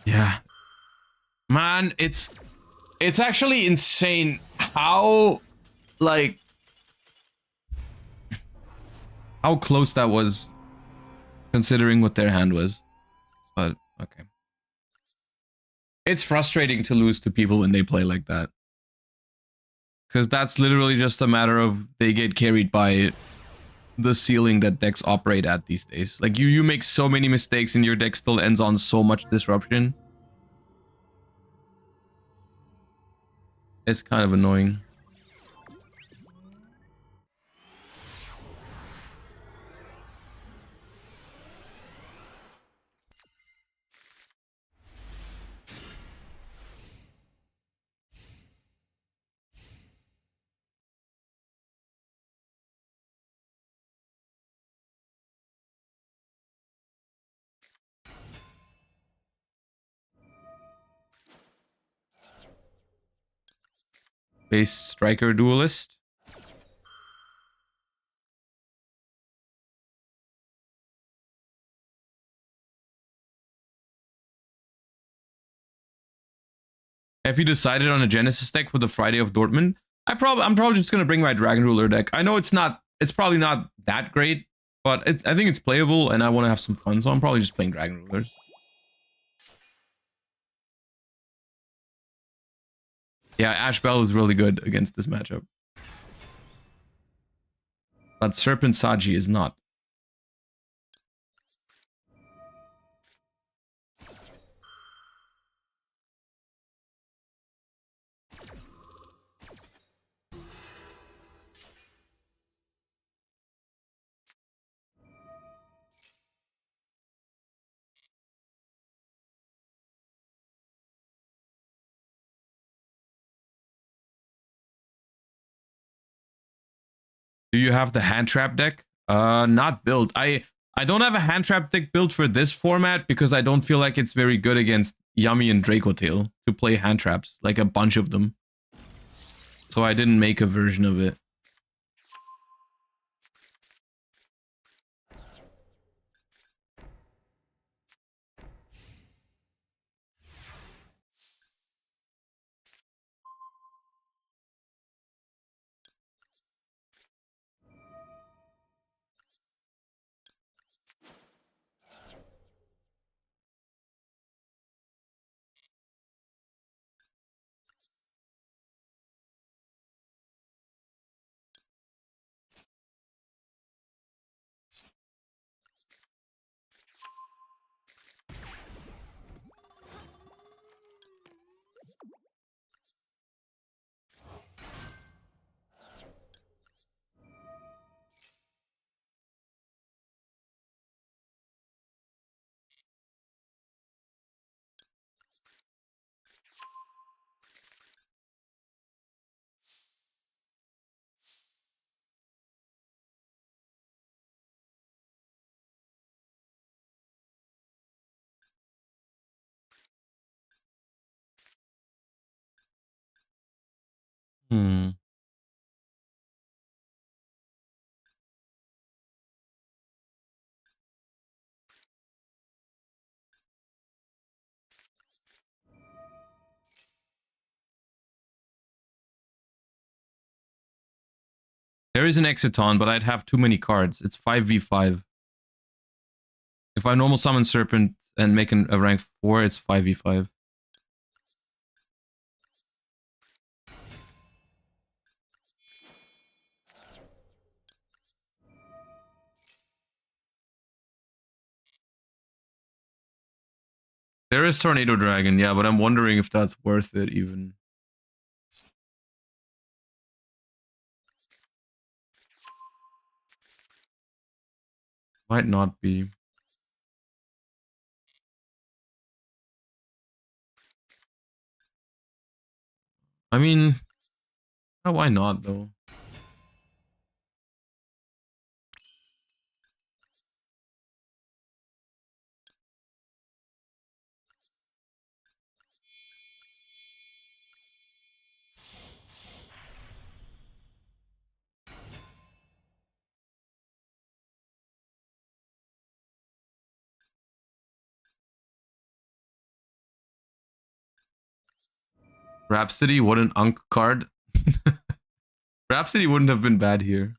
Yeah. Man, it's actually insane how like how close that was considering what their hand was. But okay. It's frustrating to lose to people when they play like that. Because that's literally just a matter of they get carried by the ceiling that decks operate at these days. Like you make so many mistakes and your deck still ends on so much disruption. It's kind of annoying. Base striker duelist. Have you decided on a Genesis deck for the Friday of Dortmund? I'm probably just gonna bring my Dragon Ruler deck. I know it's probably not that great, but I think it's playable and I want to have some fun, so I'm probably just playing Dragon Rulers. Yeah, Ash Bell is really good against this matchup. But Serpent Saji is not. Do you have the hand trap deck? Not built. I don't have a hand trap deck built for this format because I don't feel like it's very good against Yummy and Draco Tail to play hand traps, like a bunch of them. So I didn't make a version of it. Hmm. There is an Exiton, but I'd have too many cards. It's 5v5. If I normal summon Serpent and make a rank 4, it's 5v5. There is Tornado Dragon, yeah, but I'm wondering if that's worth it even. Might not be. I mean, why not though? Rhapsody, what an unk card. Rhapsody wouldn't have been bad here.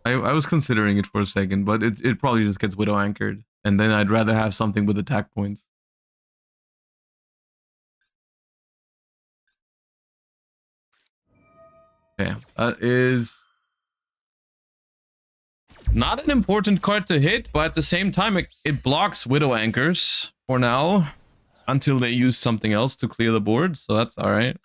I was considering it for a second, but it probably just gets Widow anchored. And then I'd rather have something with attack points. Okay, that is not an important card to hit, but at the same time, it blocks Widow anchors for now until they use something else to clear the board, so that's alright.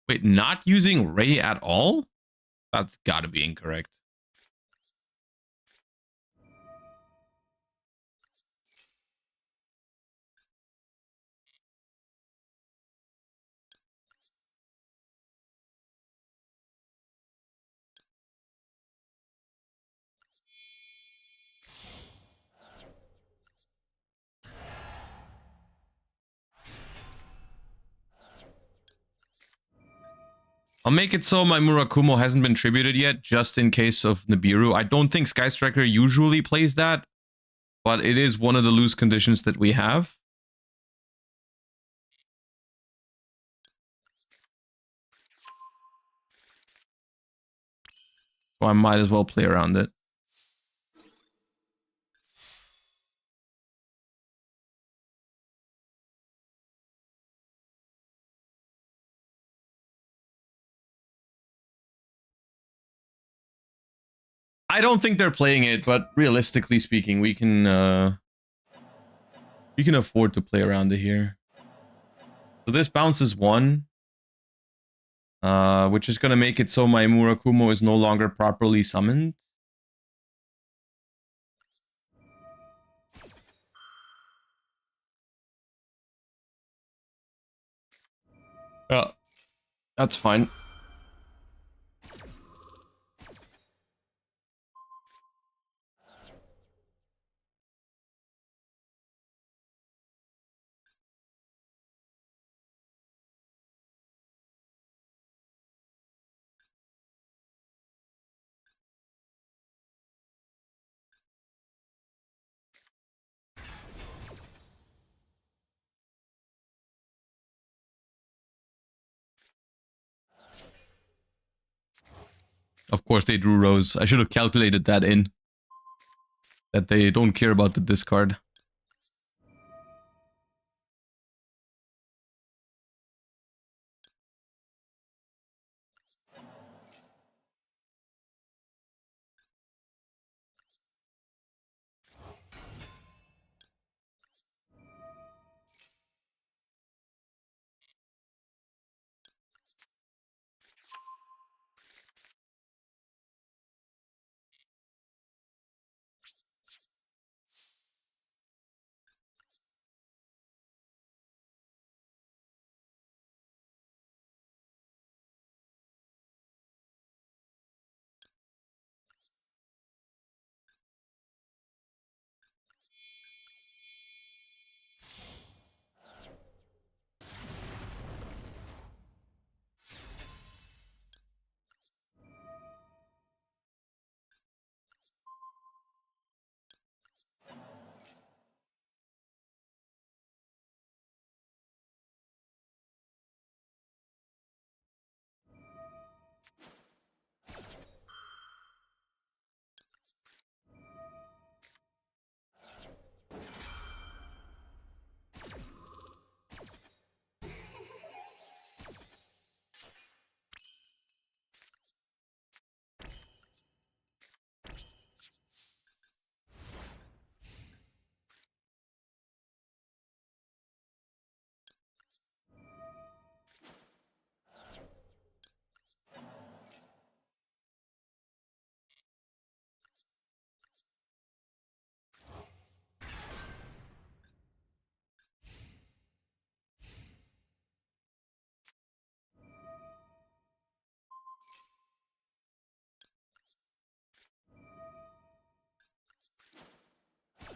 Wait, not using Ray at all? That's gotta be incorrect. I'll make it so my Murakumo hasn't been tributed yet, just in case of Nibiru. I don't think Sky Striker usually plays that, but it is one of the loose conditions that we have. So I might as well play around it. I don't think they're playing it, but realistically speaking, we can afford to play around it here. So this bounces 1, which is going to make it so my Murakumo is no longer properly summoned. Yeah, that's fine. Of course, they drew Rose. I should have calculated that in. That they don't care about the discard.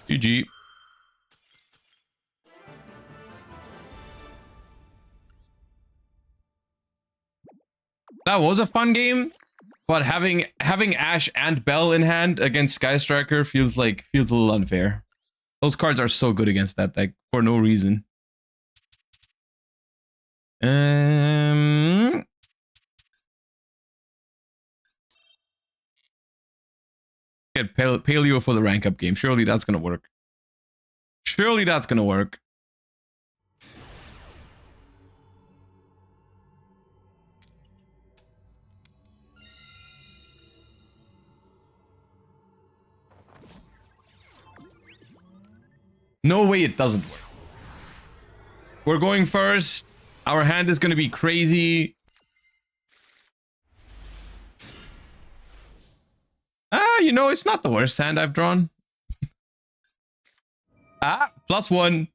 GG. That was a fun game, but having Ash and Bell in hand against Sky Striker feels a little unfair. Those cards are so good against that deck for no reason. Get Paleo for the rank up game. Surely that's gonna work. Surely that's gonna work. No way it doesn't work. We're going first. Our hand is gonna be crazy. Ah, you know, it's not the worst hand I've drawn. Ah, +1.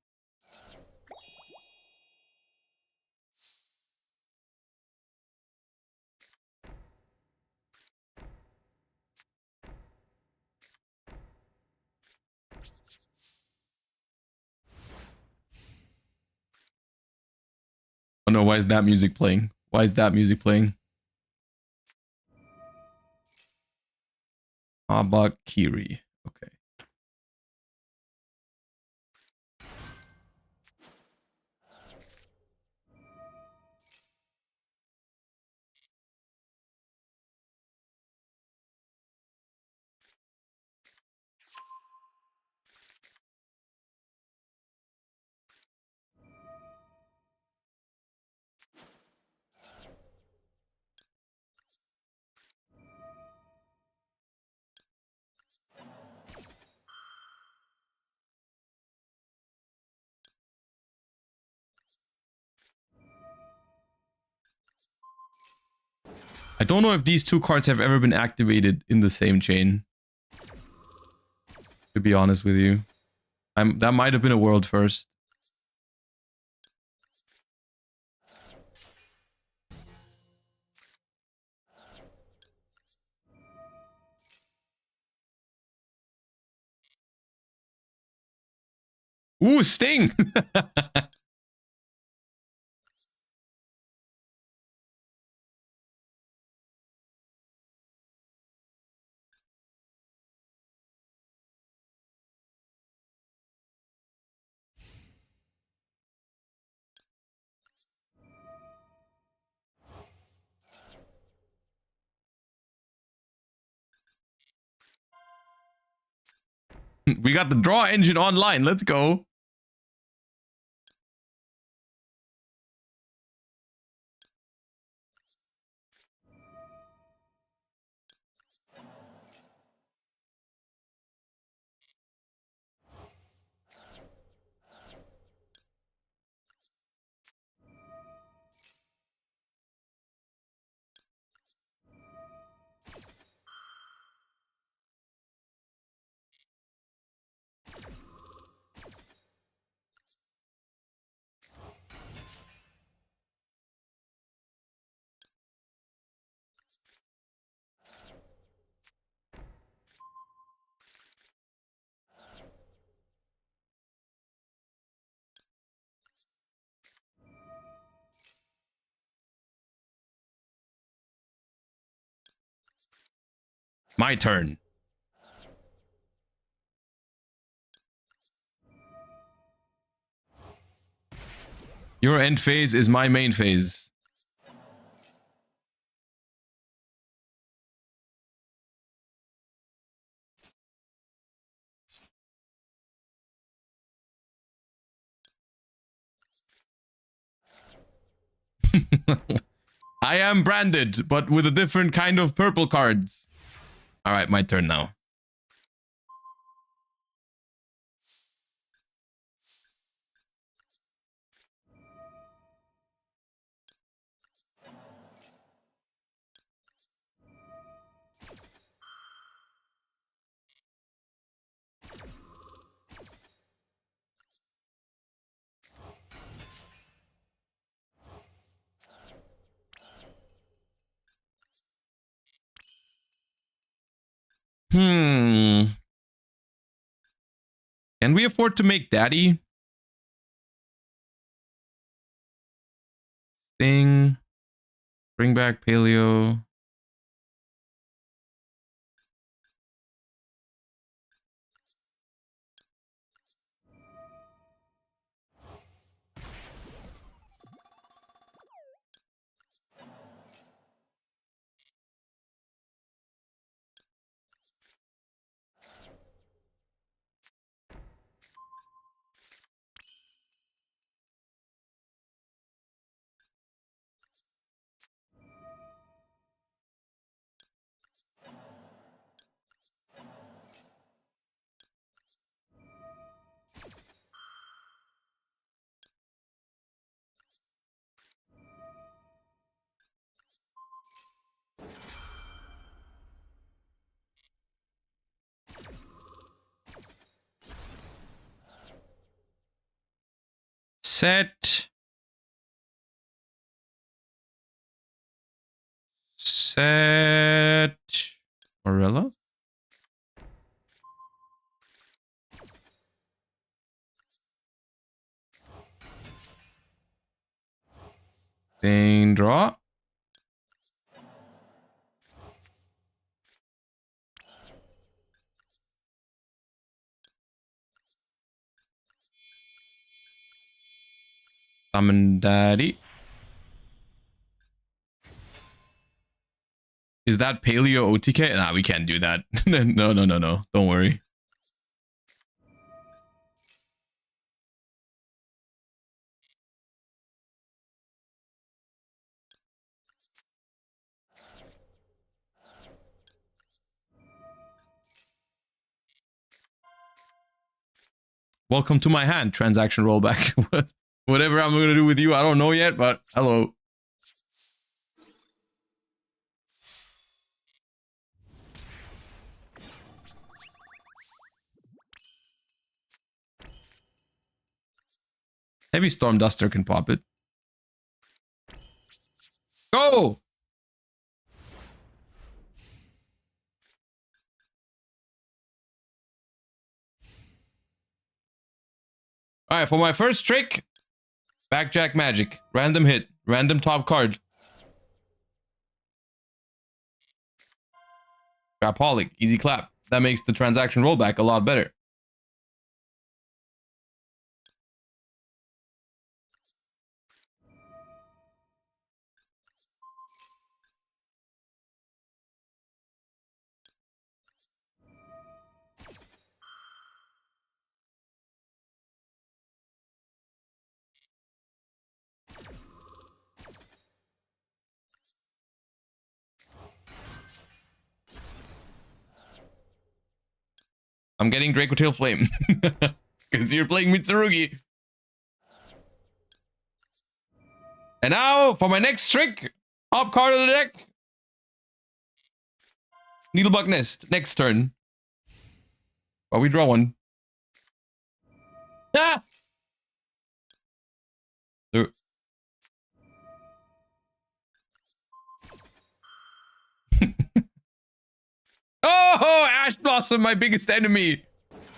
Oh no, why is that music playing? Why is that music playing? Habakiri. Okay. I don't know if these two cards have ever been activated in the same chain. To be honest with you. That might have been a world first. Ooh, Sting! We got the draw engine online. Let's go. My turn. Your end phase is my main phase. I am branded, but with a different kind of purple cards. All right, my turn now. Hmm. Can we afford to make daddy? Thing. Bring back paleo. Set. Morella? Thing draw. Summon daddy. Is that paleo OTK? Nah, we can't do that. No. Don't worry. Welcome to my hand, transaction rollback. Whatever I'm gonna do with you, I don't know yet, but hello. Heavy Storm Duster can pop it. Go! Alright, for my first trick, Backjack Magic. Random hit. Random top card. Grapaholic. Easy clap. That makes the transaction rollback a lot better. I'm getting Draco Tail Flame. Because you're playing Mitsurugi. And now, for my next trick, top card of the deck. Needlebug Nest. Next turn. Oh, we draw one. Ah! Oh, Ash Blossom, my biggest enemy.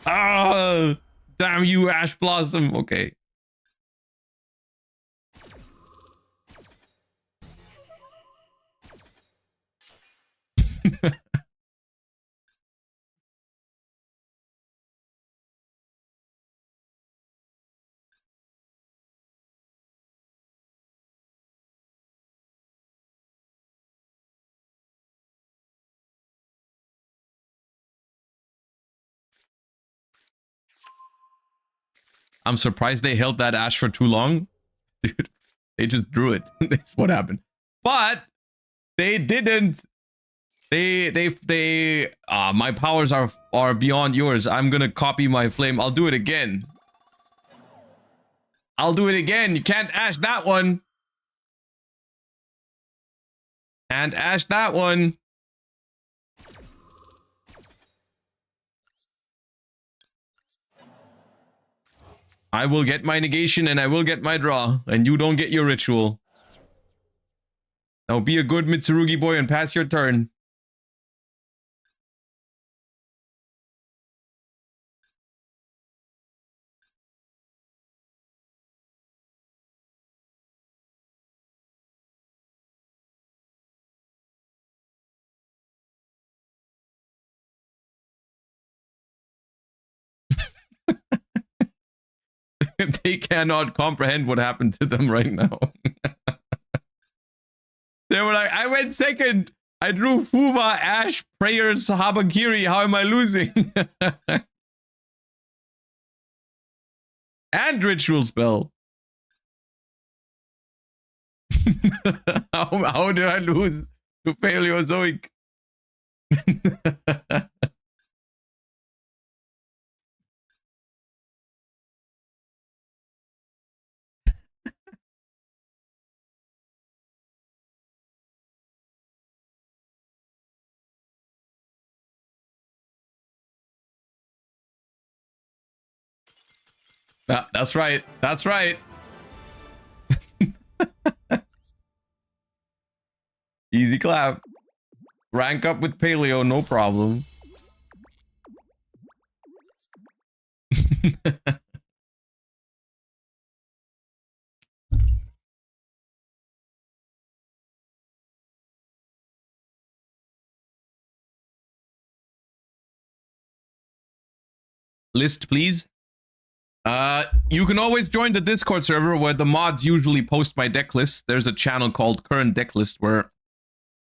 Ah, damn you, Ash Blossom. Okay. I'm surprised they held that Ash for too long. Dude, they just drew it. That's what happened. But they didn't. My powers are beyond yours. I'm gonna copy my flame. I'll do it again. I'll do it again. You can't Ash that one. And Ash that one. I will get my negation and I will get my draw. And you don't get your ritual. Now be a good Mitsurugi boy and pass your turn. They cannot comprehend what happened to them right now. They were like, I went second. I drew Fuva, Ash, Prayers, Habakiri. How am I losing? And Ritual Spell. How did I lose to Paleozoic? That's right. That's right. Easy clap. Rank up with Paleo, no problem. List, please. You can always join the Discord server where the mods usually post my deck list. There's a channel called Current Deck List where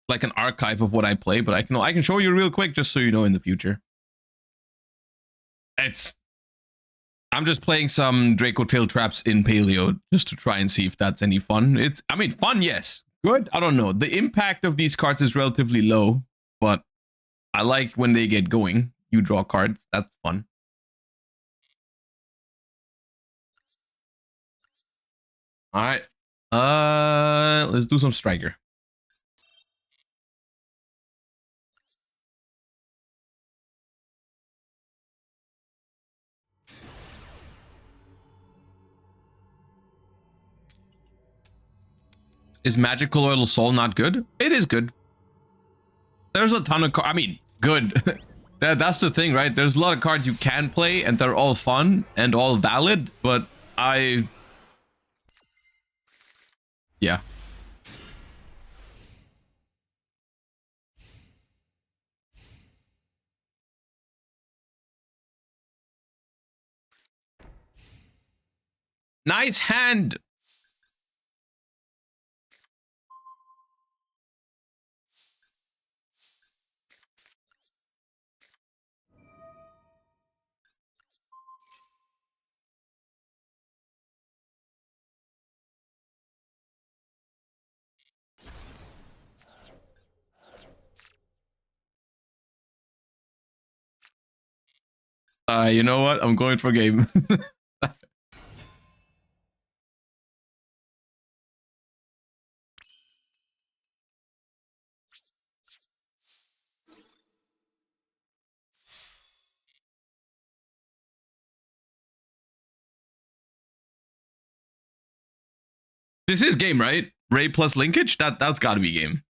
like an archive of what I play, but I can show you real quick just so you know in the future. I'm just playing some Draco Tail traps in Paleo just to try and see if that's any fun. I mean, fun, yes. Good, I don't know. The impact of these cards is relatively low, but I like when they get going. You draw cards, that's fun. All right. Let's do some Striker. Is Magic Colloidal Soul not good? It is good. There's a ton of cards. I mean, good. That's the thing, right? There's a lot of cards you can play, and they're all fun and all valid, but yeah. Nice hand. You know what? I'm going for game. This is game, right? Ray plus linkage? That's gotta be game.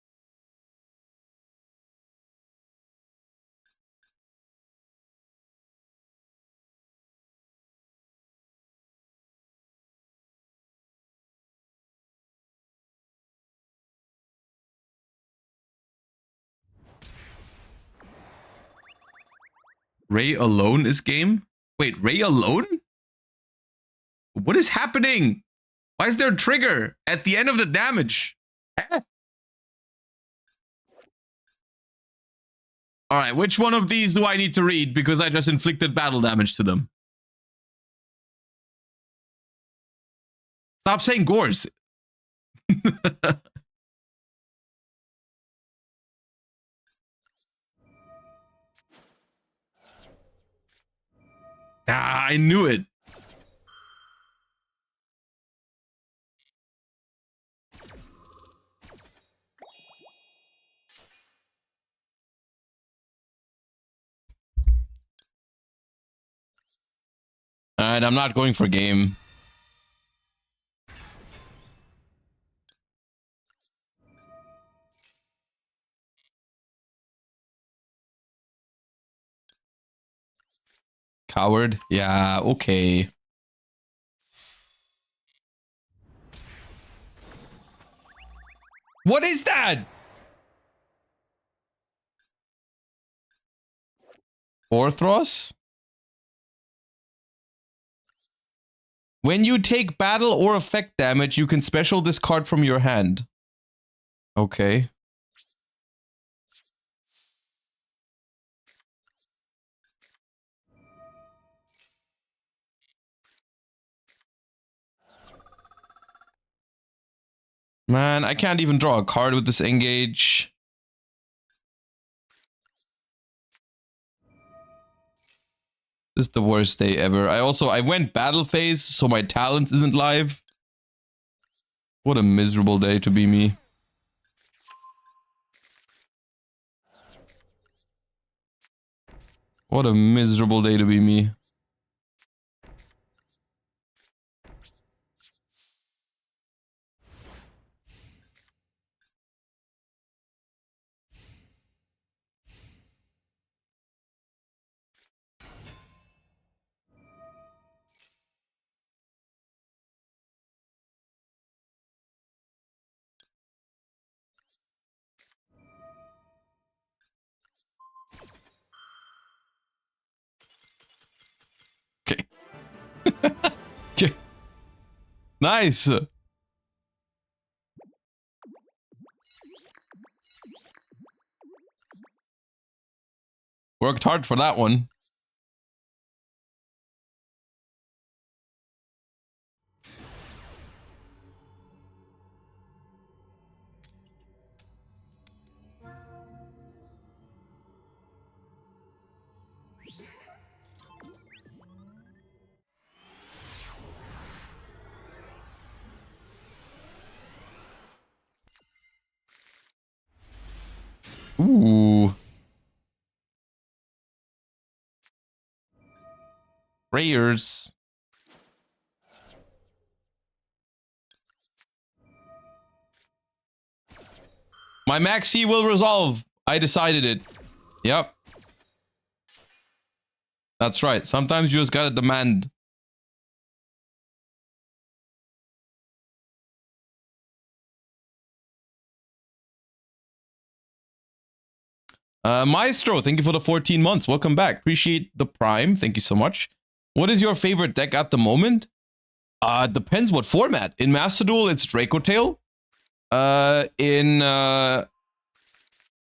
Ray alone is game? Wait, Ray alone? What is happening? Why is there a trigger at the end of the damage? All right, which one of these do I need to read because I just inflicted battle damage to them? Stop saying gores. Ah, I knew it. All right, I'm not going for game. Coward? Yeah, okay. What is that? Orthros? When you take battle or effect damage, you can special discard from your hand. Okay. Man, I can't even draw a card with this engage. This is the worst day ever. I went battle phase, so my talents isn't live. What a miserable day to be me. What a miserable day to be me. Okay. Okay. Nice. Worked hard for that one. Ooh. Prayers. My maxi will resolve. I decided it. Yep. That's right. Sometimes you just gotta demand. Maestro, thank you for the 14 months. Welcome back. Appreciate the prime. Thank you so much. What is your favorite deck at the moment? Depends what format. In Master Duel, it's Draco Tail. In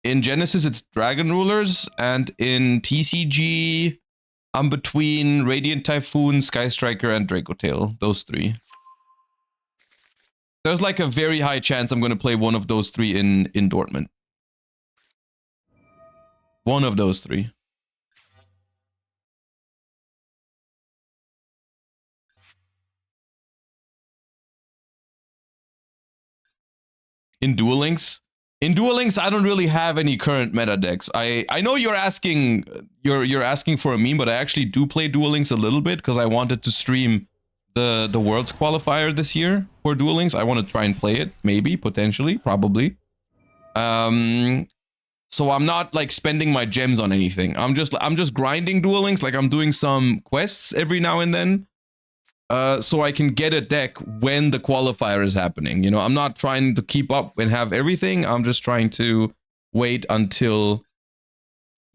Genesis, it's Dragon Rulers, and in TCG, I'm between Radiant Typhoon, Sky Striker, and Draco Tail. Those three. There's like a very high chance I'm going to play one of those three in Dortmund. One of those three. In Duel Links? In Duel Links, I don't really have any current meta decks. I know you're asking asking for a meme, but I actually do play Duel Links a little bit because I wanted to stream the Worlds qualifier this year for Duel Links. I want to try and play it, maybe, potentially, probably. So I'm not like spending my gems on anything. I'm just grinding Duel Links, like I'm doing some quests every now and then. So I can get a deck when the qualifier is happening. You know, I'm not trying to keep up and have everything. I'm just trying to wait until,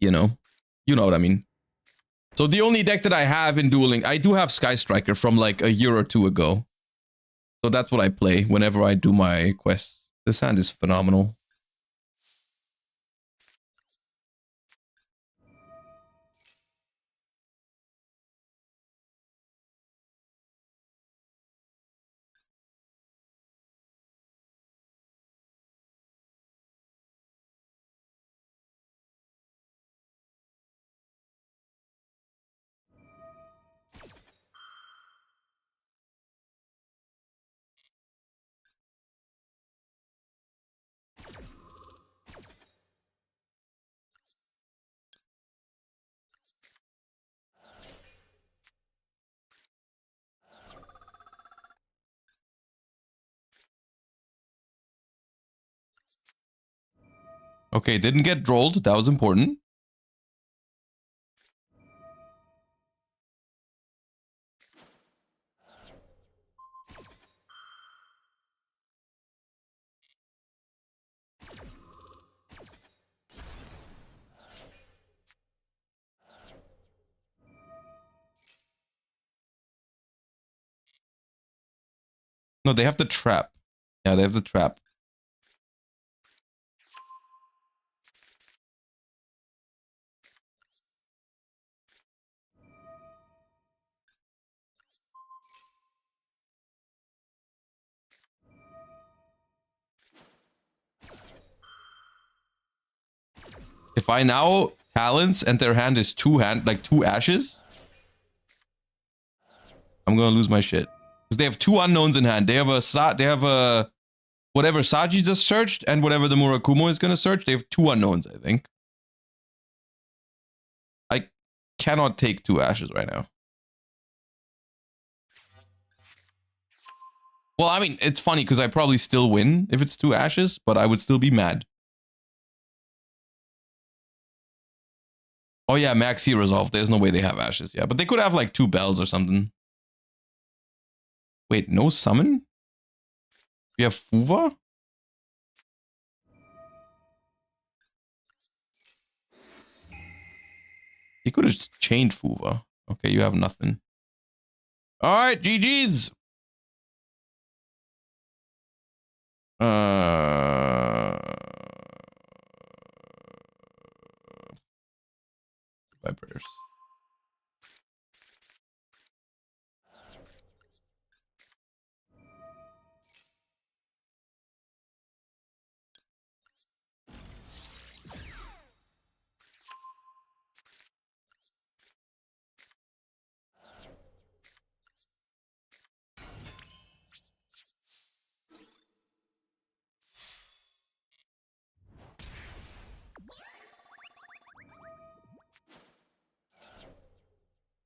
you know what I mean. So the only deck that I have in dueling, I do have Sky Striker from like a year or two ago. So that's what I play whenever I do my quests. This hand is phenomenal. Okay, didn't get drolled. That was important. No, they have the trap. Yeah, they have the trap. If I now talents and their hand is two ashes, I'm gonna lose my shit. Because they have two unknowns in hand. They have a whatever Saji just searched and whatever the Murakumo is gonna search. They have two unknowns, I think. I cannot take two ashes right now. Well, I mean, it's funny because I probably still win if it's two ashes, but I would still be mad. Oh yeah, Maxi resolved. There's no way they have ashes. Yeah, but they could have like two bells or something. Wait, no summon? We have Fuva? He could have just chained Fuva. Okay, you have nothing. All right, GG's. My prayers.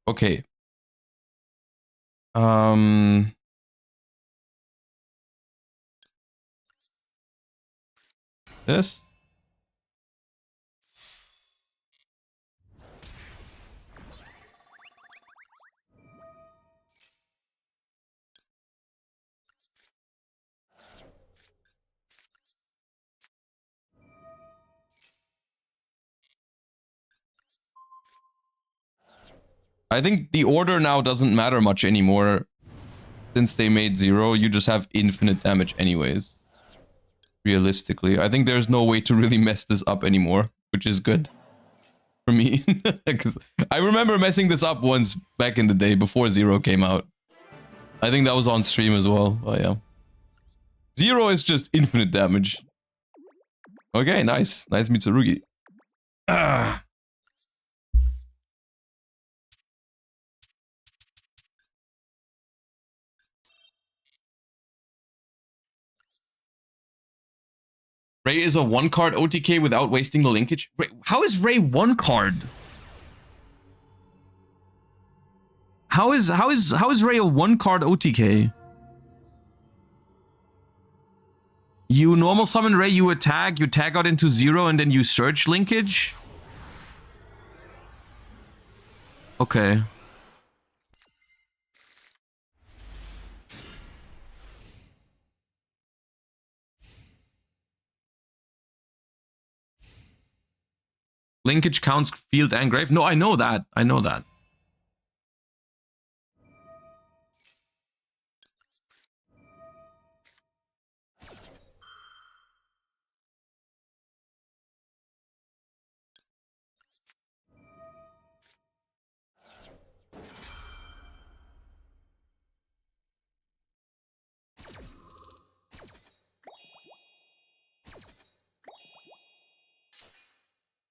Okay. This. I think the order now doesn't matter much anymore. Since they made 0, you just have infinite damage anyways. Realistically. I think there's no way to really mess this up anymore, which is good for me. Because I remember messing this up once back in the day before 0 came out. I think that was on stream as well. Oh yeah. 0 is just infinite damage. Okay, nice. Nice Mitsurugi. Ah. Ray is a 1-card OTK without wasting the linkage. How is Ray 1 card? How is Ray a 1-card OTK? You normal summon Ray, you tag out into 0, and then you search linkage? Okay. Linkage counts field and grave? No, I know that. I know that.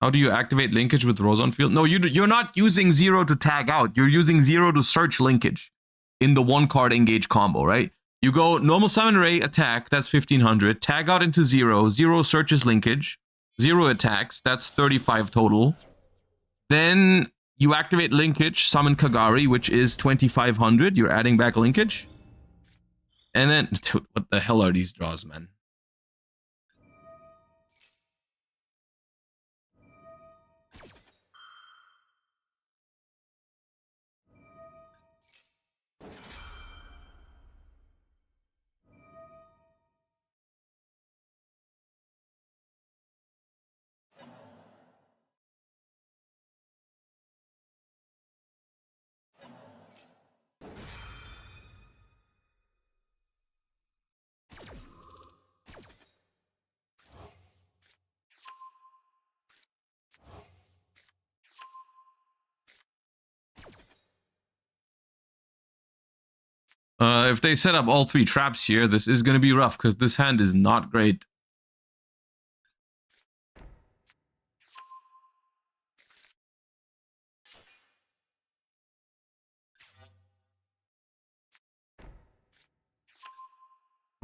How do you activate linkage with Rose on field? No, you're not using 0 to tag out. You're using 0 to search linkage in the 1-card engage combo, right? You go normal summon Ray, attack, that's 1500. Tag out into 0. 0 searches linkage. 0 attacks, that's 35 total. Then you activate linkage, summon Kagari, which is 2500. You're adding back linkage. And then, dude, what the hell are these draws, man? If they set up all 3 traps here, this is going to be rough because this hand is not great.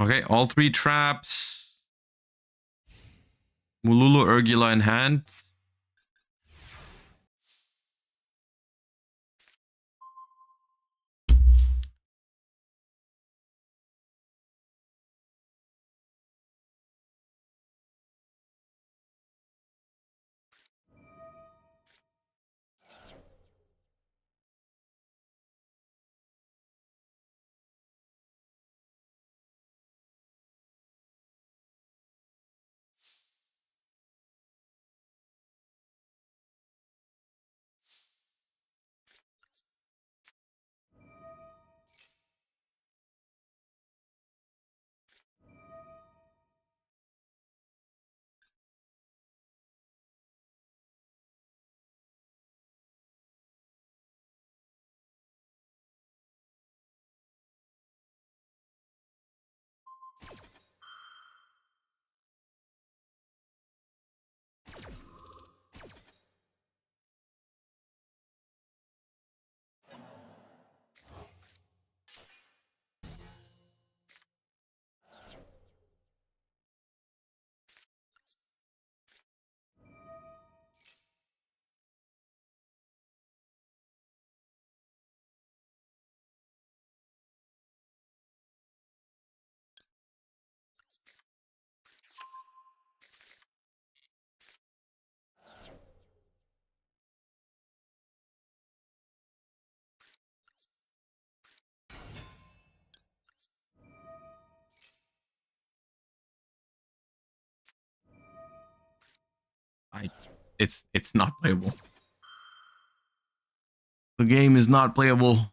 Okay, all 3 traps. Mululu, Urgula in hand. It's not playable. The game is not playable.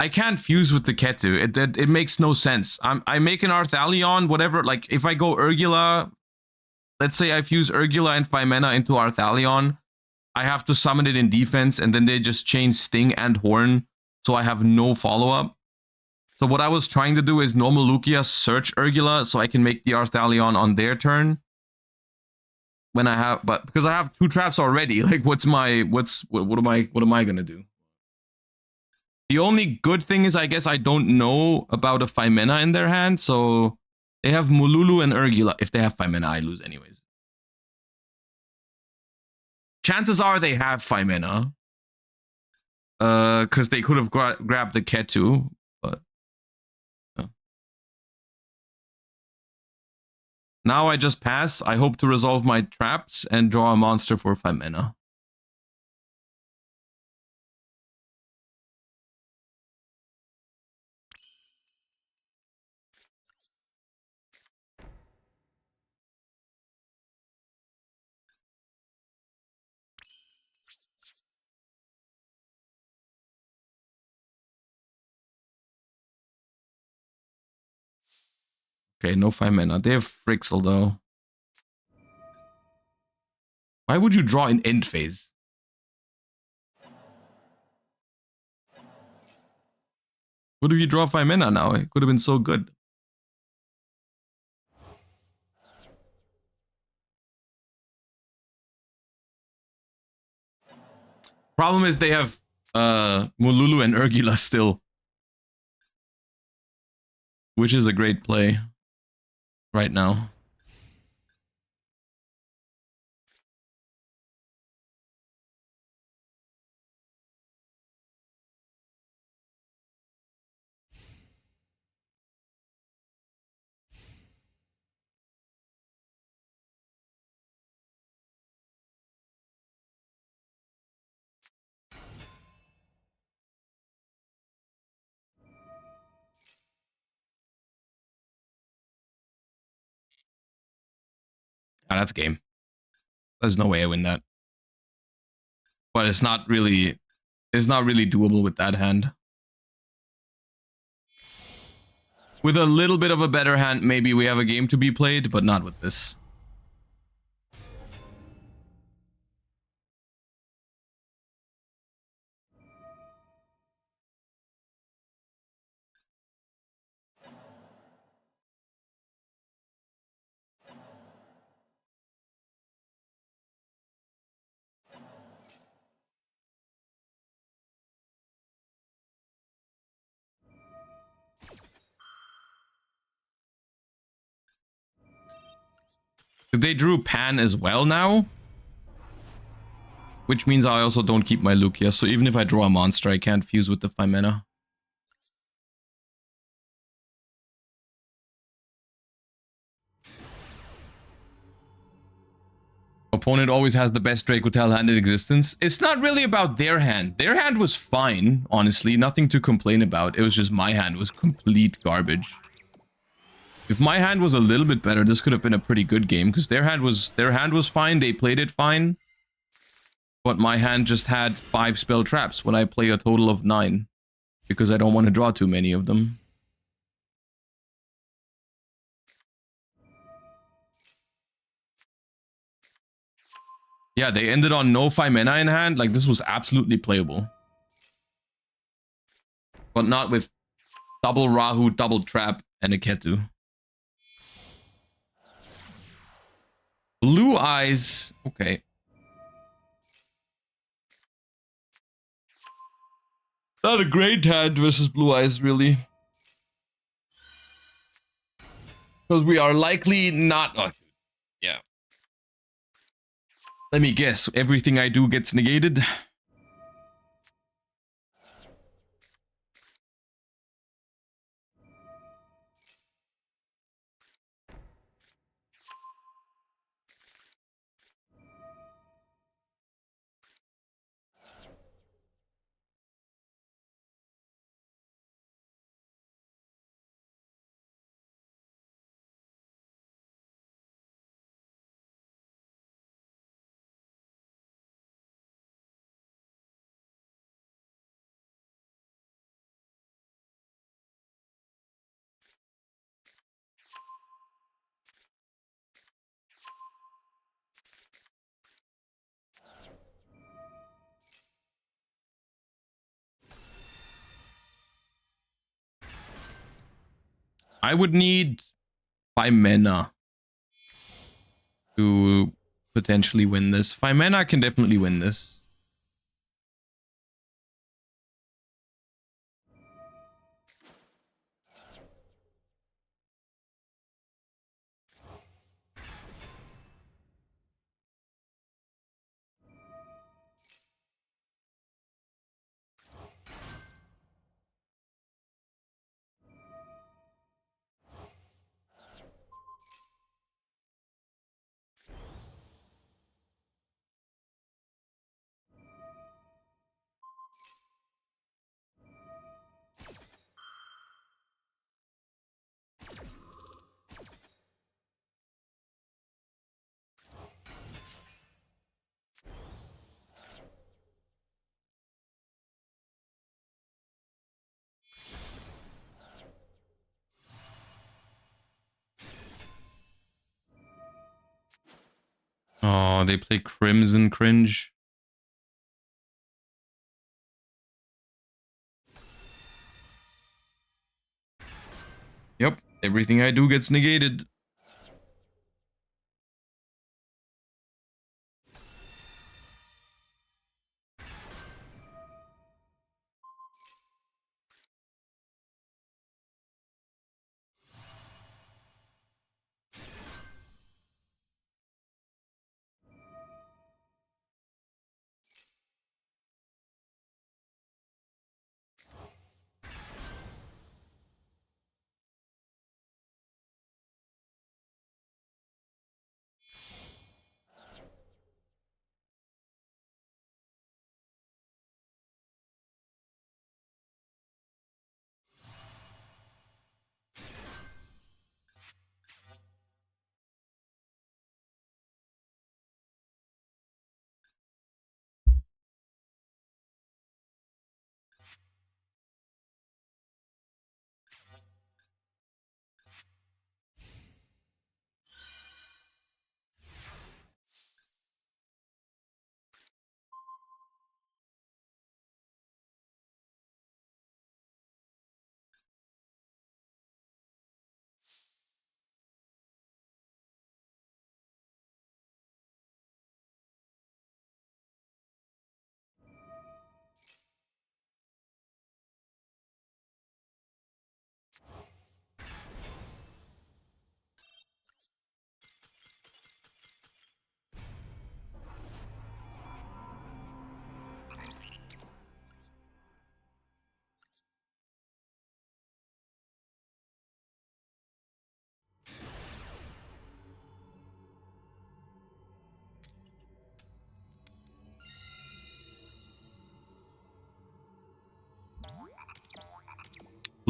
I can't fuse with the Ketu. It makes no sense. I make an Arthalion, whatever. Like if I go Urgula, let's say I fuse Urgula and Phimena into Arthalion, I have to summon it in defense, and then they just change Sting and Horn, so I have no follow-up. So what I was trying to do is normal Lugia search Urgula, so I can make the Arthalion on their turn. When I have, but because I have 2 traps already, like what am I gonna do? The only good thing is, I guess I don't know about a Phimena in their hand, so they have Mululu and Urgula. If they have Phimena, I lose anyways. Chances are they have Phimena. Because they could have grabbed the Ketu, but... Now I just pass. I hope to resolve my traps and draw a monster for Phimena. Okay, no Phimena. They have Frixel, though. Why would you draw in end phase? What if you draw Phimena now? It could have been so good. Problem is they have Mululu and Urgula still. Which is a great play right now. Ah, that's game. There's no way I win that. But it's not really doable with that hand. With a little bit of a better hand, maybe we have a game to be played, but not with this. They drew Pan as well now. Which means I also don't keep my Lugia. So even if I draw a monster, I can't fuse with the 5 mana. Opponent always has the best Dracotel hand in existence. It's not really about their hand. Their hand was fine, honestly. Nothing to complain about. It was just my hand was complete garbage. If my hand was a little bit better, this could have been a pretty good game. Because their hand was fine. They played it fine. But my hand just had 5 spell traps when I play a total of 9. Because I don't want to draw too many of them. Yeah, they ended on no 5 mana in hand. Like, this was absolutely playable. But not with double Rahu, double Trap, and a Ketu. Blue Eyes. Okay. Not a great hand versus Blue Eyes, really. Because we are likely not... Oh, yeah. Let me guess. Everything I do gets negated. I would need 5 mana to potentially win this. 5 mana can definitely win this. Oh, they play Crimson Cringe. Yep, everything I do gets negated.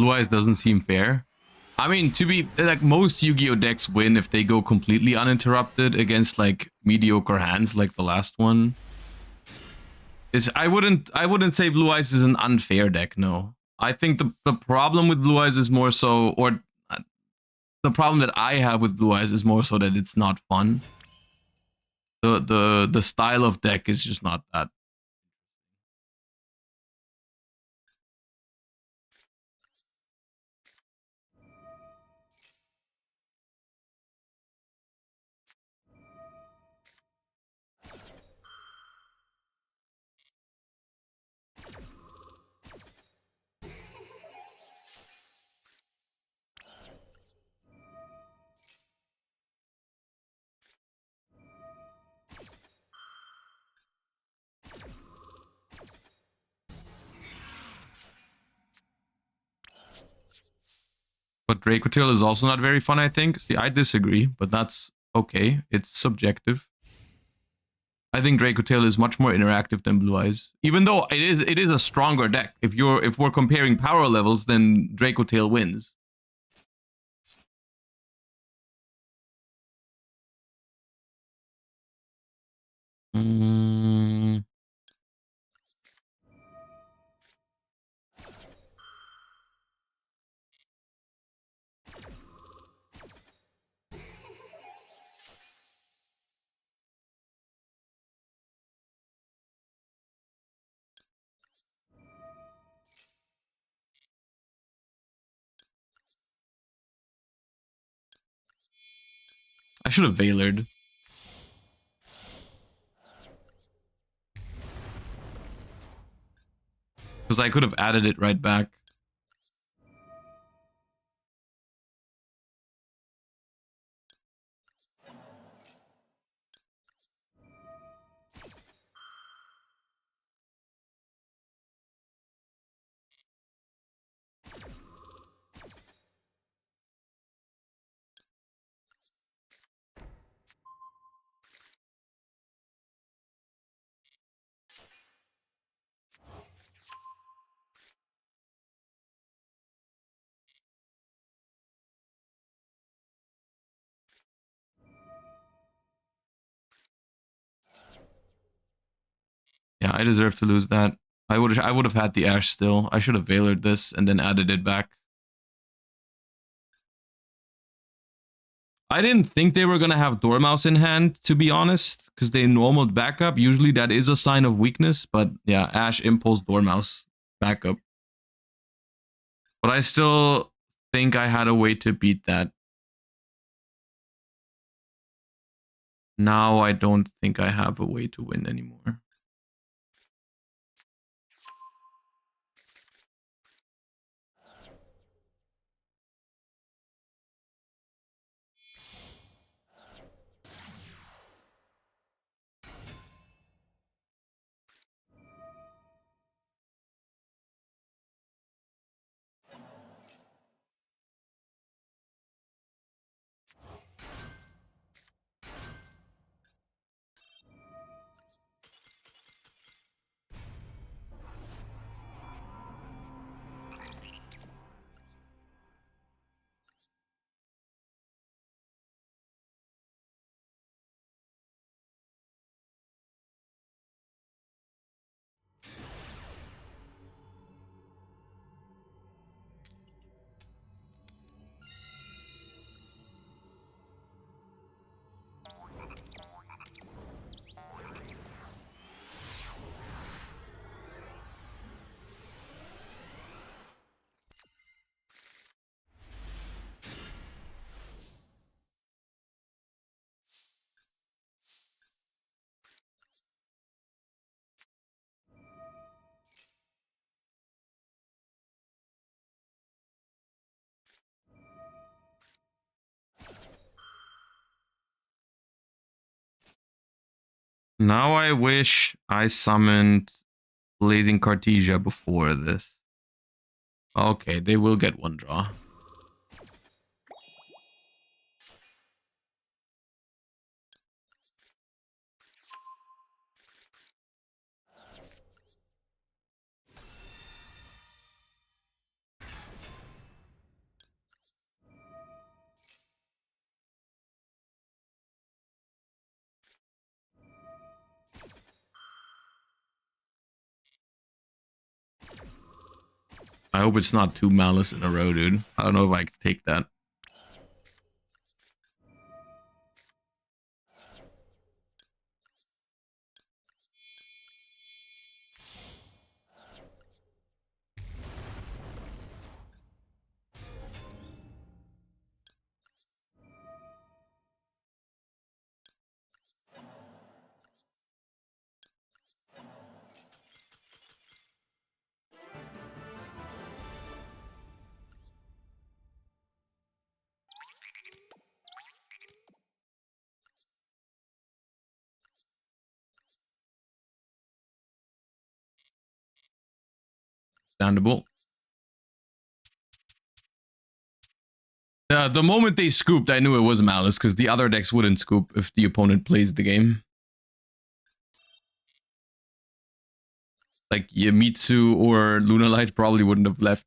Blue Eyes doesn't seem fair. I mean, to be like, most Yu-Gi-Oh decks win if they go completely uninterrupted against like mediocre hands like the last one. I wouldn't say Blue Eyes is an unfair deck, no. I think the problem with Blue Eyes is more so, or the problem that I have with Blue Eyes is more so that it's not fun. The style of deck is just not that. But Dracotail is also not very fun, I think. See, I disagree, but that's okay. It's subjective. I think Dracotail is much more interactive than Blue Eyes. Even though it is a stronger deck. If we're comparing power levels, then Dracotail wins. I should have Veilered. Because I could have added it right back. Yeah, I deserve to lose that. I would have had the Ash still. I should have Veilered this and then added it back. I didn't think they were going to have Dormouse in hand, to be honest, because they normaled backup. Usually that is a sign of weakness, but yeah, Ash, Impulse, Dormouse, backup. But I still think I had a way to beat that. Now I don't think I have a way to win anymore. Now I wish I summoned Blazing Cartesia before this. Okay, they will get one draw. I hope it's not 2 Malice in a row, dude. I don't know if I can take that. Understandable. The moment they scooped, I knew it was Malice, because the other decks wouldn't scoop if the opponent plays the game. Like Yamitsu or Lunalight probably wouldn't have left.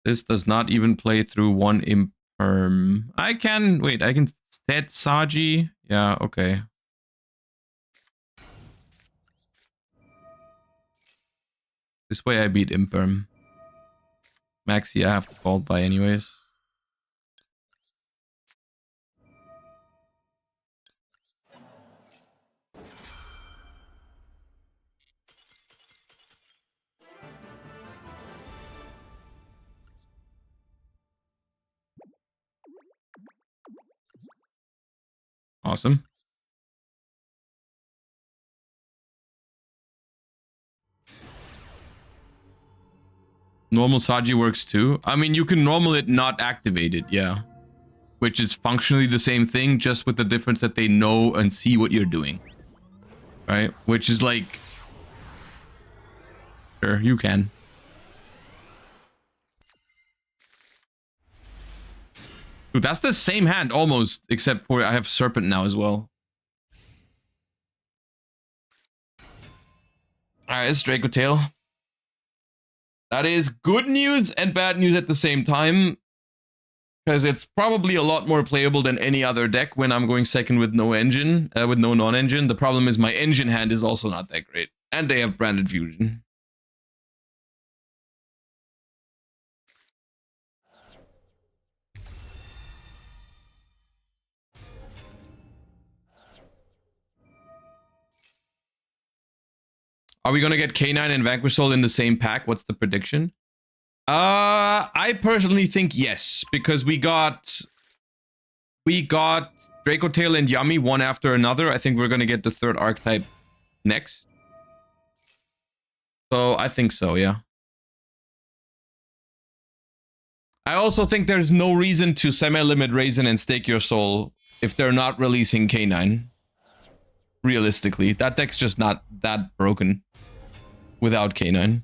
This does not even play through 1 Imperm. I can... Wait, I can set Saji? Yeah, okay. This way I beat Imperm. Maxi I have to fall by anyways. Awesome. Normal Saji works too. I mean, you can normal it, not activate it, yeah. Which is functionally the same thing, just with the difference that they know and see what you're doing. Right? Which is like... Sure, you can. Dude, that's the same hand almost, except for I have Serpent now as well. Alright, it's Draco Tail. That is good news and bad news at the same time. Because it's probably a lot more playable than any other deck when I'm going second with no engine, with no non-engine. The problem is my engine hand is also not that great. And they have branded fusion. Are we gonna get K9 and Vanquish Soul in the same pack? What's the prediction? I personally think yes, because we got Draco Tail and Yummy one after another. I think we're gonna get the third archetype next. So I think so, yeah. I also think there's no reason to semi-limit Raisin and Stake Your Soul if they're not releasing K9. Realistically, that deck's just not that broken without K9.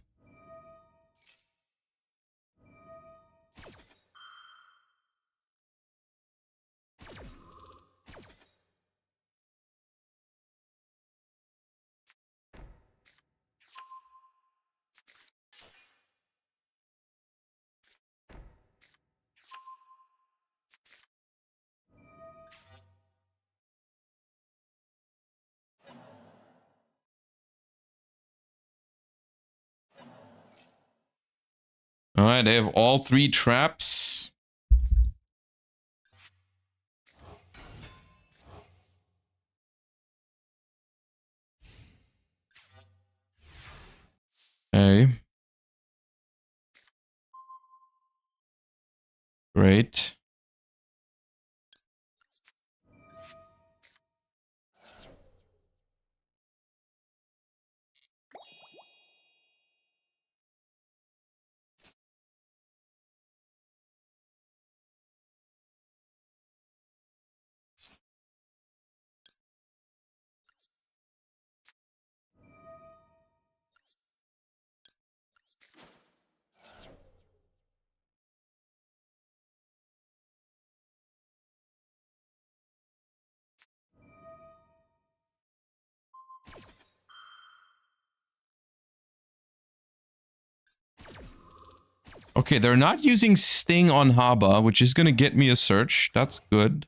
All right, they have all 3 traps. Okay. Great. Okay, they're not using Sting on Haba, which is going to get me a search. That's good.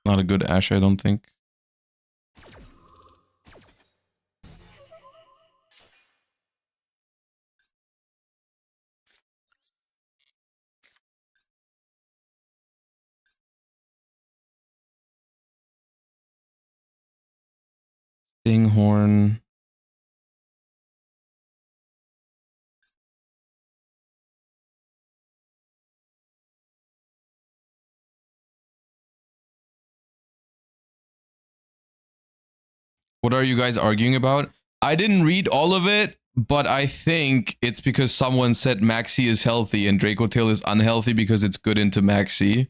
Not a good Ashe, I don't think. Stinghorn. What are you guys arguing about? I didn't read all of it, but I think it's because someone said Maxi is healthy and Draco Tail is unhealthy because it's good into Maxi.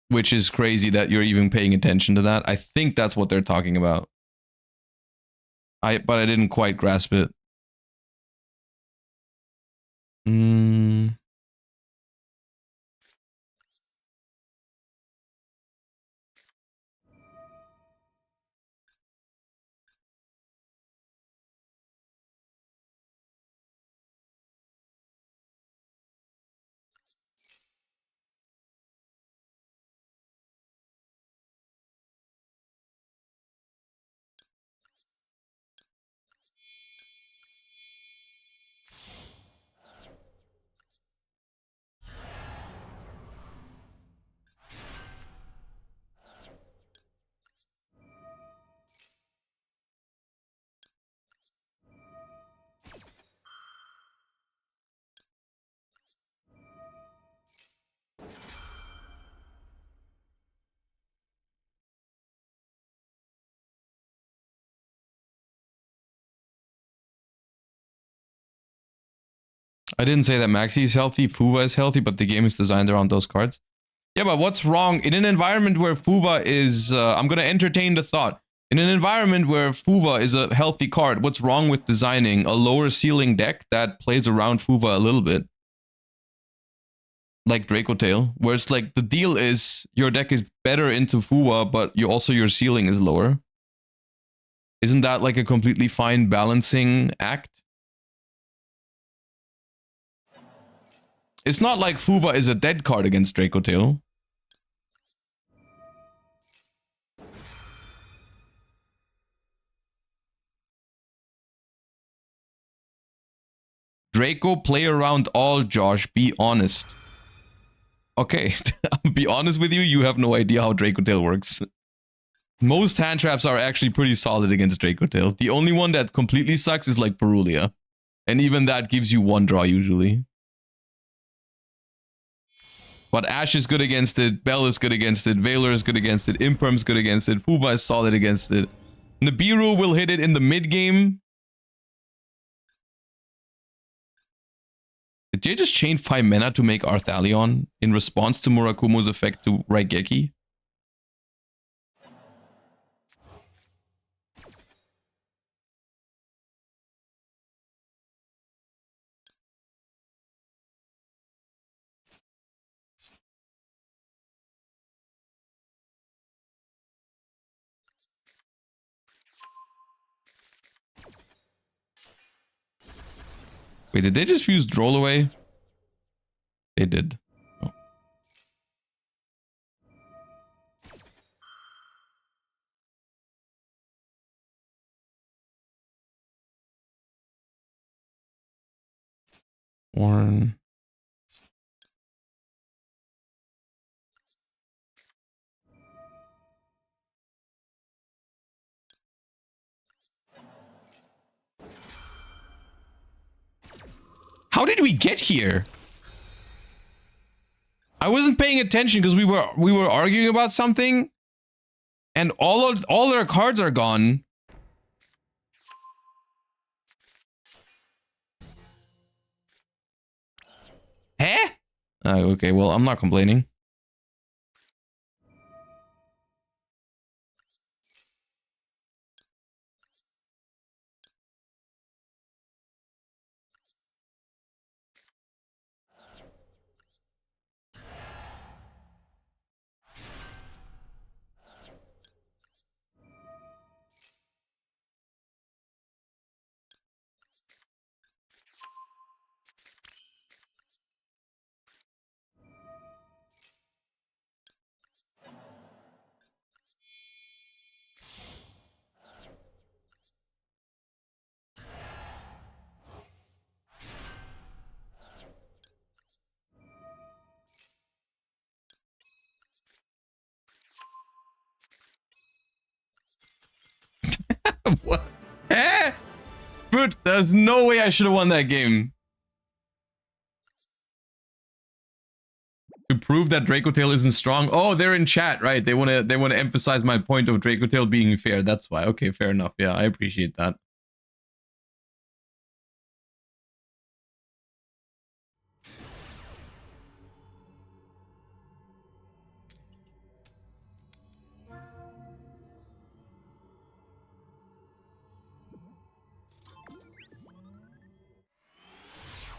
Which is crazy that you're even paying attention to that. I think that's what they're talking about. But I didn't quite grasp it. I didn't say that Maxi is healthy, Fuva is healthy, but the game is designed around those cards. Yeah, but what's wrong in an environment where Fuva is... I'm going to entertain the thought. In an environment where Fuva is a healthy card, what's wrong with designing a lower ceiling deck that plays around Fuva a little bit? Like Draco Tail, where it's like the deal is your deck is better into Fuva, but your ceiling is lower. Isn't that like a completely fine balancing act? It's not like Fuva is a dead card against Draco Tail. Draco, play around all, Josh. Be honest. Okay, I'll be honest with you, you have no idea how Draco Tail works. Most hand traps are actually pretty solid against Draco Tail. The only one that completely sucks is like Perulia. And even that gives you one draw usually. But Ashe is good against it, Bell is good against it, Valor is good against it, Imperm is good against it, Fuva is solid against it. Nibiru will hit it in the mid game. Did Jay just chain 5 mana to make Arthalion in response to Murakumo's effect to Raigeki? Wait, did they just fuse Droll away? They did. Oh. Warren. How did we get here? I wasn't paying attention because we were arguing about something, and all their cards are gone. Huh? Oh, okay, well, I'm not complaining. What? Eh? But there's no way I should have won that game. To prove that Draco Tail isn't strong. Oh, they're in chat, right? They wanna emphasize my point of Draco Tail being fair. That's why. Okay, fair enough. Yeah, I appreciate that.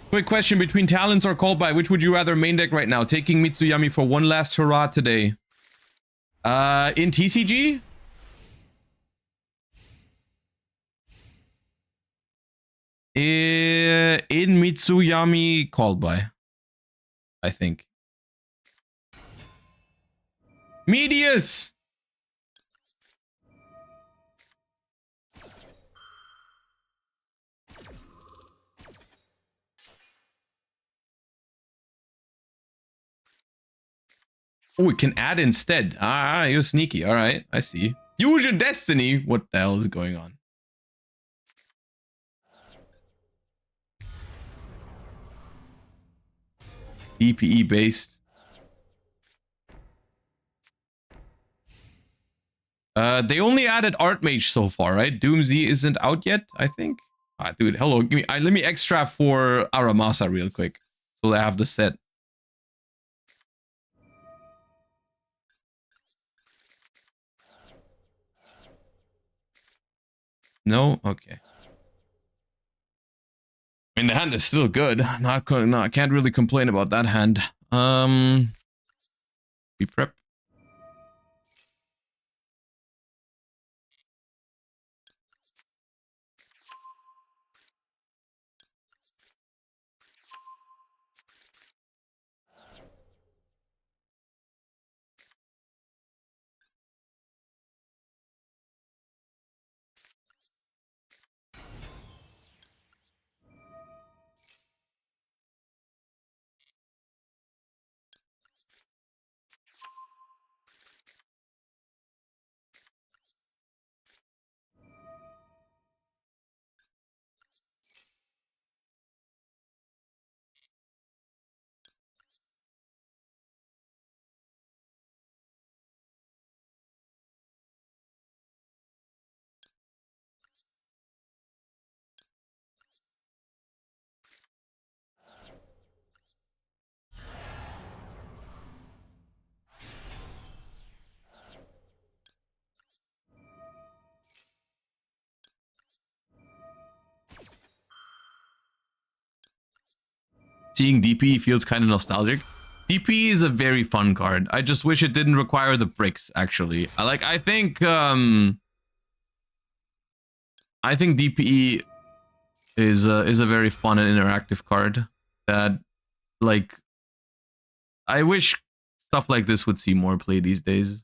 Quick question, between talents or called by, which would you rather main deck right now? Taking Mitsuyami for one last hurrah today. In TCG? In Mitsuyami, called by, I think. Medius! Oh, it can add instead. Ah, you're sneaky. All right, I see. Use your destiny. What the hell is going on? DPE based. They only added Archmage so far, right? Doomsday isn't out yet, I think. Ah, dude, hello. Give me. Let me extra for Aramasa real quick, so I have the set. No, okay. I mean, the hand is still good. Not can't really complain about that hand. We prep. Seeing DP feels kind of nostalgic. DP is a very fun card. I just wish it didn't require the bricks, actually. I think DPE is a very fun and interactive card that, like, I wish stuff like this would see more play these days.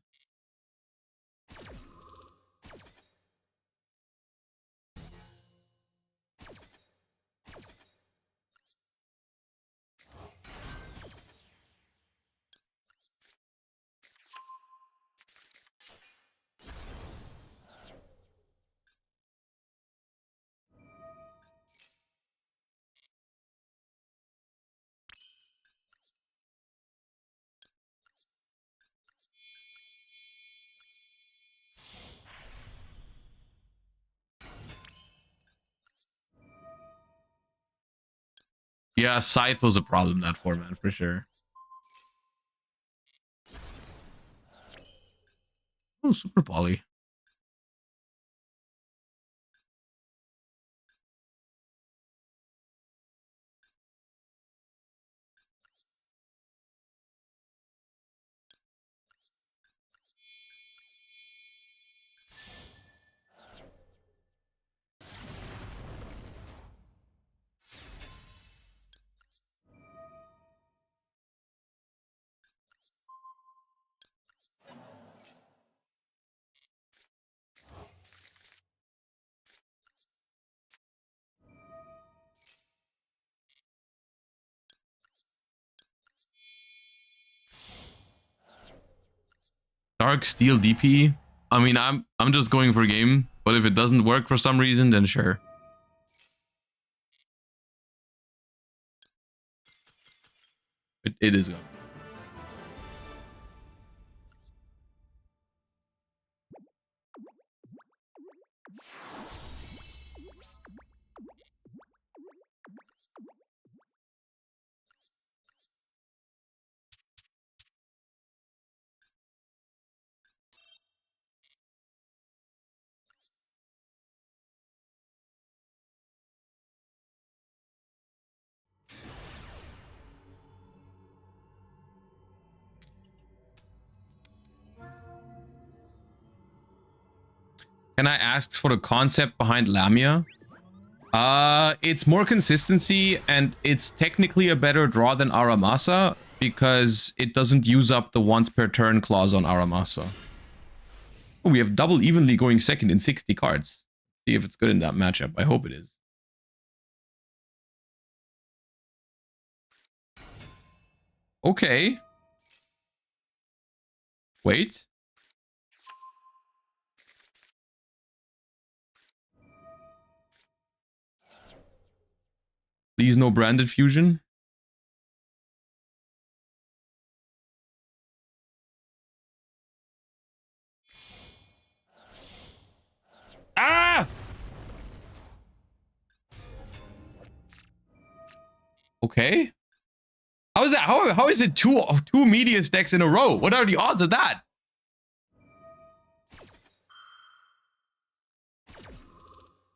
Yeah, Scythe was a problem in that format for sure. Oh, Super Poly. Dark Steel DP. I mean, I'm just going for game, but if it doesn't work for some reason, then sure. It is good. Can I ask for the concept behind Lamia? It's more consistency, and it's technically a better draw than Aramasa because it doesn't use up the once per turn clause on Aramasa. Oh, we have double evenly going second in 60 cards. See if it's good in that matchup. I hope it is. Okay. Wait. Please no branded fusion. Ah! Okay. How is that? How is it two Medius decks in a row? What are the odds of that?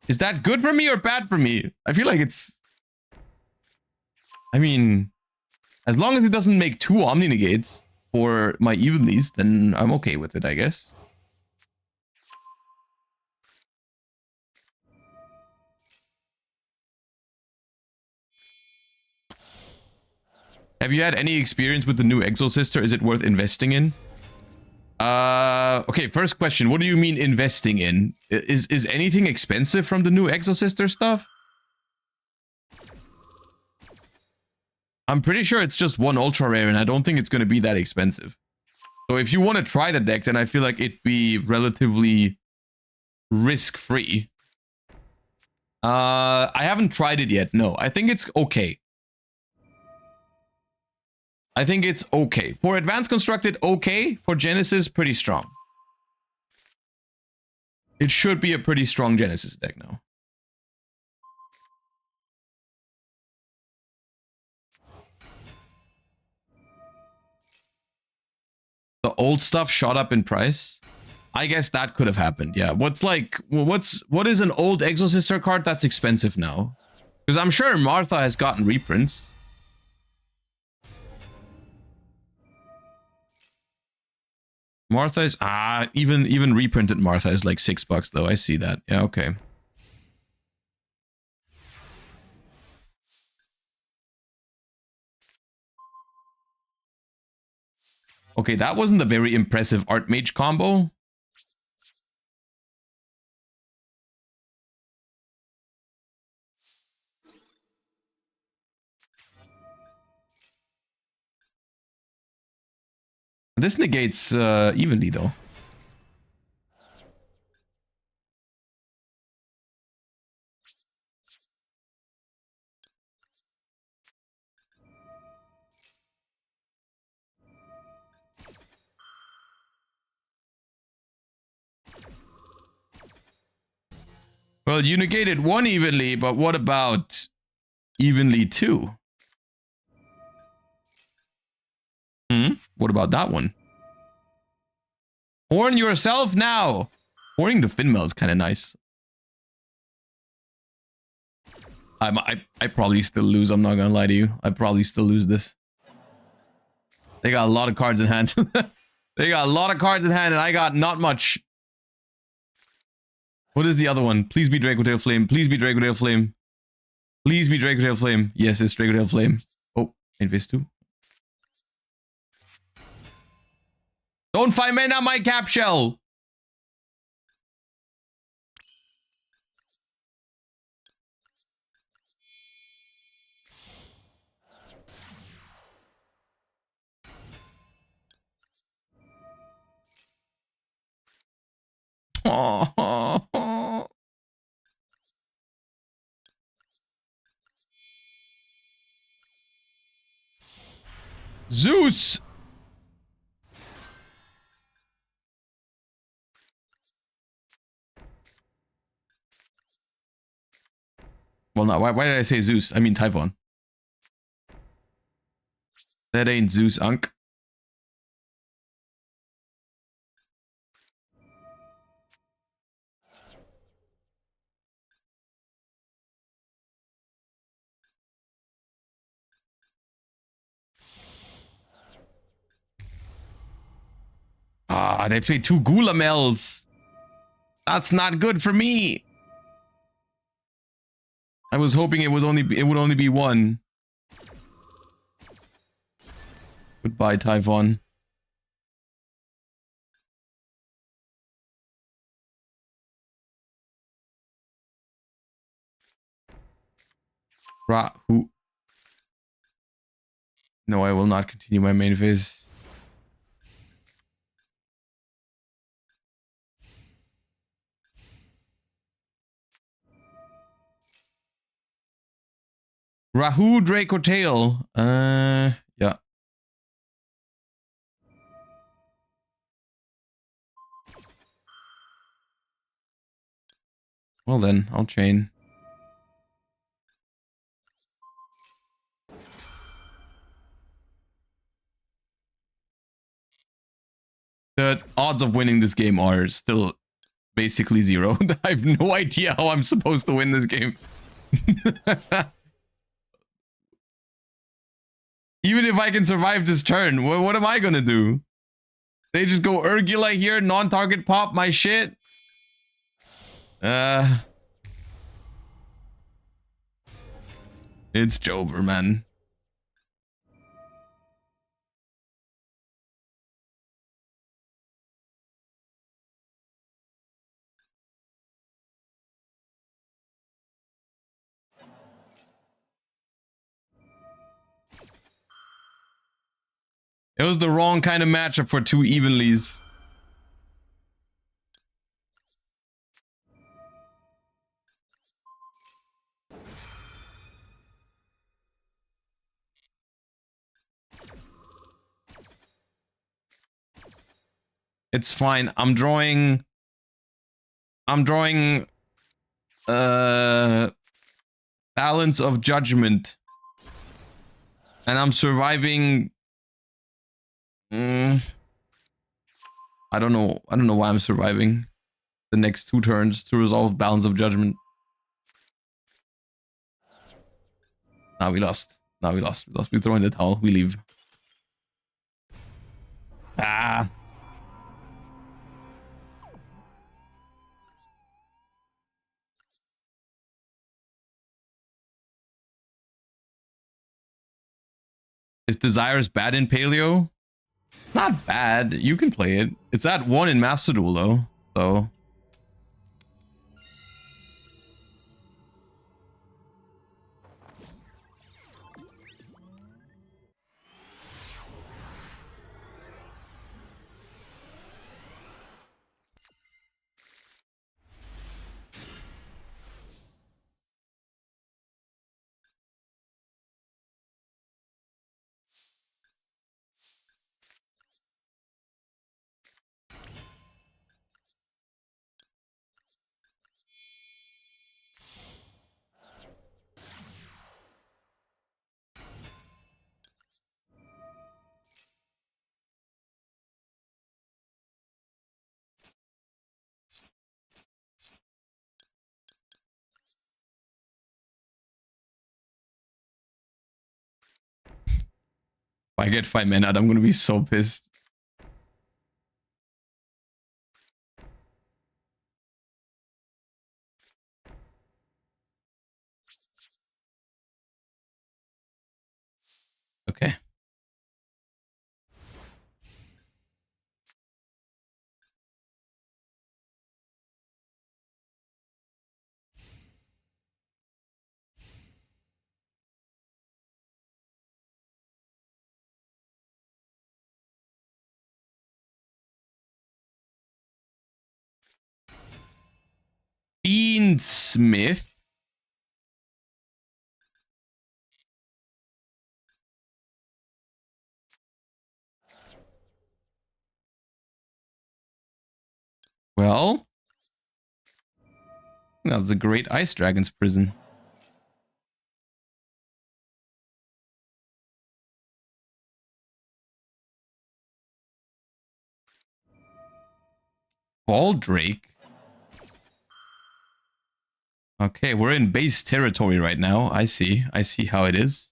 Is that good for me or bad for me? I feel like it's... I mean, as long as it doesn't make two Omni Negates for my evenlies, then I'm okay with it, I guess. Have you had any experience with the new Exo Sister? Is it worth investing in? Okay, first question. What do you mean investing in? Is anything expensive from the new Exo Sister stuff? I'm pretty sure it's just one ultra rare, and I don't think it's going to be that expensive. So if you want to try the deck, then I feel like it'd be relatively risk-free. I haven't tried it yet. No, I think it's okay. I think it's okay. For Advanced Constructed, okay. For Genesis, pretty strong. It should be a pretty strong Genesis deck now. The old stuff shot up in price. I guess that could have happened. Yeah. What is an old Exo Sister card that's expensive now? Because I'm sure Martha has gotten reprints. Martha is even reprinted Martha is like $6 though. I see that. Yeah, okay. Okay, that wasn't a very impressive Archmage combo. This negates evenly, though. Well, you negated one evenly, but what about evenly two? What about that one? Horn yourself now! Horning the Finmail is kind of nice. I probably still lose, I'm not gonna lie to you. I probably still lose this. They got a lot of cards in hand. They got a lot of cards in hand, and I got not much. What is the other one? Please be Dracotail Flame. Please be Dracotail Flame. Please be Dracotail Flame. Yes, it's Dracotail Flame. Oh, in phase 2. Don't find mana my cap shell. Oh. Zeus. Well, no, why did I say Zeus? I mean Typhon. That ain't Zeus, Unk. Ah, they played 2 Gulamels. That's not good for me. I was hoping it would only be one. Goodbye, Typhon. Who? No, I will not continue my main phase. Rahu Dracotail. Yeah. Well then, I'll chain. The odds of winning this game are still basically 0. I have no idea how I'm supposed to win this game. Even if I can survive this turn, what am I gonna do? They just go Urgula here, non-target pop my shit. It's Jover, man. It was the wrong kind of matchup for 2 evenlies. It's fine. I'm drawing Balance of Judgment. And I'm surviving. I don't know why I'm surviving the next 2 turns to resolve Balance of Judgment. Now we lost. We throw in the towel. We leave. Ah. Is Desires bad in Paleo? Not bad. You can play it. It's at 1 in Master Duel though. So if I get 5 mana, I'm gonna be so pissed. Okay. Schmidt. Well, that was a great Ice Dragon's prison. Ball Drake. Okay, we're in base territory right now. I see. I see how it is.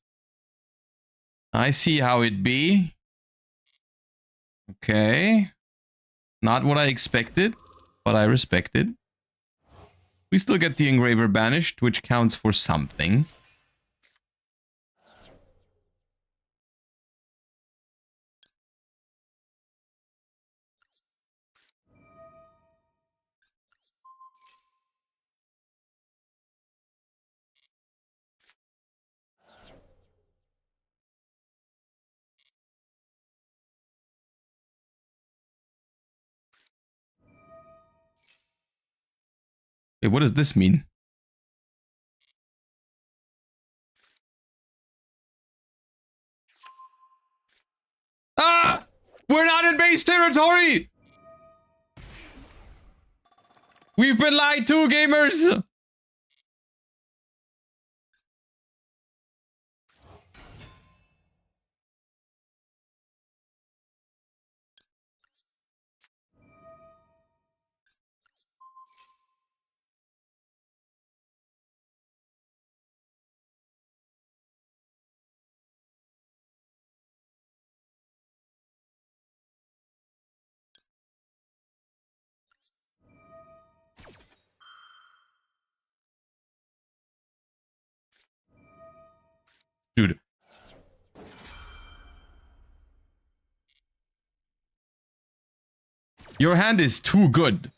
I see how it be. Okay. Not what I expected, but I respect it. We still get the Engraver banished, which counts for something. Hey, what does this mean? Ah! We're not in base territory! We've been lied to, gamers! Dude. Your hand is too good.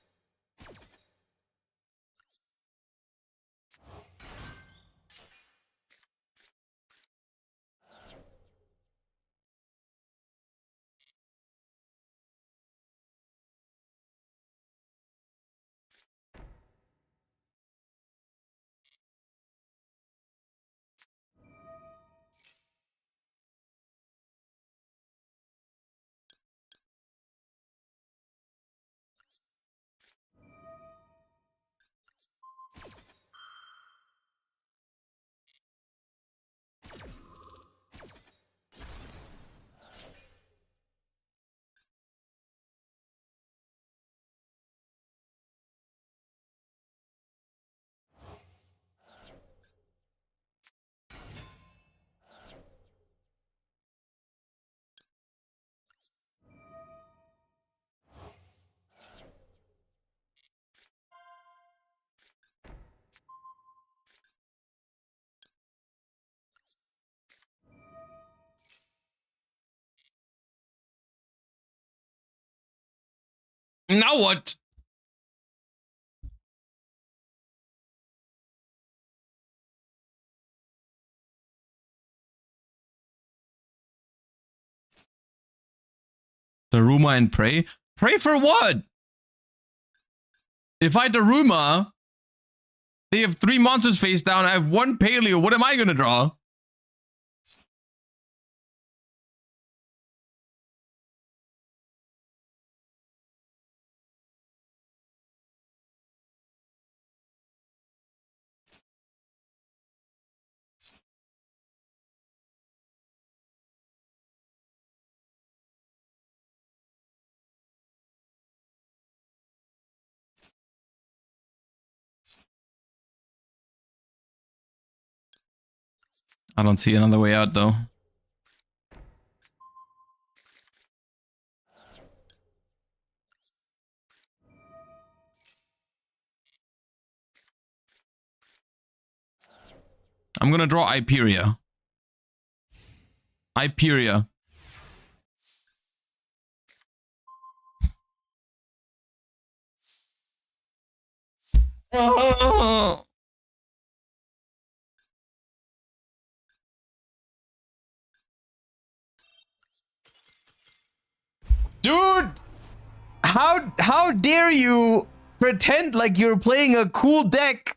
Now what? Daruma and pray? Pray for what? If I Daruma, they have 3 monsters face down. I have 1 paleo. What am I gonna draw? I don't see another way out though. I'm gonna draw Iperia. Iperia. Oh. Dude, how dare you pretend like you're playing a cool deck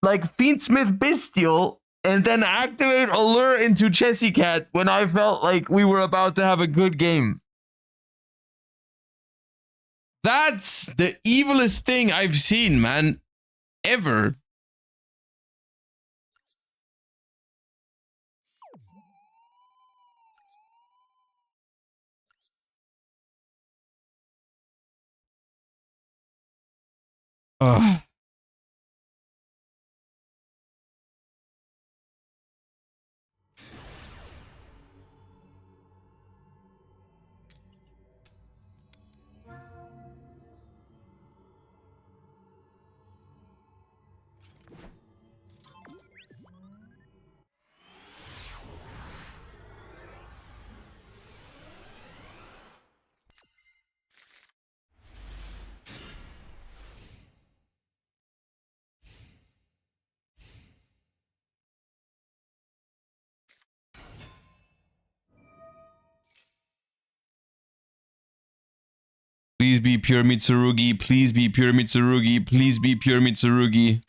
like Fiendsmith Bestial and then activate Allure into Chessy Cat when I felt like we were about to have a good game. That's the evilest thing I've seen, man. Ever. Ugh. Please be pure Mitsurugi. Please be pure Mitsurugi. Please be pure Mitsurugi.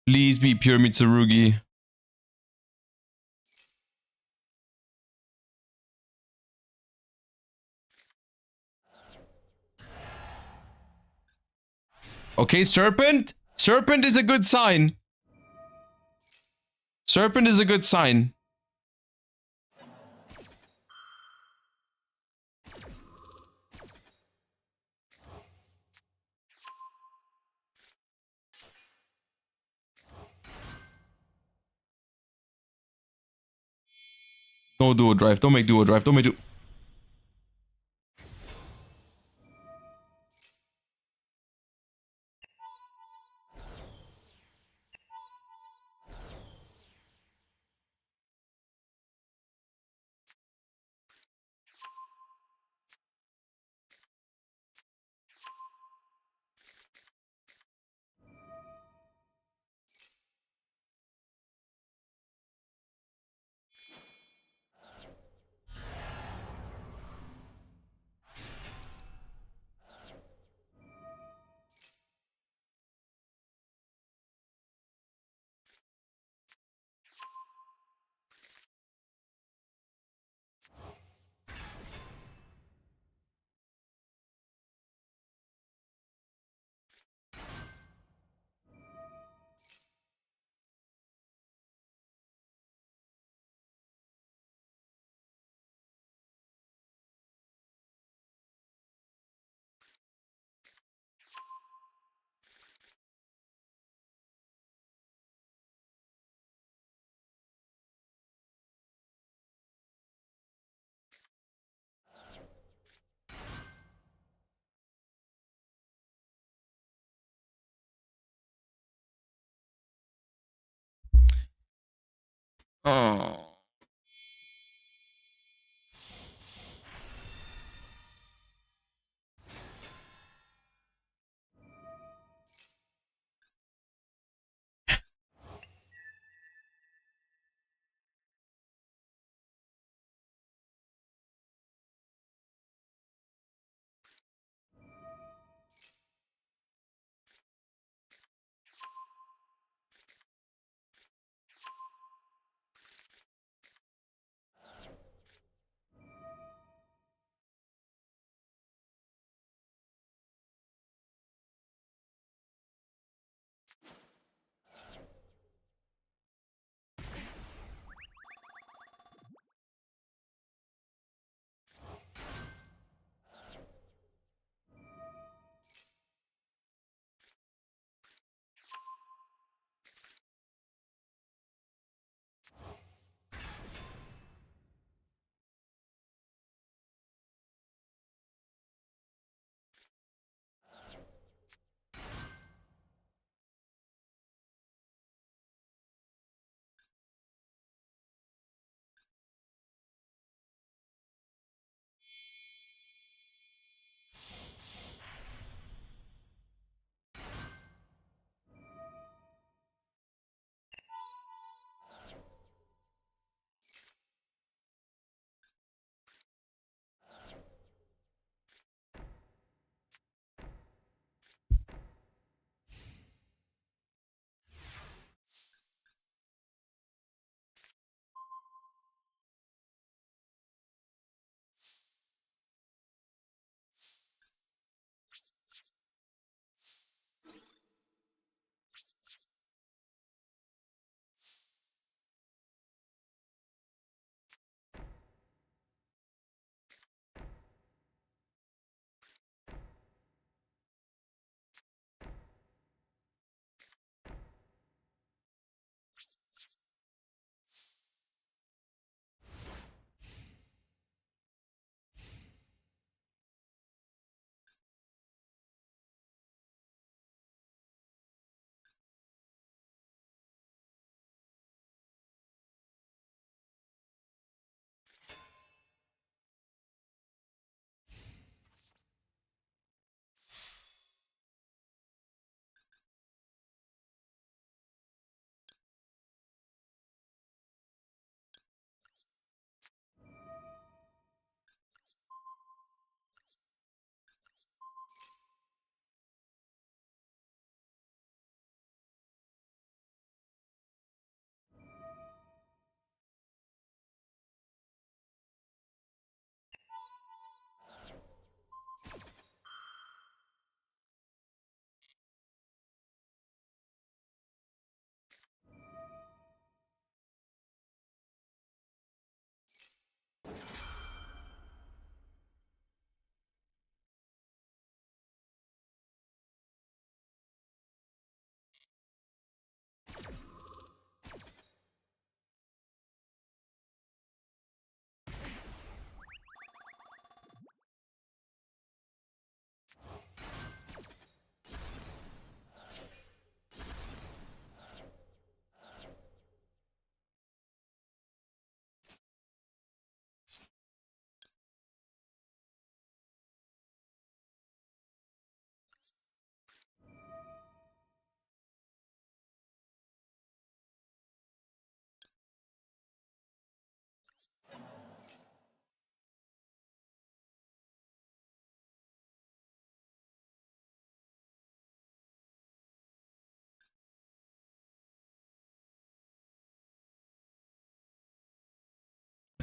Please be pure Mitsurugi. Okay, Serpent. Serpent is a good sign. Serpent is a good sign. Don't do a drive. Don't make do a drive. Don't make do. Oh.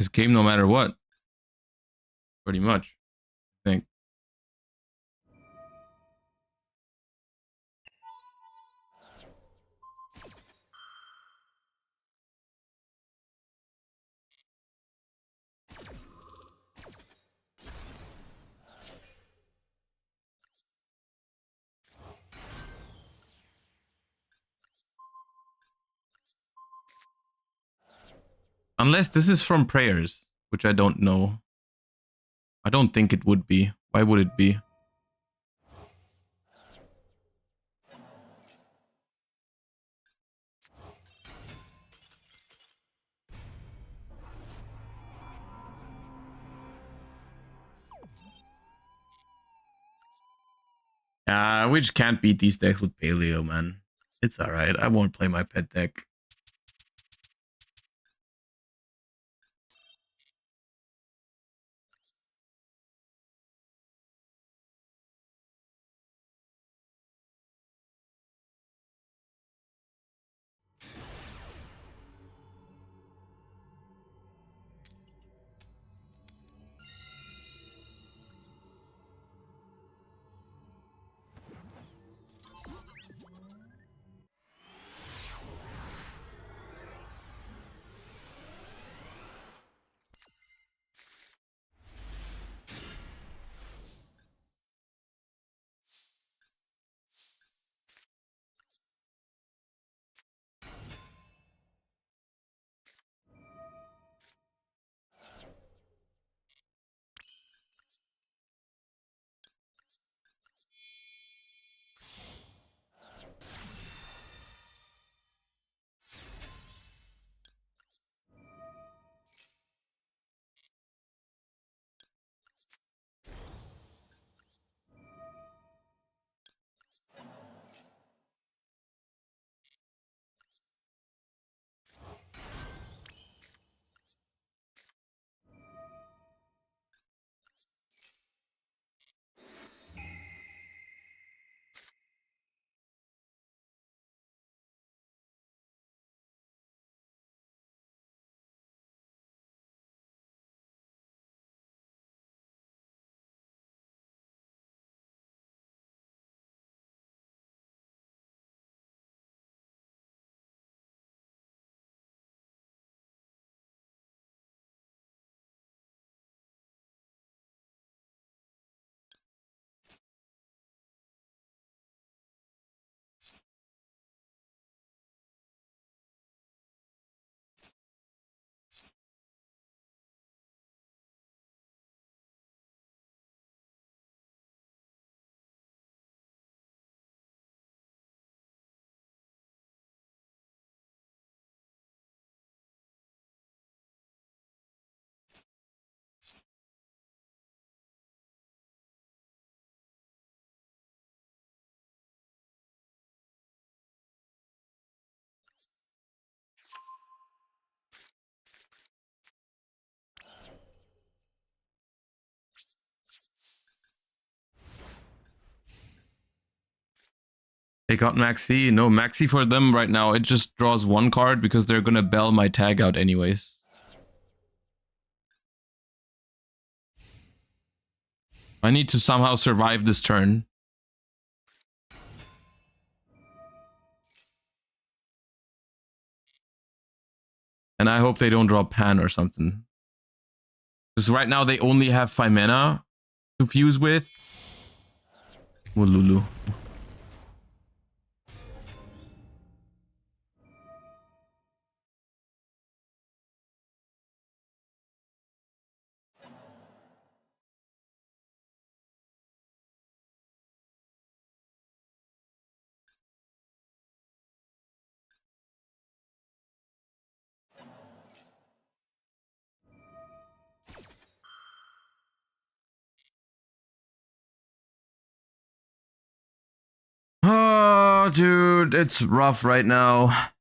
This game no matter what. Pretty much, I think. Unless this is from prayers, which I don't know. I don't think it would be. Why would it be? We just can't beat these decks with Paleo, man. It's alright. I won't play my pet deck. They got Maxi. No, Maxi for them right now, it just draws one card because they're gonna bell my tag out anyways. I need to somehow survive this turn. And I hope they don't draw Pan or something. Because right now they only have 5 mana to fuse with. Lulu. Oh, dude, it's rough right now.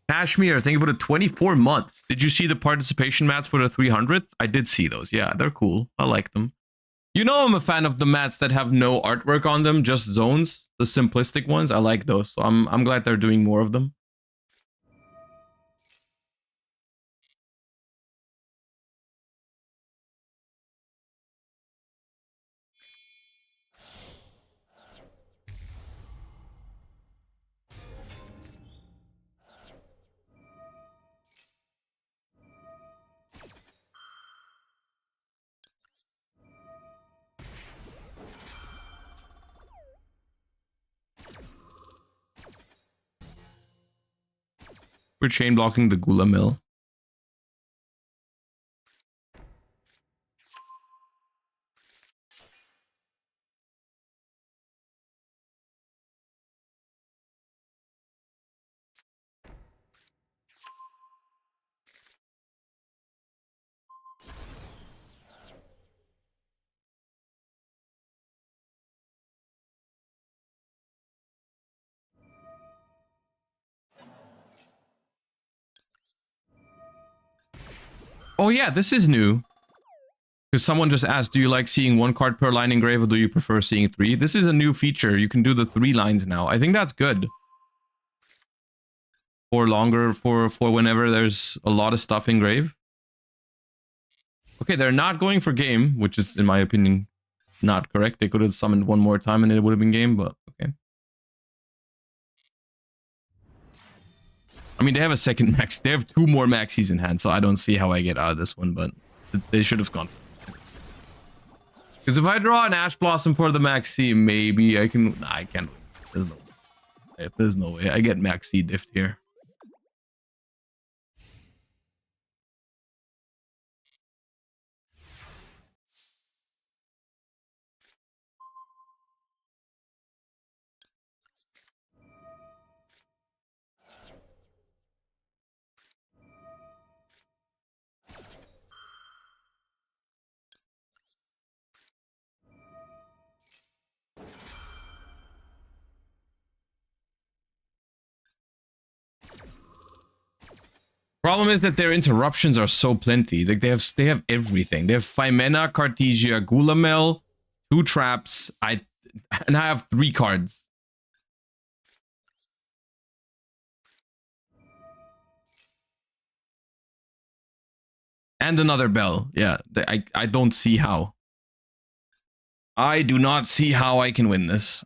Kashmir, thank you for the 24 months. Did you see the participation mats for the 300th? I did see those. Yeah, they're cool. I like them. You know, I'm a fan of the mats that have no artwork on them, just zones, the simplistic ones. I like those, so I'm glad they're doing more of them. We're chain blocking the Gula Mill. Oh yeah, this is new. Because someone just asked, do you like seeing one card per line engrave or do you prefer seeing 3? This is a new feature. You can do the 3 lines now. I think that's good. For longer, for whenever there's a lot of stuff engrave. Okay, they're not going for game, which is, in my opinion, not correct. They could have summoned one more time and it would have been game, but okay. I mean, they have a second max. They have 2 more maxis in hand, so I don't see how I get out of this one, but they should have gone. Because if I draw an Ash Blossom for the maxi, maybe I can... Nah, I can't. There's no way. There's no way. I get maxi diffed here. Problem is that their interruptions are so plenty. Like they have everything. They have Phimena, Cartesia, Gulamel, 2 traps. I have 3 cards. And another bell. Yeah, I don't see how. I do not see how I can win this.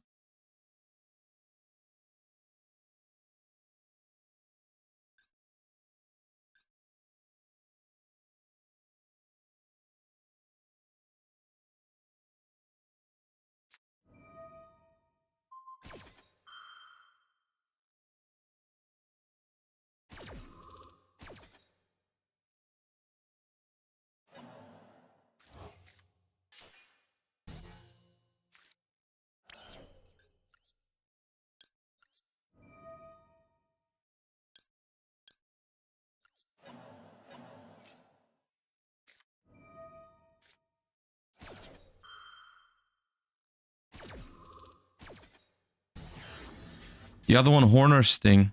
The other one, Horn or Sting?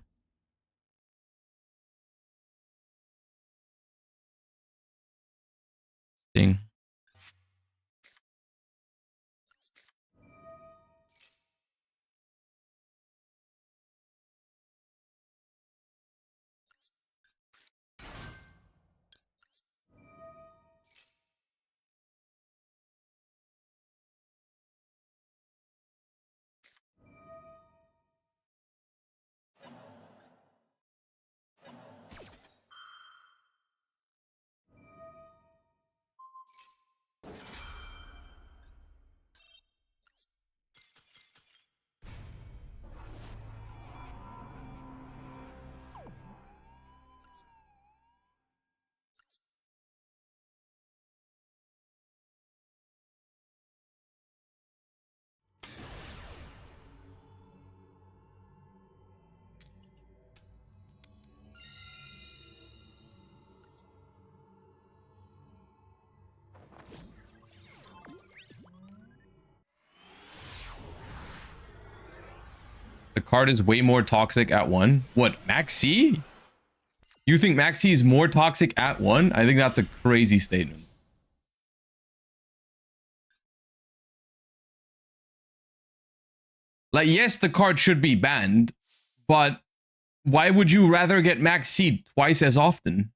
Sting. The card is way more toxic at 1. What, Maxi? You think Maxi is more toxic at 1? I think that's a crazy statement. Like, yes, the card should be banned, but why would you rather get max seed twice as often?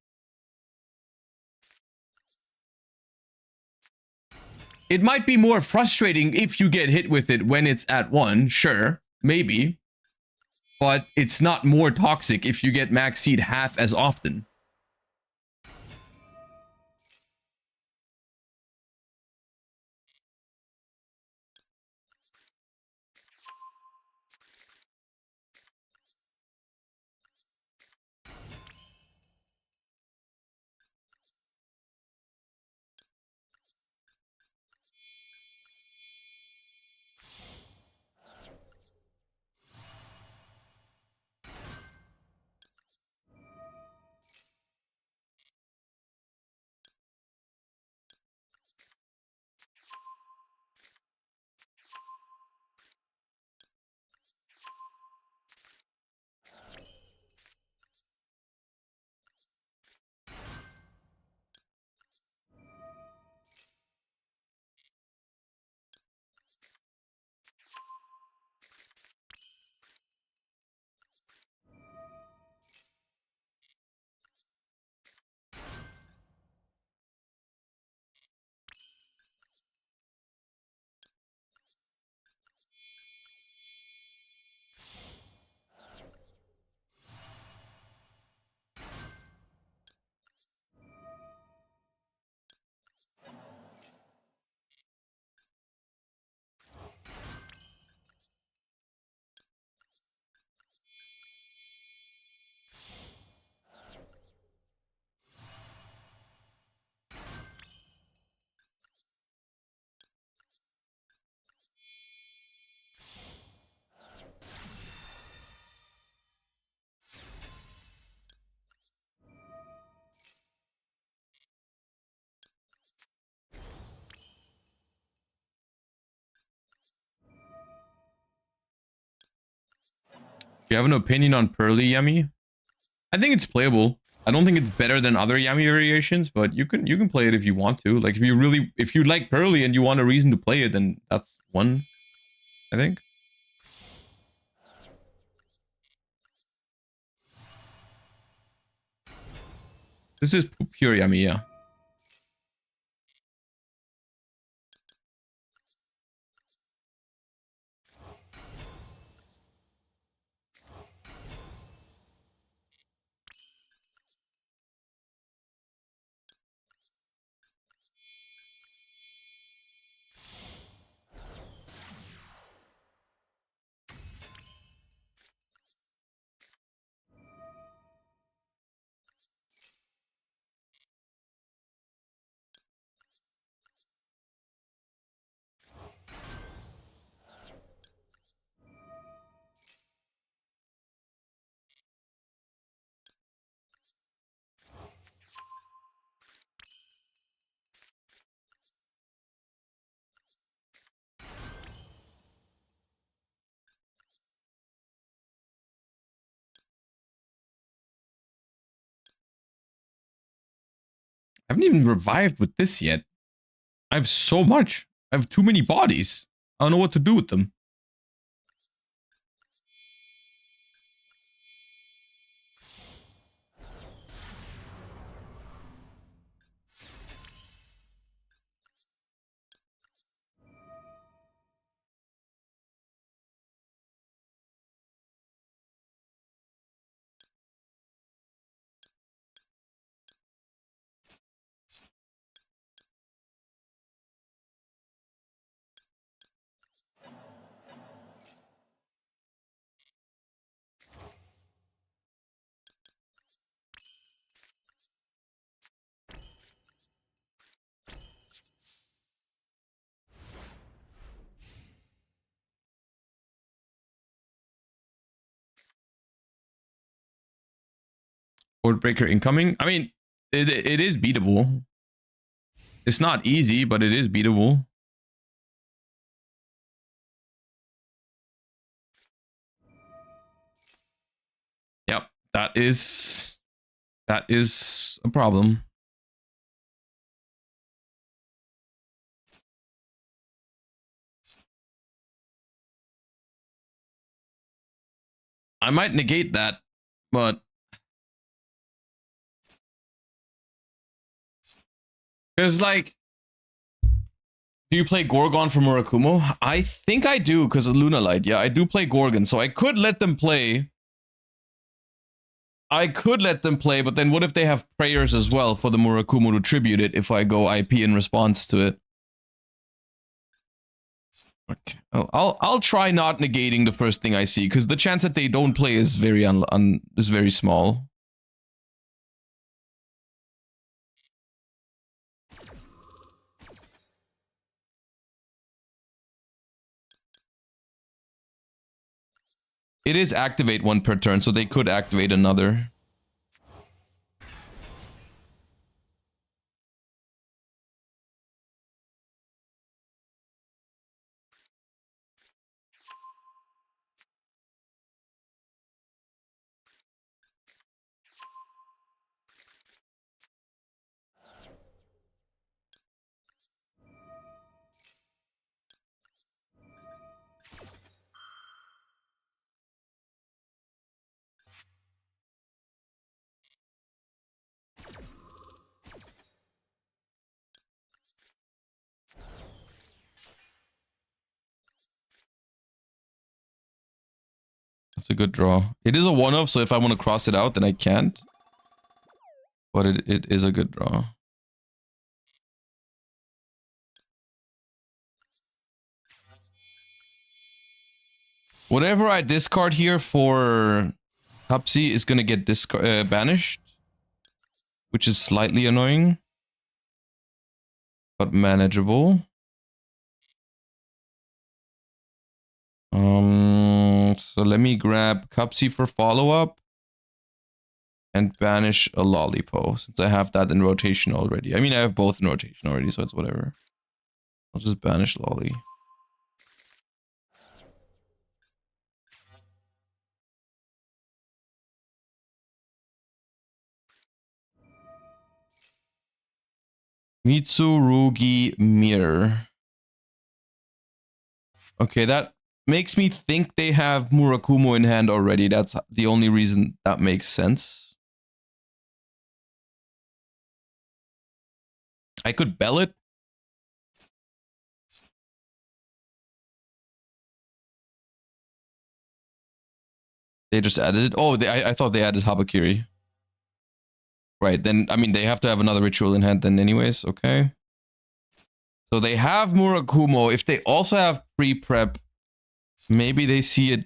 It might be more frustrating if you get hit with it when it's at 1, sure, maybe. But it's not more toxic if you get max seed half as often. Do you have an opinion on Pearly Yummy? I think it's playable. I don't think it's better than other Yummy variations, but you can play it if you want to. Like if you like Pearly and you want a reason to play it, then that's one, I think. This is pure Yummy, yeah. I haven't even revived with this yet. I have so much. I have too many bodies. I don't know what to do with them. Boardbreaker incoming. I mean, it is beatable. It's not easy, but it is beatable. Yep, that is a problem. I might negate that, but because like, do you play Gorgon for Murakumo? I think I do because of Lunalight. Yeah, I do play Gorgon, so I could let them play. I could let them play, but then what if they have prayers as well for the Murakumo to tribute it if I go IP in response to it? Okay. I'll try not negating the first thing I see, because the chance that they don't play is very is very small. It is activate one per turn, so they could activate another. That's a good draw. It is a one-off, so if I want to cross it out, then I can't. But it is a good draw. Whatever I discard here for Hapsi is going to get banished, which is slightly annoying, but manageable. So let me grab Cupsy for follow-up and banish a Lollipo, since I have that in rotation already. I mean, I have both in rotation already, so it's whatever. I'll just banish Lolly. Mitsurugi Mirror. Okay, that makes me think they have Murakumo in hand already. That's the only reason that makes sense. I could bell it. They just added it. Oh, I thought they added Habakiri. Right, then, I mean, they have to have another ritual in hand then anyways. Okay. So they have Murakumo. If they also have pre-prep, maybe they see it.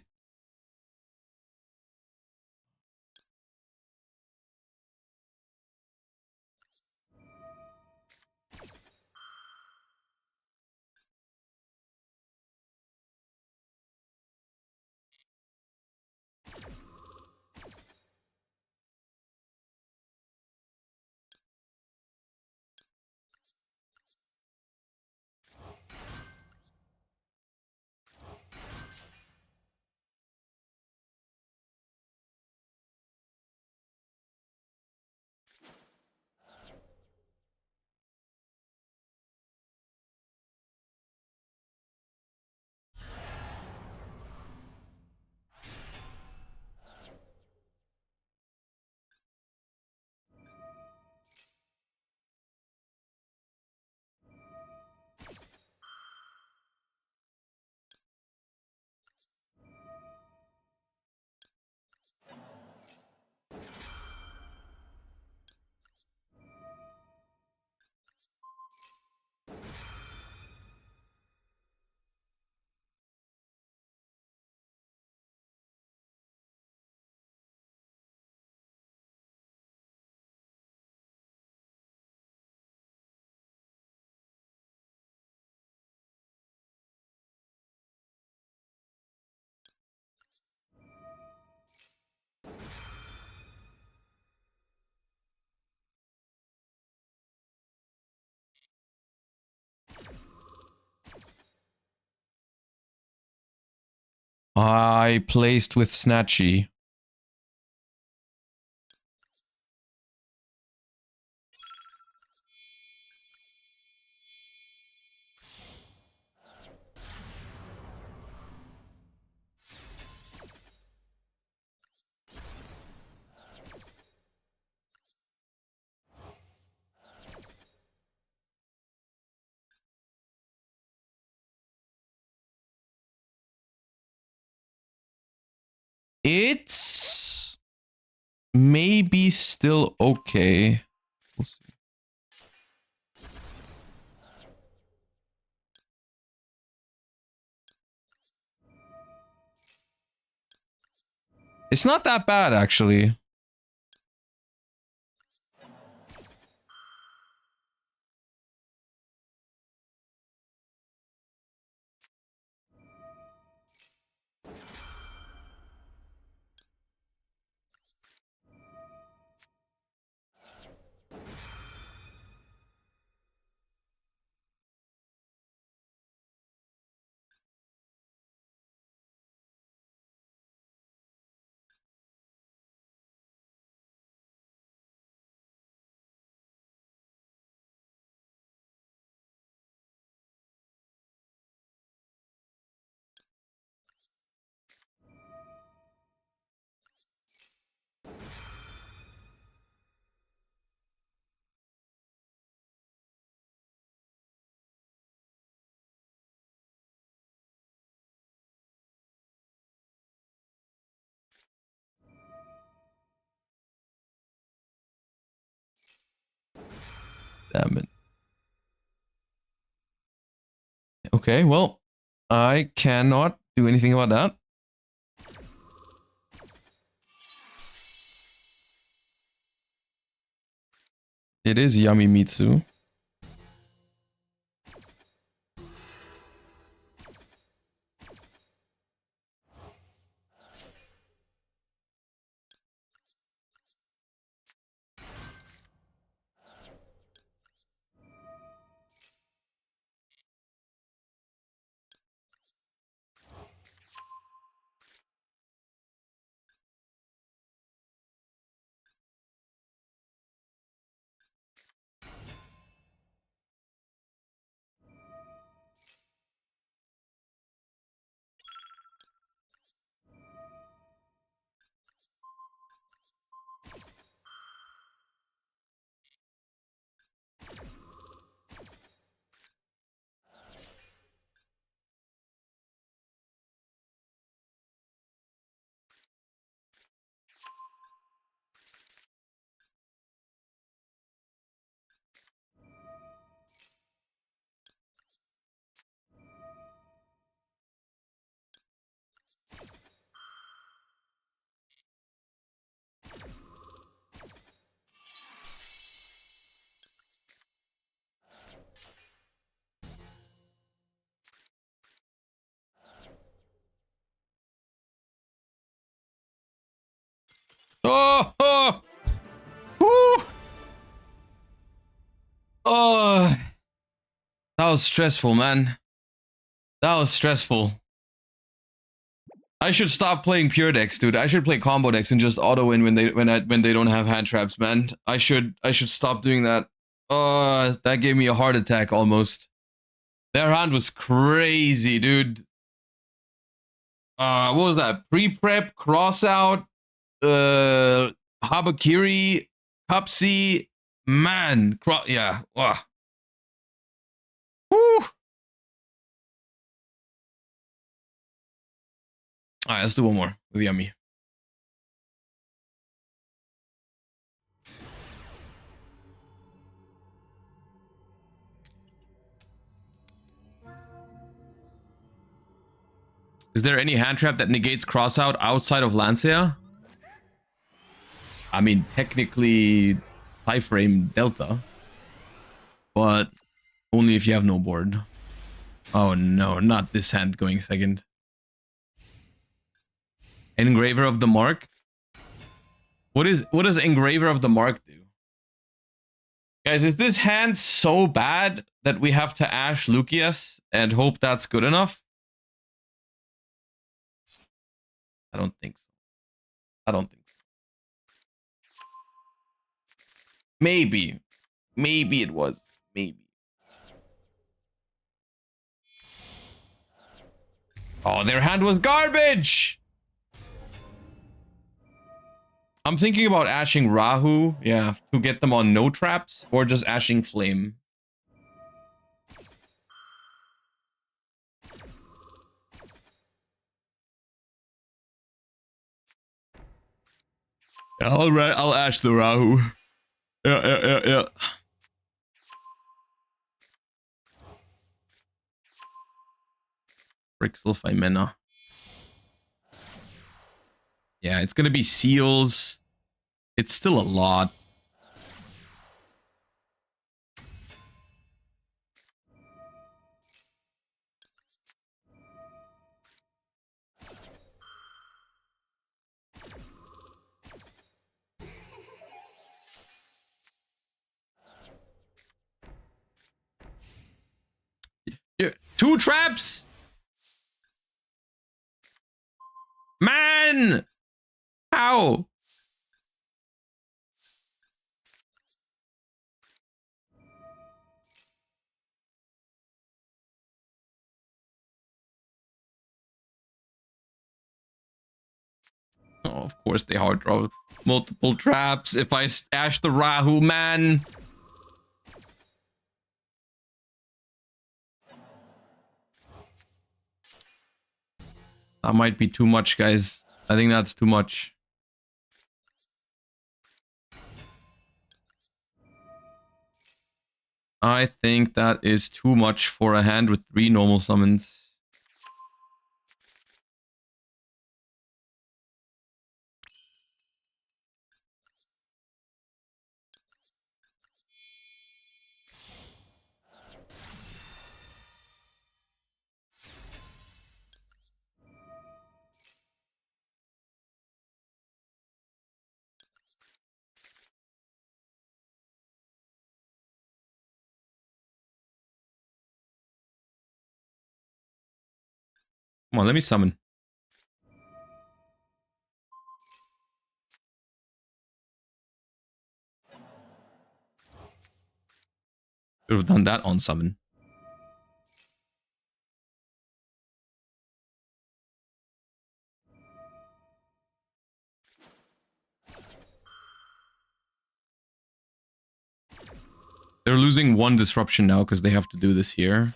I placed with Snatchy. It's maybe still okay. We'll see. It's not that bad, actually. Damn it. Okay, well, I cannot do anything about that. It is Yummy Mitsu. Oh, oh, whew. Oh, that was stressful, man. That was stressful. I should stop playing pure decks, dude. I should play combo decks and just auto win when they don't have hand traps, man. I should stop doing that. Oh, that gave me a heart attack almost. Their hand was crazy, dude. What was that? Pre-prep, cross out, Habakiri, Cupsy, man. Yeah. Whew. Alright, let's do one more with Yummy. Is there any hand trap that negates crossout outside of Lancea? I mean, technically, high frame Delta, but only if you have no board. Oh no, not this hand going second. Engraver of the Mark? What does Engraver of the Mark do? Guys, is this hand so bad that we have to Ash Lucius and hope that's good enough? I don't think so. I don't think so. Maybe. Maybe it was. Maybe. Oh, their hand was garbage! I'm thinking about ashing Rahu, yeah, to get them on no traps, or just ashing Flame. I'll ash the Rahu. Yeah. Brick Sulfite Mena. Yeah, it's gonna be seals. It's still a lot. Yeah. 2 traps? Man! How? Oh, of course they hard draw multiple traps. If I stash the Rahu, man. That might be too much, guys. I think that's too much. I think that is too much for a hand with 3 normal summons. Come on, let me summon. Should have done that on summon. They're losing 1 disruption now because they have to do this here.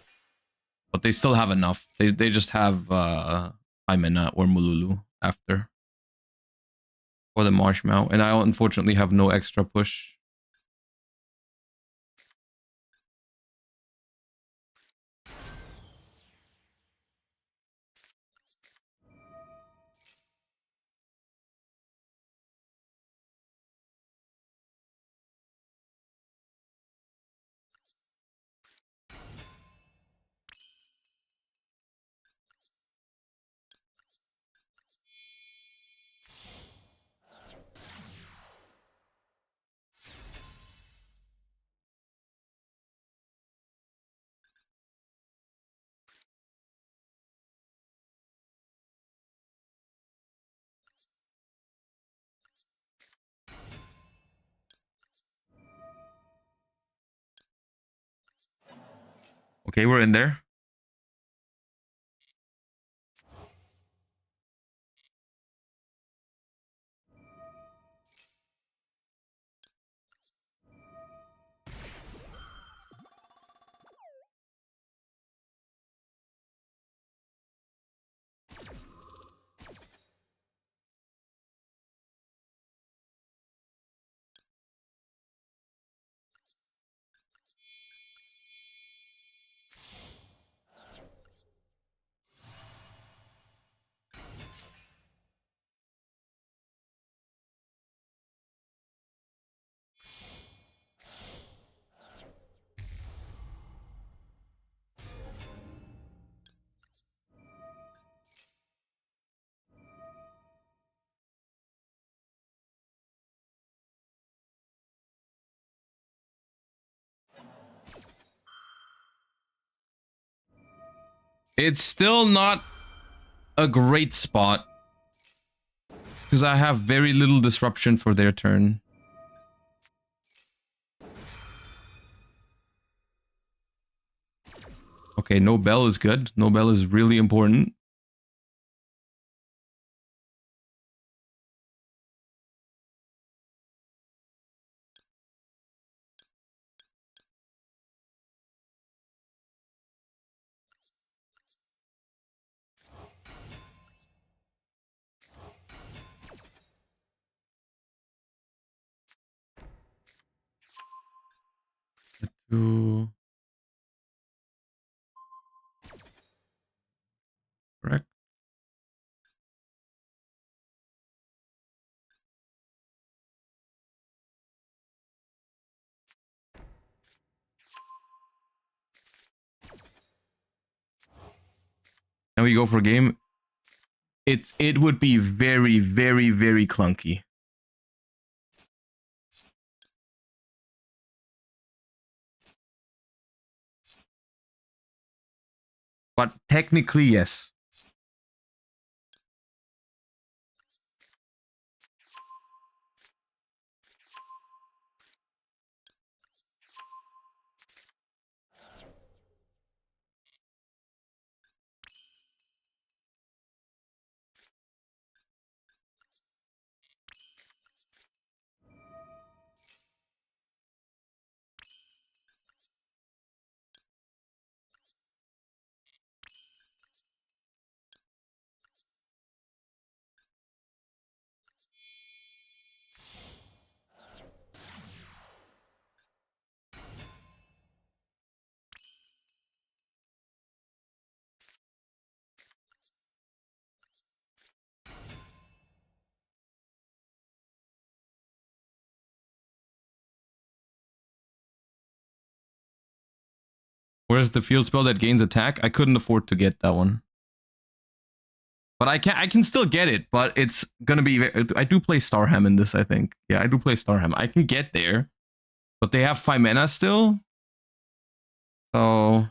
But they still have enough. They just have Aimena or Mululu after. Or the Marshmallow. And I unfortunately have no extra push. Okay, we're in there. It's still not a great spot. Because I have very little disruption for their turn. Okay, no bell is good. No bell is really important. 2. Correct. And we go for a game. It would be very, very, very clunky. But technically, yes. Where's the field spell that gains attack? I couldn't afford to get that one. But I can still get it, but it's gonna be... I do play Starham in this, I think. Yeah, I do play Starham. I can get there, but they have 5 mana still. So...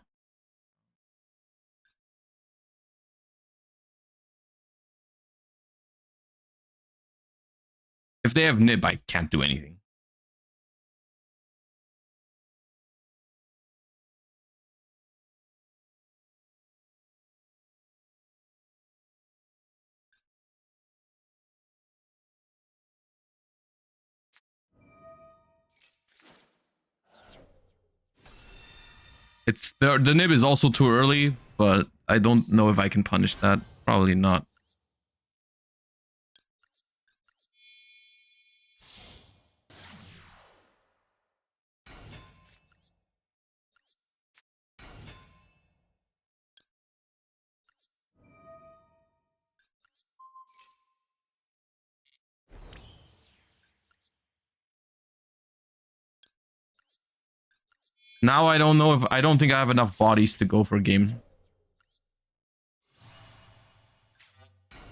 if they have Nib, I can't do anything. It's the Nib is also too early, but I don't know if I can punish that. Probably not. Now I don't know if... I don't think I have enough bodies to go for a game.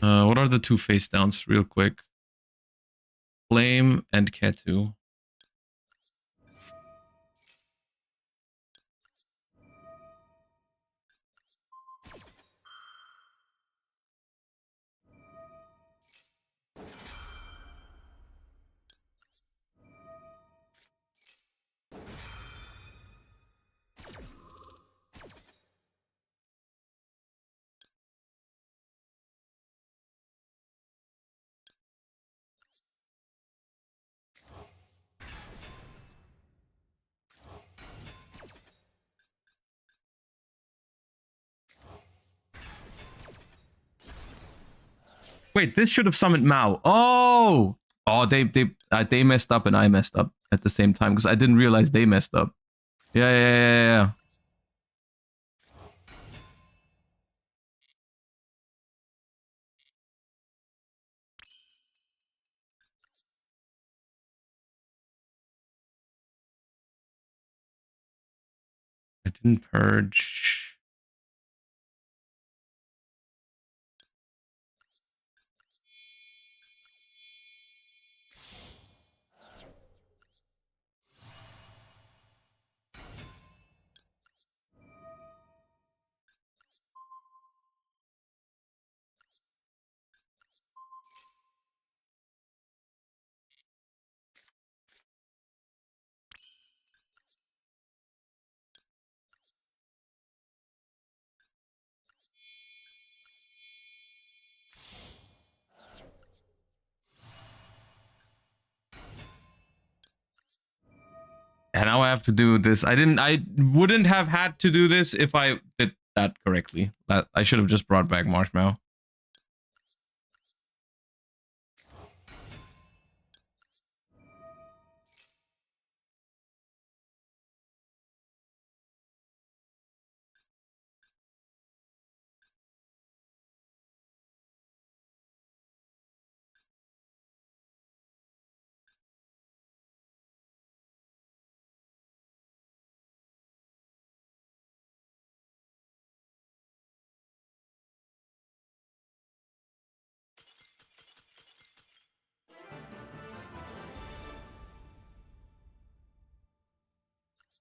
What are the 2 face downs real quick? Flame and Ketu. Wait, this should have summoned Mao. Oh! Oh, they messed up and I messed up at the same time because I didn't realize they messed up. Yeah. I didn't purge. And now I have to do this. I wouldn't have had to do this if I did that correctly. I should have just brought back Marshmallow.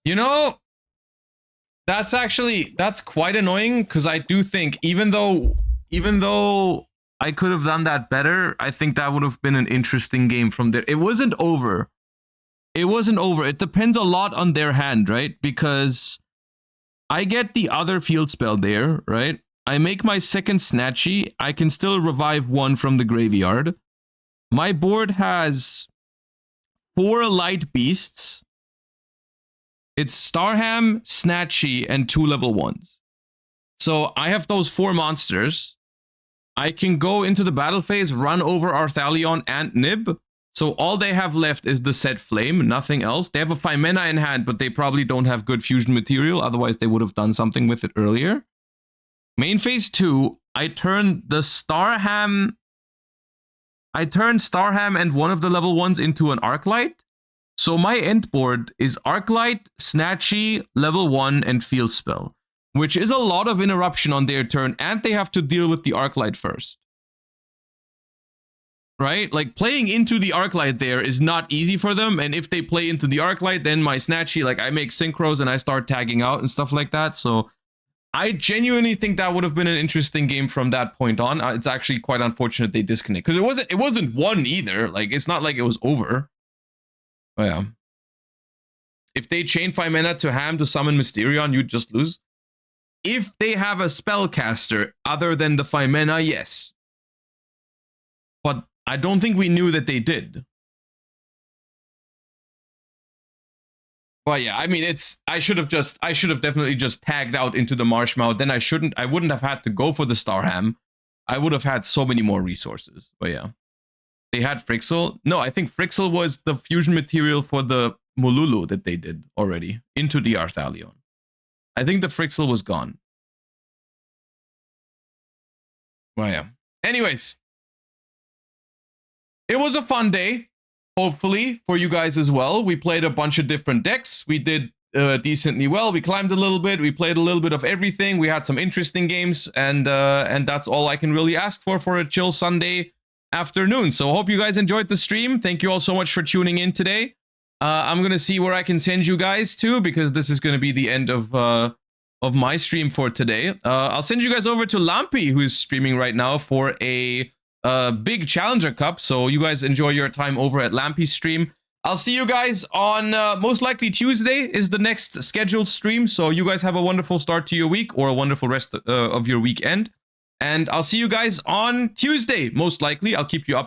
You know, that's quite annoying because I do think even though I could have done that better, I think that would have been an interesting game from there. It wasn't over. It depends a lot on their hand, right? Because I get the other field spell there, right? I make my second Snatchy. I can still revive one from the graveyard. My board has 4 light beasts. It's Starham, Snatchy, and 2 level 1s. So I have those 4 monsters. I can go into the battle phase, run over Arthalion and Nib. So all they have left is the Set Flame, nothing else. They have a 5 mana in hand, but they probably don't have good fusion material. Otherwise, they would have done something with it earlier. Main phase 2, I turn Starham and one of the level 1s into an Arclight. So my end board is Arclight, Snatchy, level 1, and Field Spell, which is a lot of interruption on their turn, and they have to deal with the Arclight first. Right? Like, playing into the Arclight there is not easy for them, and if they play into the Arclight, then my Snatchy, like, I make synchros and I start tagging out and stuff like that, so I genuinely think that would have been an interesting game from that point on. It's actually quite unfortunate they disconnect, because it wasn't won either. Like, it's not like it was over. Oh, yeah. If they chain 5 mana to Ham to summon Mysterion, you'd just lose. If they have a spellcaster other than the 5 mana, yes. But I don't think we knew that they did. But yeah, I mean, I should have definitely just tagged out into the Marshmallow. Then I wouldn't have had to go for the Starham. I would have had so many more resources. But yeah. They had Frixel. No, I think Frixel was the fusion material for the Mululu that they did already into the Arthalion. I think the Frixel was gone. Well, yeah. Anyways. It was a fun day, hopefully, for you guys as well. We played a bunch of different decks. We did decently well. We climbed a little bit. We played a little bit of everything. We had some interesting games, and that's all I can really ask for a chill Sunday afternoon. So hope you guys enjoyed the stream. Thank you all so much for tuning in today. I'm gonna see where I can send you guys to, because this is gonna be the end of my stream for today. I'll send you guys over to Lampy, who's streaming right now for a big Challenger Cup. So you guys enjoy your time over at Lampy's stream. I'll see you guys on most likely Tuesday is the next scheduled stream. So you guys have a wonderful start to your week, or a wonderful rest of your weekend. And I'll see you guys on Tuesday, most likely. I'll keep you up.